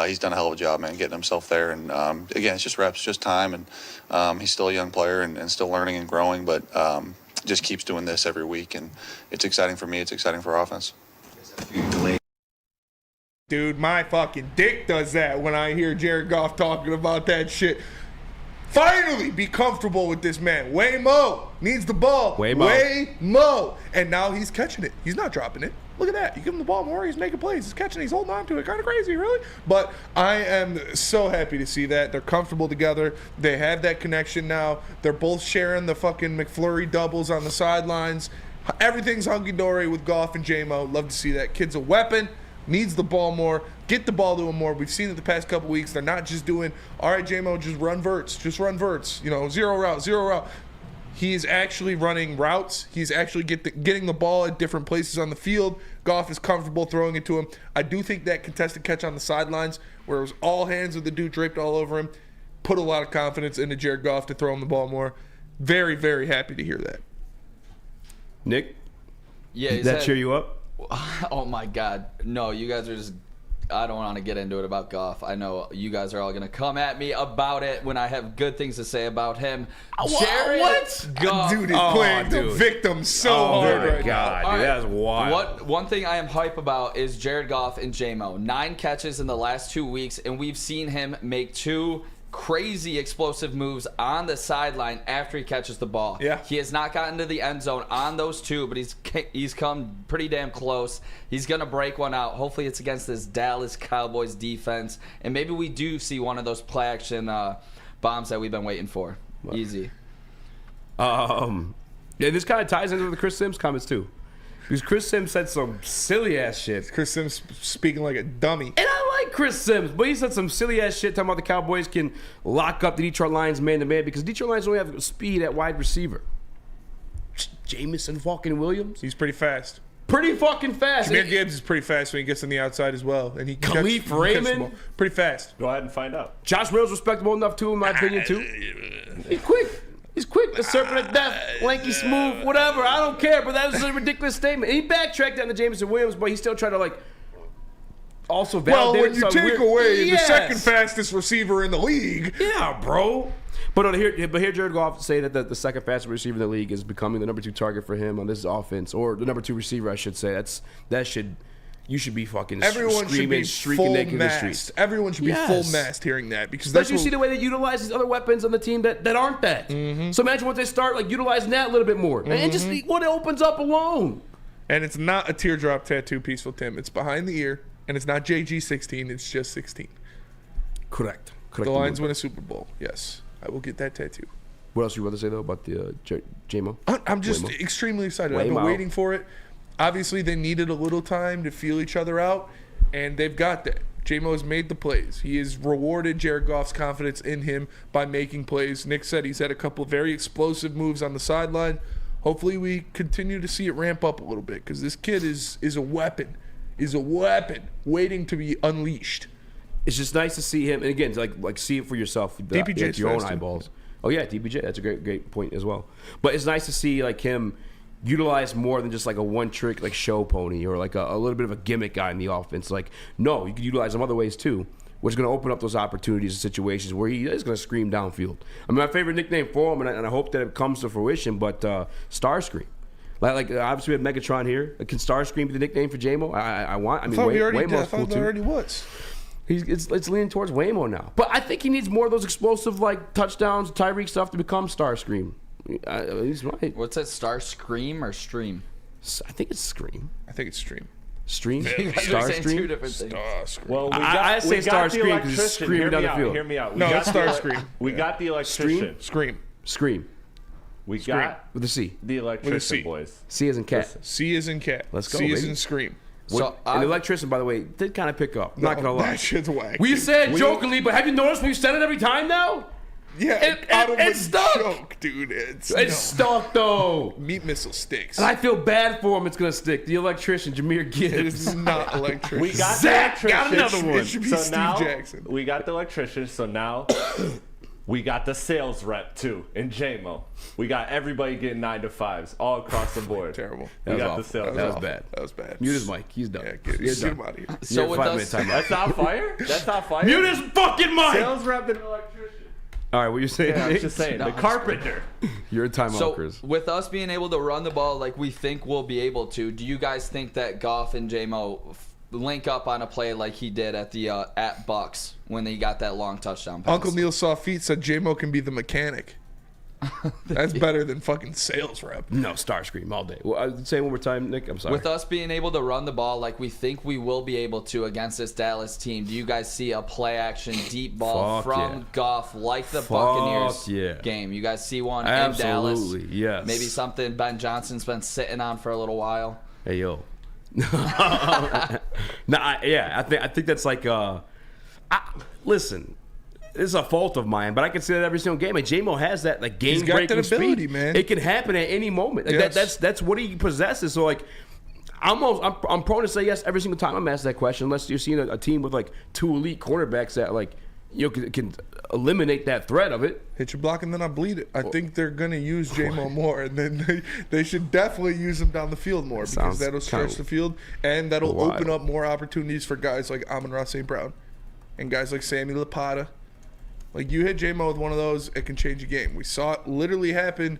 Speaker 21: he's done a hell of a job, man, getting himself there. And again, it's just reps, just time, and he's still a young player and still learning and growing, but just keeps doing this every week, and it's exciting for me. It's exciting for our offense.
Speaker 3: Dude, my fucking dick does that when I hear Jared Goff talking about that shit. Finally, be comfortable with this man. Waymo needs the ball. Waymo. And now he's catching it. He's not dropping it. Look at that. You give him the ball more, he's making plays. He's catching it. He's holding on to it. Kind of crazy, really. But I am so happy to see that. They're comfortable together. They have that connection now. They're both sharing the fucking McFlurry doubles on the sidelines. Everything's hunky-dory with Goff and J-Mo. Love to see that. Kid's a weapon. Needs the ball more. Get the ball to him more. We've seen it the past couple weeks. They're not just doing, all right, J-Mo, just run verts. Just run verts. You know, zero route. He is actually running routes. He's actually getting the ball at different places on the field. Goff is comfortable throwing it to him. I do think that contested catch on the sidelines, where it was all hands with the dude draped all over him, put a lot of confidence into Jared Goff to throw him the ball more. Very, very happy to hear that.
Speaker 2: Nick?
Speaker 4: Yeah,
Speaker 2: did that cheer you up?
Speaker 4: Oh my God, no! You guys are just. I don't want to get into it about Goff. I know you guys are all gonna come at me about it when I have good things to say about him. Jared Goff,
Speaker 3: dude is playing the victim so hard right
Speaker 2: God,
Speaker 3: now.
Speaker 2: dude, that's wild.
Speaker 4: One thing I am hype about is Jared Goff and J-Mo. 9 catches in the last 2 weeks, and we've seen him make 2 crazy explosive moves on the sideline after he catches the ball.
Speaker 3: Yeah.
Speaker 4: He has not gotten to the end zone on those 2, but he's come pretty damn close. He's going to break one out. Hopefully it's against this Dallas Cowboys defense, and maybe we do see one of those play action bombs that we've been waiting for. Easy.
Speaker 2: Yeah, this kind of ties into the Chris Sims comments too. Because Chris Sims said some silly ass shit.
Speaker 3: Chris Sims speaking like a dummy.
Speaker 2: And I like Chris Sims, but he said some silly ass shit talking about the Cowboys can lock up the Detroit Lions man to man because Detroit Lions only have speed at wide receiver. Jamison fucking Williams.
Speaker 3: He's pretty fast.
Speaker 2: Pretty fucking fast.
Speaker 3: Jahmyr Gibbs is pretty fast when he gets on the outside as well. And he
Speaker 2: Khalif Raymond.
Speaker 3: Pretty fast.
Speaker 5: Go ahead and find out.
Speaker 2: Josh Reynolds respectable enough too, in my opinion, too. He's quick. He's quick. The serpent of death, lanky, smooth, whatever. I don't care, but that was a ridiculous statement. And he backtracked on the Jameson Williams, but he still tried to also validate.
Speaker 3: Well, when you take away the second fastest receiver in the league.
Speaker 2: Yeah, bro. But here Jared Goff say that the second fastest receiver in the league is becoming the number 2 target for him on this offense, or the number 2 receiver, I should say. You should be fucking screaming, streaking naked in the streets.
Speaker 3: Everyone should be full mast hearing that, because
Speaker 2: especially you see the way they utilize these other weapons on the team that aren't that. Mm-hmm. So imagine once they start utilizing that a little bit more, and just what it opens up alone.
Speaker 3: And it's not a teardrop tattoo, Peaceful Tim. It's behind the ear, and it's not JG16. It's just 16.
Speaker 2: Correct.
Speaker 3: The Lions win a Super Bowl. Yes, I will get that tattoo.
Speaker 2: What else you want to say though about the J-Mo?
Speaker 3: I'm just extremely excited. I've been waiting for it. Obviously, they needed a little time to feel each other out, and they've got that. J-Mo has made the plays. He has rewarded Jared Goff's confidence in him by making plays. Nick said he's had a couple of very explosive moves on the sideline. Hopefully, we continue to see it ramp up a little bit, because this kid is a weapon, waiting to be unleashed.
Speaker 2: It's just nice to see him, and again, like see it for yourself, with your own eyeballs. Oh yeah, DPJ. That's a great point as well. But it's nice to see him utilize more than just a one-trick show pony or a little bit of a gimmick guy in the offense. No, you can utilize them other ways too, which is going to open up those opportunities and situations where he is going to scream downfield. I mean, my favorite nickname for him, and I hope that it comes to fruition, but Starscream. Obviously we had Megatron here. Can Starscream be the nickname for J-Mo? I thought we already did. I thought that already was. It's leaning towards Waymo now. But I think he needs more of those explosive touchdowns, Tyreek stuff to become Starscream. He's right.
Speaker 4: What's that? Star Scream or Stream?
Speaker 2: I think it's Scream.
Speaker 3: I think it's Stream.
Speaker 2: Stream?
Speaker 4: Star Scream?
Speaker 3: Star Scream.
Speaker 5: Well,
Speaker 2: I say Star Scream because he's screaming down the field.
Speaker 5: Hear me out.
Speaker 3: No, it's Star Scream.
Speaker 5: We got the electrician.
Speaker 2: Scream.
Speaker 5: We got
Speaker 2: with a C.
Speaker 5: The electrician, boys.
Speaker 2: C as in cat.
Speaker 3: C as in cat.
Speaker 2: Let's go,
Speaker 3: C as
Speaker 2: baby.
Speaker 3: in Scream.
Speaker 2: And the electrician, by the way, did kind of pick up. Not gonna lie.
Speaker 3: That shit's whack.
Speaker 2: We said jokingly, but have you noticed we said it every time now?
Speaker 3: Yeah,
Speaker 2: it's stuck.
Speaker 3: Joke, dude. It's
Speaker 2: stuck though.
Speaker 3: Meat missile sticks.
Speaker 2: And I feel bad for him. It's gonna stick. The electrician, Jahmyr Gibbs.
Speaker 3: It is not electrician.
Speaker 5: We got
Speaker 2: Zach
Speaker 5: the electrician.
Speaker 2: got another one.
Speaker 3: It should be
Speaker 5: So
Speaker 3: Steve
Speaker 5: now
Speaker 3: Jackson.
Speaker 5: we got the electrician. So now We got the sales rep too in JMO. We got everybody getting 9 to 5s all across the board.
Speaker 3: Terrible.
Speaker 5: We got the sales.
Speaker 2: That was bad.
Speaker 3: That was bad.
Speaker 2: Mute his mic. He's done.
Speaker 3: Yeah, get him out of here.
Speaker 4: So with us,
Speaker 5: That's not fire. That's not fire.
Speaker 2: Mute his fucking mic.
Speaker 5: Sales rep and electrician.
Speaker 2: All right, what you saying?
Speaker 5: Yeah, I'm
Speaker 2: Nick?
Speaker 5: just saying. The carpenter.
Speaker 2: You're a timeout,
Speaker 4: So
Speaker 2: Chris.
Speaker 4: with us being able to run the ball like we think we'll be able to, do you guys think that Goff and JMO link up on a play like he did at the at Bucks when he got that long touchdown pass?
Speaker 3: Uncle Neil saw feet, said J-Mo can be the mechanic. That's better than fucking sales rep.
Speaker 2: No, Starscream all day. Well, say it one more time, Nick. I'm sorry.
Speaker 4: With us being able to run the ball like we think we will be able to against this Dallas team, do you guys see a play action deep ball from Goff like the Buccaneers game? You guys see one in Dallas?
Speaker 2: Absolutely, yes.
Speaker 4: Maybe something Ben Johnson's been sitting on for a little while.
Speaker 2: Hey yo. I think that's like listen. This is a fault of mine, but I can see that every single game. And J-Mo has that like game breaking
Speaker 3: ability,
Speaker 2: speed.
Speaker 3: man.
Speaker 2: It can happen at any moment. Like,
Speaker 3: Yes.
Speaker 2: that's what he possesses. So like, I'm prone to say yes every single time I'm asked that question, unless you're seeing a team with like 2 elite cornerbacks that like can eliminate that threat of it.
Speaker 3: Hit your block and then I bleed it. I think they're going to use J-Mo more, and then they should definitely use him down the field more because that'll stretch the field, and that'll open up more opportunities for guys like Amon-Ra St. Brown and guys like Sammy Lapata. Like, you hit J-Mo with one of those, it can change a game. We saw it literally happen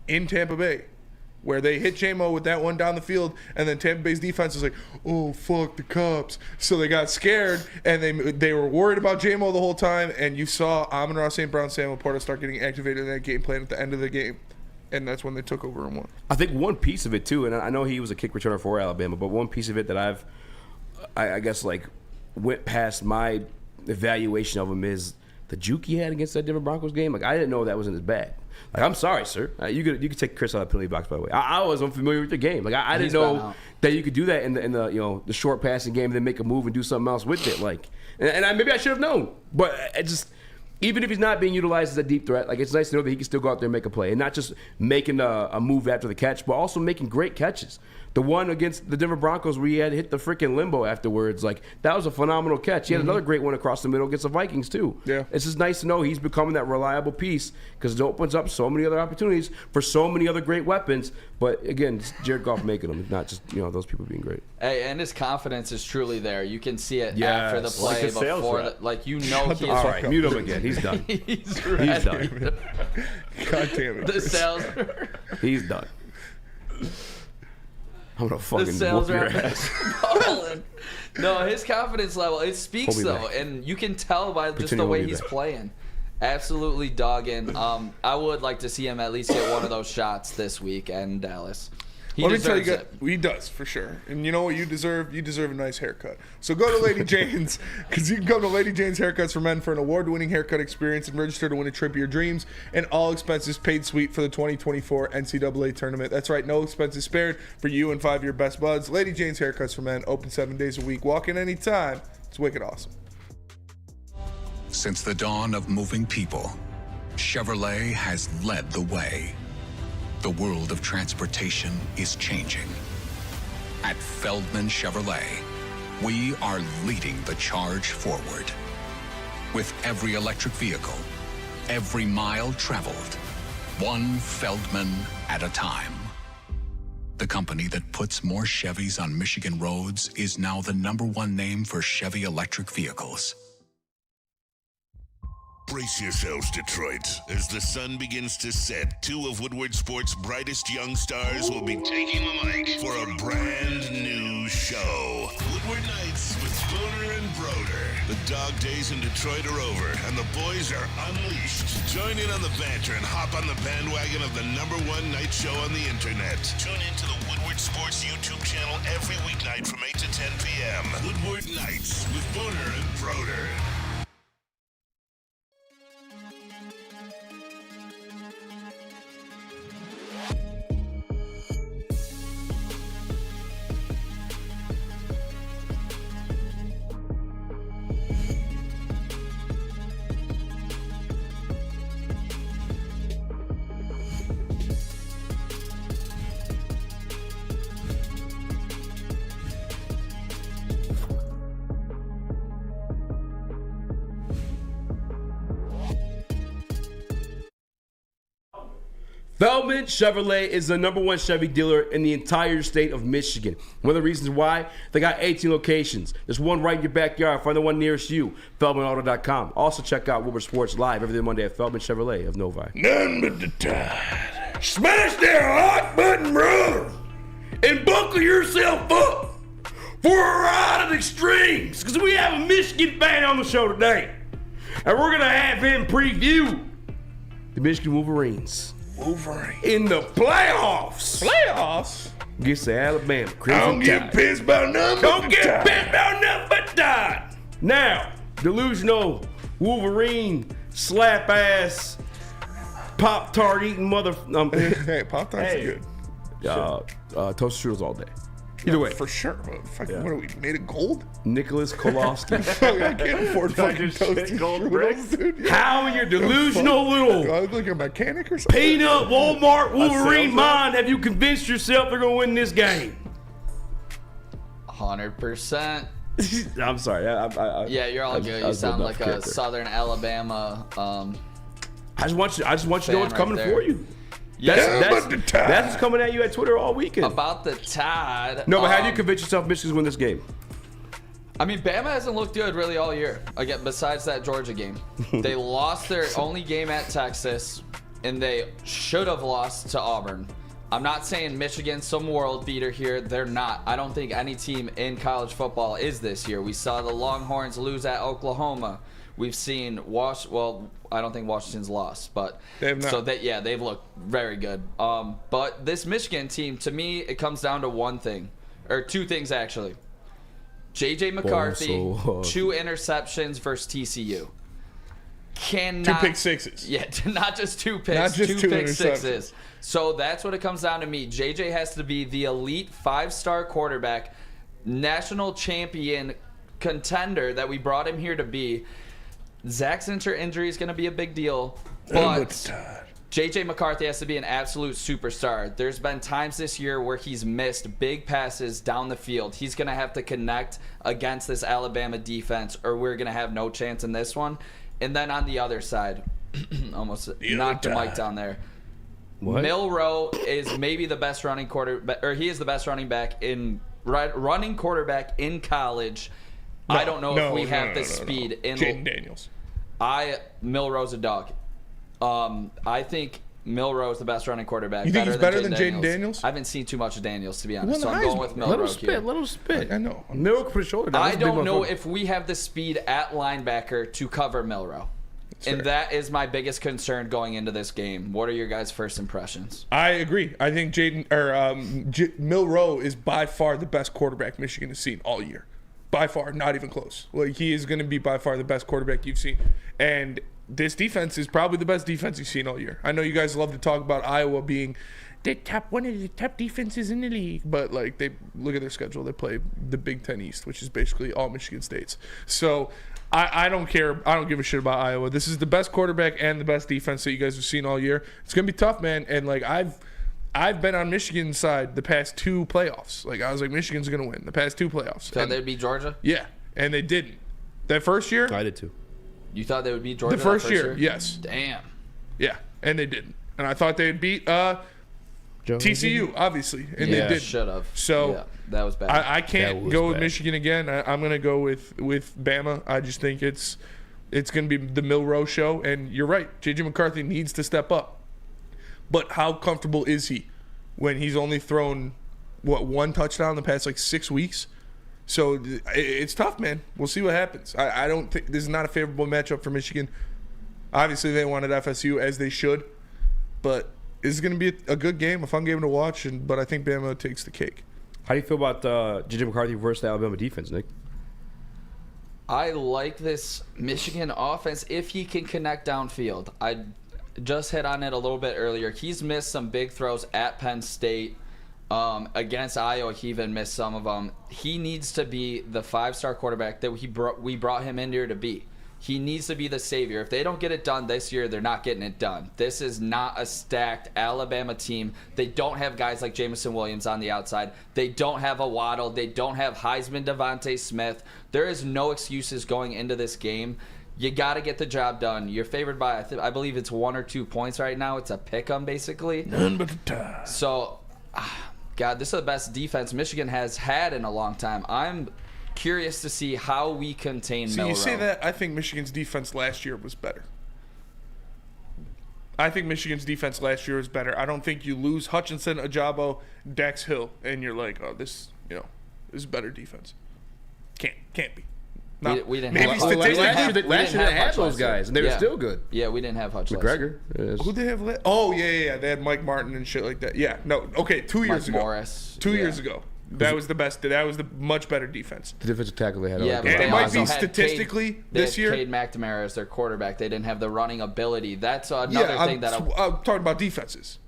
Speaker 3: in Tampa Bay, where they hit J-Mo with that one down the field, and then Tampa Bay's defense was like, oh, fuck the cops. So they got scared, and they were worried about J-Mo the whole time, and you saw Amon-Ra St. Brown, Sam Laporta start getting activated in that game plan at the end of the game, and that's when they took over and won.
Speaker 2: I think one piece of it, too, and I know he was a kick returner for Alabama, but one piece of it that I guess, like, went past my evaluation of him is the juke he had against that Denver Broncos game. Like, I didn't know that wasn't as bad. Like, I'm sorry, sir. You could take Chris out of the penalty box, by the way. I was unfamiliar with the game. Like, I didn't know that you could do that in the the short passing game and then make a move and do something else with it. Like, and maybe I should have known, but it just. Even if he's not being utilized as a deep threat, like, it's nice to know that he can still go out there and make a play, and not just making a move after the catch, but also making great catches. The one against the Denver Broncos where he had hit the freaking limbo afterwards, like, that was a phenomenal catch. He had another great one across the middle against the Vikings too. Yeah, it's just nice to know he's becoming that reliable piece because it opens up so many other opportunities for so many other great weapons. But again, it's Jared Goff making them, not just those people being great.
Speaker 4: Hey, and his confidence is truly there. You can see it
Speaker 2: Yes.
Speaker 4: after the play,
Speaker 2: Like a sales
Speaker 4: before,
Speaker 2: rep.
Speaker 4: he's
Speaker 2: All right, mute him again. He's done.
Speaker 4: He's ready.
Speaker 2: He's done.
Speaker 3: God damn it.
Speaker 4: The sales.
Speaker 2: He's done. I'm gonna fucking
Speaker 4: The sales
Speaker 2: whoop your
Speaker 4: rep
Speaker 2: ass.
Speaker 4: is balling. No, his confidence level, it speaks
Speaker 2: Hold me
Speaker 4: though,
Speaker 2: back.
Speaker 4: and you can tell by just
Speaker 2: Pretend
Speaker 4: the
Speaker 2: you
Speaker 4: way
Speaker 2: hold me
Speaker 4: he's
Speaker 2: back.
Speaker 4: playing. Absolutely dogging. I would like to see him at least get one of those shots this week in Dallas. He
Speaker 3: Let me tell you,
Speaker 4: deserves
Speaker 3: guys, he does for sure. And you know what you deserve? You deserve a nice haircut. So go to Lady Jane's, because you can come to Lady Jane's Haircuts for Men for an award-winning haircut experience and register to win a trip of your dreams and all expenses paid suite for the 2024 NCAA tournament. That's right, no expenses spared for you and 5 of your best buds. Lady Jane's Haircuts for Men, open 7 days a week. Walk in anytime. It's wicked awesome.
Speaker 1: Since the dawn of moving people, Chevrolet has led the way. The world of transportation is changing. At Feldman Chevrolet, we are leading the charge forward. With every electric vehicle, every mile traveled, one Feldman at a time. The company that puts more Chevys on Michigan roads is now the #1 name for Chevy electric vehicles.
Speaker 9: Brace yourselves, Detroit. As the sun begins to set, 2 of Woodward Sports' brightest young stars will be taking the mic for a brand new show. Woodward Nights with Spooner and Broder. The dog days in Detroit are over, and the boys are unleashed. Join in on the banter and hop on the bandwagon of the #1 night show on the internet. Tune into the Woodward Sports YouTube channel every weeknight from 8 to 10 p.m. Woodward Nights with Spooner and Broder.
Speaker 2: Feldman Chevrolet is the #1 Chevy dealer in the entire state of Michigan. One of the reasons why, they got 18 locations. There's one right in your backyard. Find the one nearest you. FeldmanAuto.com. Also check out Woodward Sports Live every Monday at Feldman Chevrolet of Novi.
Speaker 3: None but the tide. Smash their hot button, brother, and buckle yourself up for a ride of extremes. Because we have a Michigan fan on the show today. And we're going to have him preview
Speaker 2: the Michigan Wolverines.
Speaker 3: In the playoffs.
Speaker 2: Gets to Alabama.
Speaker 3: Don't get pissed about nothing.
Speaker 2: Don't get pissed about nothing but tide. Now, delusional Wolverine slap ass Pop-Tart eating mother.
Speaker 3: Hey, Pop-Tarts are good.
Speaker 2: Toasted strudels all day. Either way.
Speaker 3: For sure. What are we, made of gold?
Speaker 2: Nicholas Kolofsky.
Speaker 3: I can't afford fucking toasted
Speaker 5: gold bricks.
Speaker 3: Dude. Yeah.
Speaker 2: How in your delusional little
Speaker 3: I look like a mechanic or something?
Speaker 2: peanut Walmart Wolverine mind have you convinced yourself they're going to win this game?
Speaker 4: 100%.
Speaker 2: I'm sorry.
Speaker 4: Yeah, you're all good. You sound like a Southern Alabama.
Speaker 2: I just want you to know what's coming for you.
Speaker 4: Yeah.
Speaker 2: That's what's coming at you at Twitter all weekend.
Speaker 4: About the Tide.
Speaker 2: No, but how do you convince yourself Michigan's win this game?
Speaker 4: I mean, Bama hasn't looked good really all year. Again, besides that Georgia game, they lost their only game at Texas, and they should have lost to Auburn. I'm not saying Michigan's some world beater here. They're not. I don't think any team in college football is this year. We saw the Longhorns lose at Oklahoma. We've seen well, I don't think Washington's lost, but
Speaker 3: they've not.
Speaker 4: They've looked very good. But this Michigan team, to me, it comes down to one thing, or two things actually. JJ McCarthy, 2 interceptions versus TCU.
Speaker 3: 2 pick sixes.
Speaker 4: Yeah, not just 2 picks,
Speaker 3: not just
Speaker 4: 2
Speaker 3: 2
Speaker 4: pick
Speaker 3: interceptions.
Speaker 4: sixes. So that's what it comes down to me. JJ has to be the elite 5-star quarterback, national champion contender that we brought him here to be. Zach Zinter injury is going to be a big deal, but JJ McCarthy has to be an absolute superstar. There's been times this year where he's missed big passes down the field. He's going to have to connect against this Alabama defense, or we're going to have no chance in this one. And then on the other side, almost knocked the mic down there.
Speaker 2: What?
Speaker 4: Milroe is maybe the best running quarterback, or he is the best running quarterback in college. I don't know if we have the speed in
Speaker 3: Jaden Daniels.
Speaker 4: Milroe's a dog. I think Milroe's the best running quarterback.
Speaker 3: You think he's better than Jaden Daniels?
Speaker 4: I haven't seen too much of Daniels, to be honest. So I'm going with Milroe here.
Speaker 2: Let him spit.
Speaker 3: I know.
Speaker 2: Milroe for sure.
Speaker 4: I don't know if we have the speed at linebacker to cover Milroe. And that is my biggest concern going into this game. What are your guys' first impressions?
Speaker 3: I agree. I think Milroe is by far the best quarterback Michigan has seen all year. By far, not even close. Like, he is going to be by far the best quarterback you've seen. And this defense is probably the best defense you've seen all year. I know you guys love to talk about Iowa being one of the top defenses in the league, but like, they look at their schedule. They play the Big Ten East, which is basically all Michigan States. So I don't care. I don't give a shit about Iowa. This is the best quarterback and the best defense that you guys have seen all year. It's going to be tough, man. And like, I've been on Michigan's side the past 2 playoffs. Like, I was like, Michigan's going to win the past 2 playoffs.
Speaker 4: Thought they'd beat Georgia?
Speaker 3: Yeah, and they didn't. That first year?
Speaker 2: I did too.
Speaker 4: You thought they would beat Georgia
Speaker 3: the first year? Yes.
Speaker 4: Damn.
Speaker 3: Yeah, and they didn't. And I thought they'd beat TCU, obviously, and they didn't.
Speaker 4: Should have.
Speaker 3: So
Speaker 4: yeah, that was bad.
Speaker 3: I can't go with Michigan again. I'm going to go with Bama. I just think it's going to be the Milroe show. And you're right. JJ McCarthy needs to step up. But how comfortable is he when he's only thrown, 1 touchdown in the past, 6 weeks? So it's tough, man. We'll see what happens. I don't think this is not a favorable matchup for Michigan. Obviously, they wanted FSU, as they should. But this is going to be a good game, a fun game to watch. But I think Bama takes the cake.
Speaker 2: How do you feel about JJ McCarthy versus the Alabama defense, Nick?
Speaker 4: I like this Michigan offense if he can connect downfield. I just hit on it a little bit earlier. He's missed some big throws at Penn State. Against Iowa, he even missed some of them. He needs to be the 5-star quarterback that we brought him in here to be. He needs to be the savior. If they don't get it done this year, they're not getting it done. This is not a stacked Alabama team. They don't have guys like Jamison Williams on the outside. They don't have a Waddle. They don't have Heisman Devontae Smith. There is no excuses going into this game. You got to get the job done. You're favored by, I believe it's 1 or 2 points right now. It's a pick-em, basically.
Speaker 3: None but the tie.
Speaker 4: So, God, this is the best defense Michigan has had in a long time. I'm curious to see how we contain Milroe.
Speaker 3: You say that, I think Michigan's defense last year was better. I think Michigan's defense last year was better. I don't think you lose Hutchinson, Ajabo, Dax Hill, and you're like, oh, this is better defense. Can't be. No.
Speaker 4: We didn't
Speaker 2: maybe
Speaker 4: have
Speaker 2: last year they had those guys, and they were still good.
Speaker 4: Yeah, we didn't have Hutch.
Speaker 2: McGregor.
Speaker 3: Who they have? Oh, yeah. They had Mike Martin and shit like that. Yeah, no. Okay, 2 years ago.
Speaker 4: Morris.
Speaker 3: 2 years ago. That was the best. That was the much better defense.
Speaker 2: The defensive tackle they had.
Speaker 4: Yeah, but
Speaker 3: it might be statistically this year.
Speaker 4: They had Cade McNamara as their quarterback. They didn't have the running ability. That's another thing that
Speaker 3: I'm talking about defenses.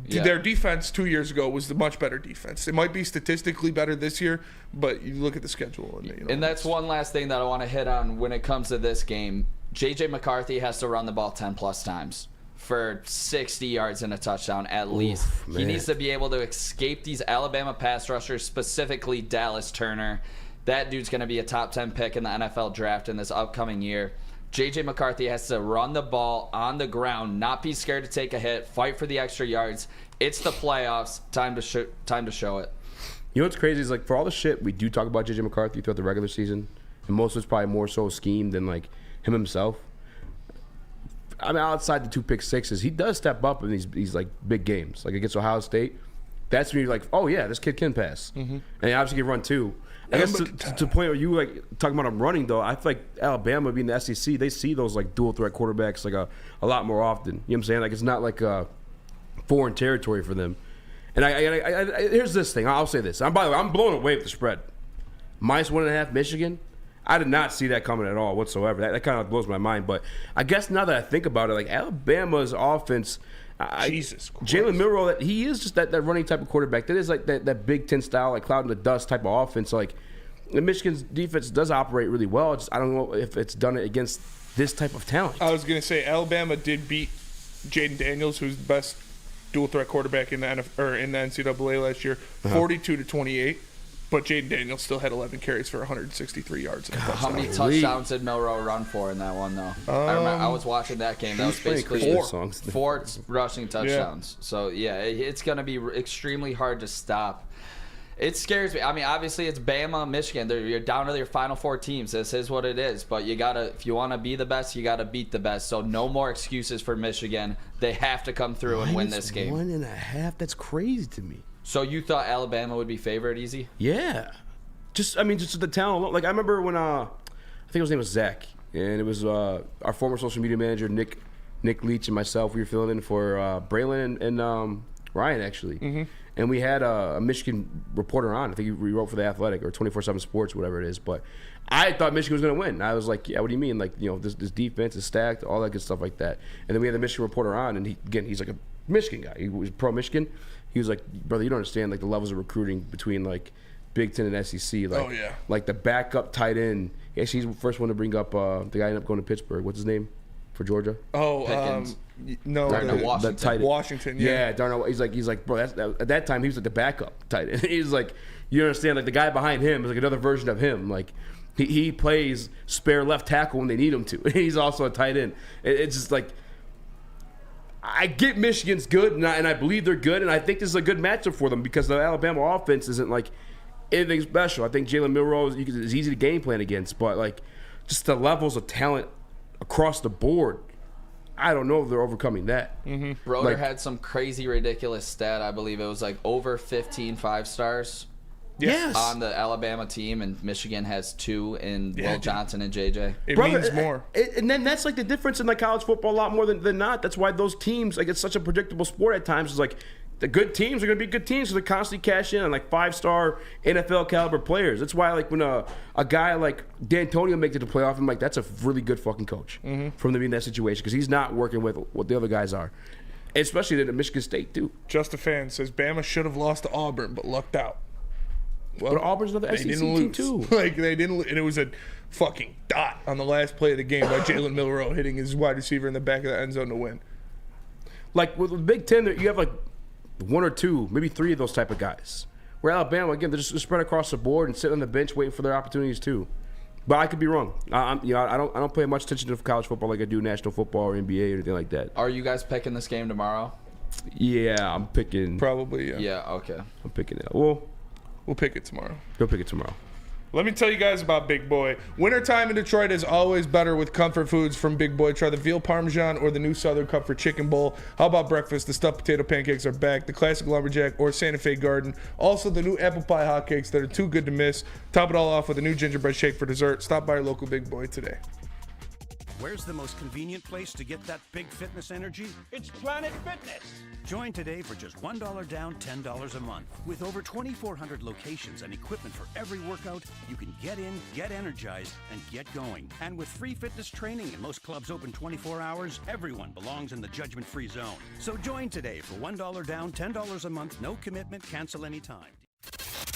Speaker 3: Their defense 2 years ago was the much better defense. It might be statistically better this year, but you look at the schedule.
Speaker 4: And that's one last thing that I want to hit on when it comes to this game. J.J. McCarthy has to run the ball 10-plus times for 60 yards and a touchdown at least. He needs to be able to escape these Alabama pass rushers, specifically Dallas Turner. That dude's going to be a top 10 pick in the NFL draft in this upcoming year. J.J. McCarthy has to run the ball on the ground, not be scared to take a hit, fight for the extra yards. It's the playoffs. Time to show it.
Speaker 2: You know what's crazy is, like, for all the shit we do talk about J.J. McCarthy throughout the regular season, and most of it's probably more so scheme than, like, him himself. I mean, outside the 2 pick sixes, he does step up in these like big games, like against Ohio State. That's when you're like, oh yeah, this kid can pass, and he obviously can run too. I guess to the point where you like talking about him running though, I feel like Alabama being the SEC, they see those like dual threat quarterbacks like a lot more often. You know what I'm saying? Like it's not like foreign territory for them. And I here's this thing. I'll say this. By the way, I'm blown away with the spread. -1.5 Michigan. I did not see that coming at all whatsoever. That kind of blows my mind. But I guess now that I think about it, like Alabama's offense,
Speaker 3: Jesus Christ.
Speaker 2: Jalen Milroe, he is just that running type of quarterback. That is like that Big Ten style, like cloud in the dust type of offense. Like Michigan's defense does operate really well. Just I don't know if it's done it against this type of talent.
Speaker 3: I was gonna say Alabama did beat Jaden Daniels, who's the best dual threat quarterback in the NCAA last year, 42-28. But Jaden Daniels still had 11 carries for 163 yards.
Speaker 4: How many touchdowns did Milroe run for in that one, though? I remember I was watching that game. That was basically four rushing touchdowns. Yeah. So, yeah, it's going to be extremely hard to stop. It scares me. I mean, obviously, it's Bama, Michigan. You're down to your Final Four teams. This is what it is. But you gotta, if you want to be the best, you got to beat the best. So no more excuses for Michigan. They have to come through and win this game.
Speaker 2: 1.5? That's crazy to me.
Speaker 4: So you thought Alabama would be favored, Eazy?
Speaker 2: Yeah. Just the talent. Like, I remember when, I think his name was Zach, and it was our former social media manager, Nick Leach, and myself. We were filling in for Braylon and Ryan, actually. Mm-hmm. And we had a Michigan reporter on. I think he wrote for The Athletic or 24/7 Sports, whatever it is. But I thought Michigan was going to win. I was like, yeah, what do you mean? Like, you know, this defense is stacked, all that good stuff like that. And then we had the Michigan reporter on, and he's like a Michigan guy. He was pro-Michigan. He was like, brother, you don't understand like the levels of recruiting between like Big Ten and SEC. Like,
Speaker 3: oh, yeah.
Speaker 2: Like the backup tight end. Actually, he's the first one to bring up the guy ended up going to Pittsburgh. What's his name for Georgia?
Speaker 3: Oh, Washington. Washington, yeah.
Speaker 2: Yeah, Darnell. He's like, bro. At that time, he was like the backup tight end. He's like, you understand? Like the guy behind him is like another version of him. Like he plays spare left tackle when they need him to. He's also a tight end. It's just like. I get Michigan's good, and I believe they're good, and I think this is a good matchup for them because the Alabama offense isn't like anything special. I think Jalen Milroe is easy to game plan against, but like just the levels of talent across the board, I don't know if they're overcoming that.
Speaker 4: Mm-hmm. Broder had some crazy, ridiculous stat. I believe it was like over 15 5-stars.
Speaker 2: Yes.
Speaker 4: On the Alabama team, and Michigan has 2 in Will Johnson and JJ.
Speaker 3: It means more.
Speaker 2: And then that's like the difference in like college football a lot more than not. That's why those teams, like it's such a predictable sport at times. It's like the good teams are going to be good teams, so they constantly cash in on like 5-star NFL caliber players. That's why like when a guy like D'Antonio makes it to playoff, I'm like, that's a really good fucking coach from them being in that situation because he's not working with what the other guys are. Especially at Michigan State too.
Speaker 3: Just a Fan says Bama should have lost to Auburn, but lucked out.
Speaker 2: Well, but Auburn's another SEC team too.
Speaker 3: Like they didn't, and it was a fucking dot on the last play of the game by Jalen Milroe hitting his wide receiver in the back of the end zone to win.
Speaker 2: Like with the Big Ten, you have like 1 or 2, maybe 3 of those type of guys. Where Alabama, again, they're just spread across the board and sitting on the bench waiting for their opportunities too. But I could be wrong. I don't pay much attention to college football like I do national football or NBA or anything like that.
Speaker 4: Are you guys picking this game tomorrow?
Speaker 2: Yeah, I'm picking.
Speaker 3: Probably, yeah.
Speaker 4: Yeah, okay.
Speaker 2: I'm picking it. We'll
Speaker 3: pick it tomorrow.
Speaker 2: Go pick it tomorrow.
Speaker 3: Let me tell you guys about Big Boy. Wintertime in Detroit is always better with comfort foods from Big Boy. Try the veal parmesan or the new Southern Comfort chicken bowl. How about breakfast? The stuffed potato pancakes are back. The classic lumberjack or Santa Fe garden. Also the new apple pie hotcakes that are too good to miss. Top it all off with a new gingerbread shake for dessert. Stop by your local Big Boy today.
Speaker 10: Where's the most convenient place to get that big fitness energy?
Speaker 20: It's Planet Fitness.
Speaker 10: Join today for just $1 down, $10 a month. With over 2,400 locations and equipment for every workout, you can get in, get energized, and get going. And with free fitness training and most clubs open 24 hours, everyone belongs in the judgment-free zone. So join today for $1 down, $10 a month, no commitment, cancel anytime.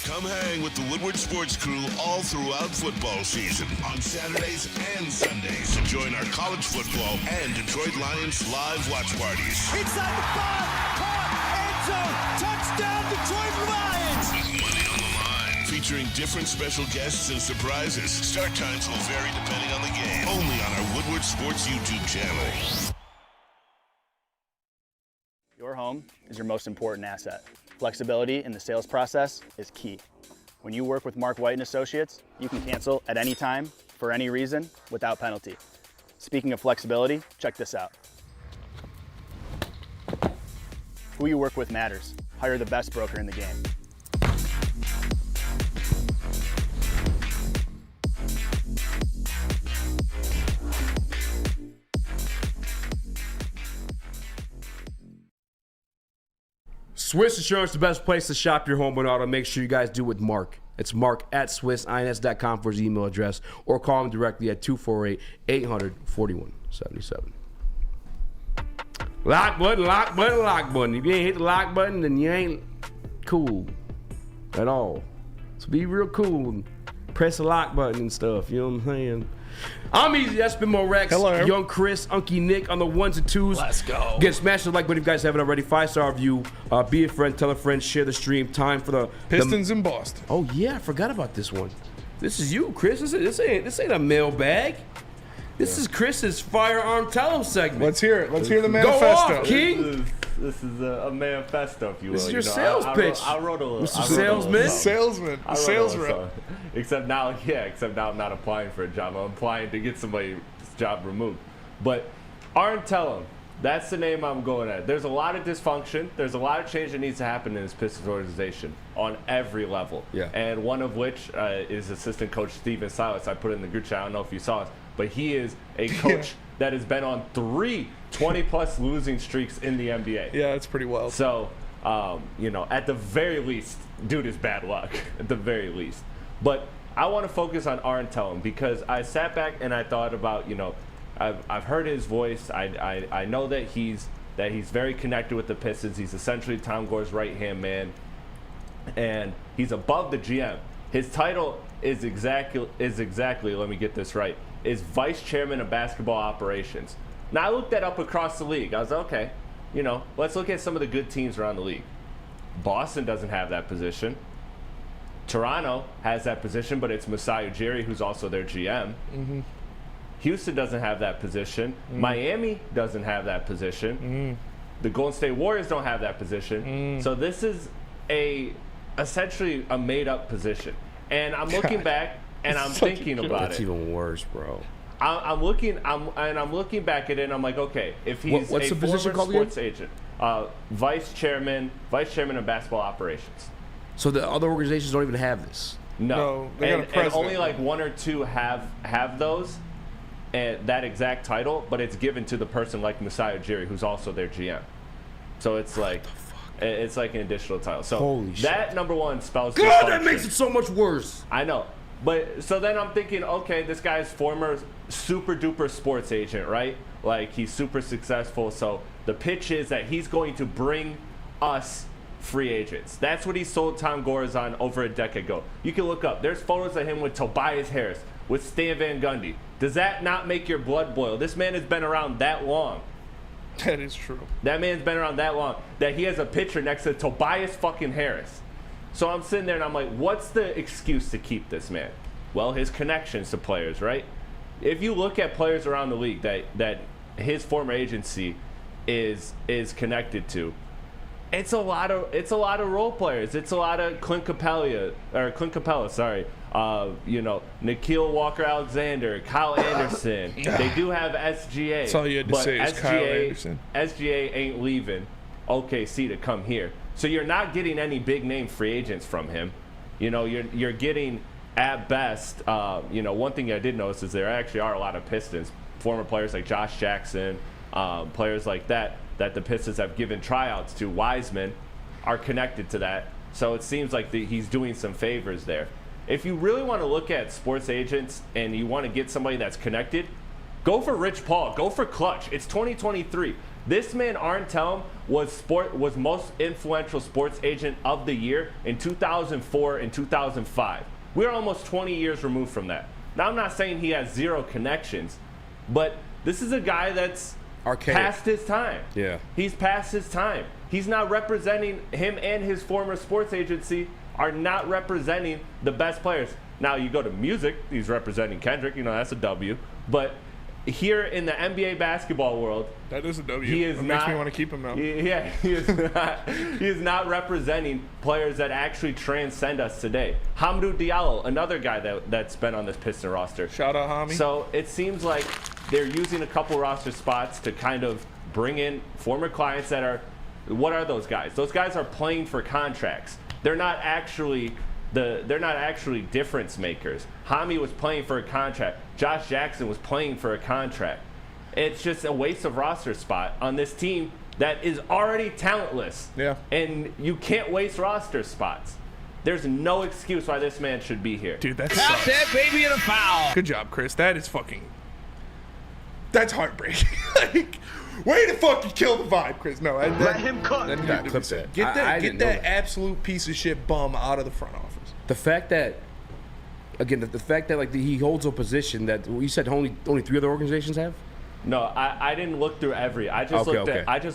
Speaker 9: Come hang with the Woodward Sports Crew all throughout football season on Saturdays and Sundays. Join our college football and Detroit Lions live watch parties.
Speaker 20: Inside the 5, caught, end zone, touchdown, Detroit Lions!
Speaker 9: With money on the line, featuring different special guests and surprises. Start times will vary depending on the game. Only on our Woodward Sports YouTube channel.
Speaker 8: Your home is your most important asset. Flexibility in the sales process is key. When you work with Mark White & Associates, you can cancel at any time, for any reason, without penalty. Speaking of flexibility, check this out. Who you work with matters. Hire the best broker in the game.
Speaker 2: Swiss Insurance, the best place to shop your home and auto. Make sure you guys do with Mark. It's Mark at SwissINS.com for his email address, or call him directly at 248-800-4177. Lock button, lock button, lock button. If you ain't hit the lock button, then you ain't cool at all. So be real cool and press the lock button and stuff. You know what I'm saying? I'm Eazy. That's been Mo Rex.
Speaker 3: Hello.
Speaker 2: Young Chris, Unky Nick on the ones and twos.
Speaker 4: Let's go.
Speaker 2: Get smashed the like button if you guys haven't already. 5-star review. Be a friend, tell a friend, share the stream. Time for the
Speaker 3: Pistons in Boston.
Speaker 2: Oh yeah, I forgot about this one. This is you, Chris. This ain't a mailbag. This is Chris's firearm tell-em segment.
Speaker 3: Let's hear it. Let's hear the manifesto.
Speaker 2: Go off, King.
Speaker 5: This is a manifesto, if you will.
Speaker 2: This is your sales pitch.
Speaker 5: I wrote a little.
Speaker 2: Mr. Salesman.
Speaker 3: Salesman. Sales rep.
Speaker 5: Except now I'm not applying for a job. I'm applying to get somebody's job removed. But Arn Tellem, that's the name I'm going at. There's a lot of dysfunction. There's a lot of change that needs to happen in this Pistons organization on every level.
Speaker 2: Yeah.
Speaker 5: And one of which is assistant coach Steven Silas. I put it in the group chat. I don't know if you saw it, but he is a coach that has been on 3 20-plus losing streaks in the NBA.
Speaker 3: Yeah, that's pretty wild.
Speaker 5: So, at the very least, dude is bad luck. At the very least. But I want to focus on Arn Tellem because I sat back and I thought about, I've heard his voice. I know that he's very connected with the Pistons. He's essentially Tom Gore's right-hand man. And he's above the GM. His title is exactly, let me get this right, is Vice Chairman of Basketball Operations. Now, I looked that up across the league. I was like, okay, let's look at some of the good teams around the league. Boston doesn't have that position. Toronto has that position, but it's Masai Ujiri, who's also their GM.
Speaker 3: Mm-hmm.
Speaker 5: Houston doesn't have that position. Miami doesn't have that position. The Golden State Warriors don't have that position. So this is essentially a made-up position. And I'm looking back, and I'm thinking about it.
Speaker 2: That's even worse, bro.
Speaker 5: I'm looking back at it, and I'm like, okay, if he's
Speaker 2: what's
Speaker 5: a
Speaker 2: the position
Speaker 5: former
Speaker 2: called
Speaker 5: sports agent, vice chairman of basketball operations.
Speaker 2: So the other organizations don't even have this.
Speaker 5: No,
Speaker 3: they got a
Speaker 5: and
Speaker 3: president.
Speaker 5: only like 1 or 2 have those, and that exact title, but it's given to the person like Masai Ujiri, who's also their GM. So it's like. It's like an additional title. So
Speaker 2: Holy
Speaker 5: that
Speaker 2: shit.
Speaker 5: number one spells
Speaker 2: God,
Speaker 5: dysfunction.
Speaker 2: that makes it so much worse.
Speaker 5: I know. But so then I'm thinking, okay, this guy's former super duper sports agent, right? Like he's super successful. So the pitch is that he's going to bring us free agents. That's what he sold Tom Gores on over a decade ago. You can look up. There's photos of him with Tobias Harris, with Stan Van Gundy. Does that not make your blood boil? This man has been around that long.
Speaker 3: That is true.
Speaker 5: That man's been around that long that he has a picture next to Tobias fucking Harris. So I'm sitting there and I'm like, what's the excuse to keep this man? Well, his connections to players, right? If you look at players around the league that his former agency is connected to, it's a lot of role players. It's a lot of Clint Capella, sorry. Nikhil Walker-Alexander, Kyle Anderson. They do have SGA.
Speaker 3: That's all you had to say is Kyle Anderson.
Speaker 5: SGA ain't leaving OKC to come here. So you're not getting any big name free agents from him. You're getting at best. One thing I did notice is there actually are a lot of Pistons, former players like Josh Jackson, players like that the Pistons have given tryouts to. Wiseman are connected to that. So it seems like he's doing some favors there. If you really want to look at sports agents and you want to get somebody that's connected, go for Rich Paul. Go for Clutch. It's 2023. This man, Arn Tellem, was most influential sports agent of the year in 2004 and 2005. We're almost 20 years removed from that. Now, I'm not saying he has zero connections, but this is a guy that's
Speaker 2: archaic,
Speaker 5: past his time.
Speaker 2: Yeah.
Speaker 5: He's past his time. He's not representing him, and his former sports agency are not representing the best players. Now, you go to music, he's representing Kendrick, that's a W. But here in the NBA basketball world,
Speaker 3: that is a W.
Speaker 5: He is
Speaker 3: that
Speaker 5: not,
Speaker 3: makes me want to keep him now.
Speaker 5: He is not representing players that actually transcend us today. Hamidou Diallo, another guy that's been on this Piston roster.
Speaker 3: Shout out, Hami.
Speaker 5: So it seems like they're using a couple roster spots to kind of bring in former clients that are, what are those guys? Those guys are playing for contracts. They're not actually difference makers. Hami was playing for a contract. Josh Jackson was playing for a contract. It's just a waste of roster spot on this team that is already talentless.
Speaker 3: Yeah.
Speaker 5: And you can't waste roster spots. There's no excuse why this man should be here.
Speaker 3: Dude, that's
Speaker 7: Tap that baby in a foul.
Speaker 3: Good job, Chris. That is that's heartbreaking. Way to fucking kill the vibe, Chris. No,
Speaker 7: let him cook.
Speaker 3: Get that absolute piece of shit bum out of the front office.
Speaker 2: The fact that, again, the fact that he holds a position that you said only 3 other organizations have.
Speaker 5: No, I didn't look through every. I just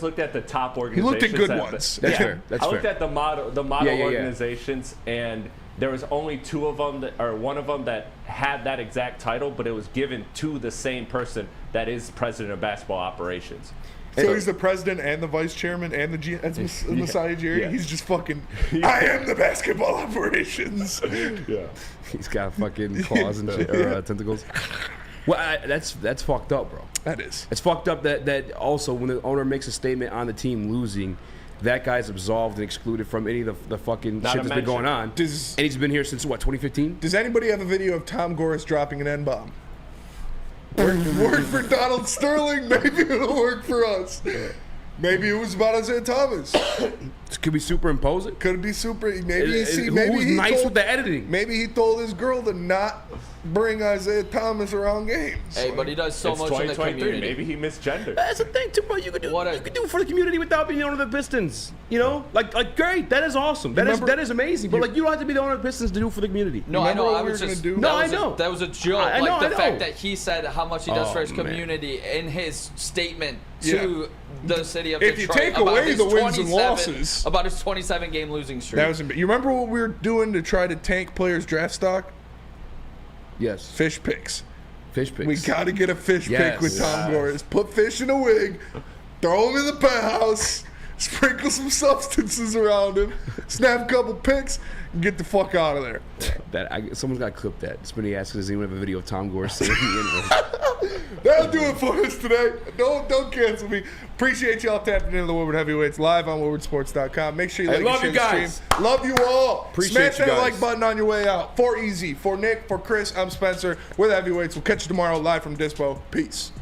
Speaker 5: looked at the top organizations.
Speaker 3: He looked at good ones.
Speaker 2: That's fair.
Speaker 5: I looked at the model organizations, and there was only 2 of them one of them that had that exact title, but it was given to the same person that is president of basketball operations.
Speaker 3: So he's the president and the vice chairman and the Messiah Jerry. Yeah. He's just fucking. I am the basketball operations.
Speaker 5: Yeah,
Speaker 2: he's got fucking claws and shit, or tentacles. Well, that's fucked up, bro.
Speaker 3: That is.
Speaker 2: It's fucked up that also when the owner makes a statement on the team losing, that guy's absolved and excluded from any of the fucking shit that's been going on. And he's been here since what, 2015?
Speaker 3: Does anybody have a video of Tom Gores dropping an N-bomb? Worked for Donald Sterling. Maybe it'll work for us. Maybe it was about Isaiah Thomas.
Speaker 2: Could we superimpose it?
Speaker 3: Could it be super? Maybe
Speaker 2: who's nice with the editing?
Speaker 3: Maybe he told his girl to not bring Isaiah Thomas around games.
Speaker 4: Hey, but he does so much in the community.
Speaker 5: Maybe he misgendered.
Speaker 2: That's the thing too, bro. You could do for the community without being the owner of the Pistons. Like great. That is awesome. That is amazing. But you don't have to be the owner of the Pistons to do for the community.
Speaker 4: No, I know. I was just
Speaker 2: I know.
Speaker 4: That was a joke.
Speaker 2: I know.
Speaker 4: The fact that he said how much he does for his community in his statement to the city of Detroit.
Speaker 3: If you take away the wins and losses,
Speaker 4: about his 27-game losing streak.
Speaker 3: You remember what we were doing to try to tank players' draft stock?
Speaker 2: Yes.
Speaker 3: Fish picks.
Speaker 2: Fish picks.
Speaker 3: We got to get a fish pick with Tom Gores. Put fish in a wig, throw him in the penthouse, sprinkle some substances around him, snap a couple pics, and get the fuck out of there.
Speaker 2: Someone's got to clip that. Spinny asks, does anyone have a video of Tom Gores saying the
Speaker 3: That'll do it for us today. Don't cancel me. Appreciate y'all tapping into the Woodward Heavyweights live on woodwardsports.com. Make sure you like
Speaker 2: love
Speaker 3: and
Speaker 2: you
Speaker 3: share the
Speaker 2: guys.
Speaker 3: stream. Love you all.
Speaker 2: Appreciate
Speaker 3: Smash
Speaker 2: you
Speaker 3: that
Speaker 2: guys.
Speaker 3: like button on your way out. For Eazy, for Nick, for Chris, I'm Spencer. We're the Heavyweights. We'll catch you tomorrow live from Dispo. Peace.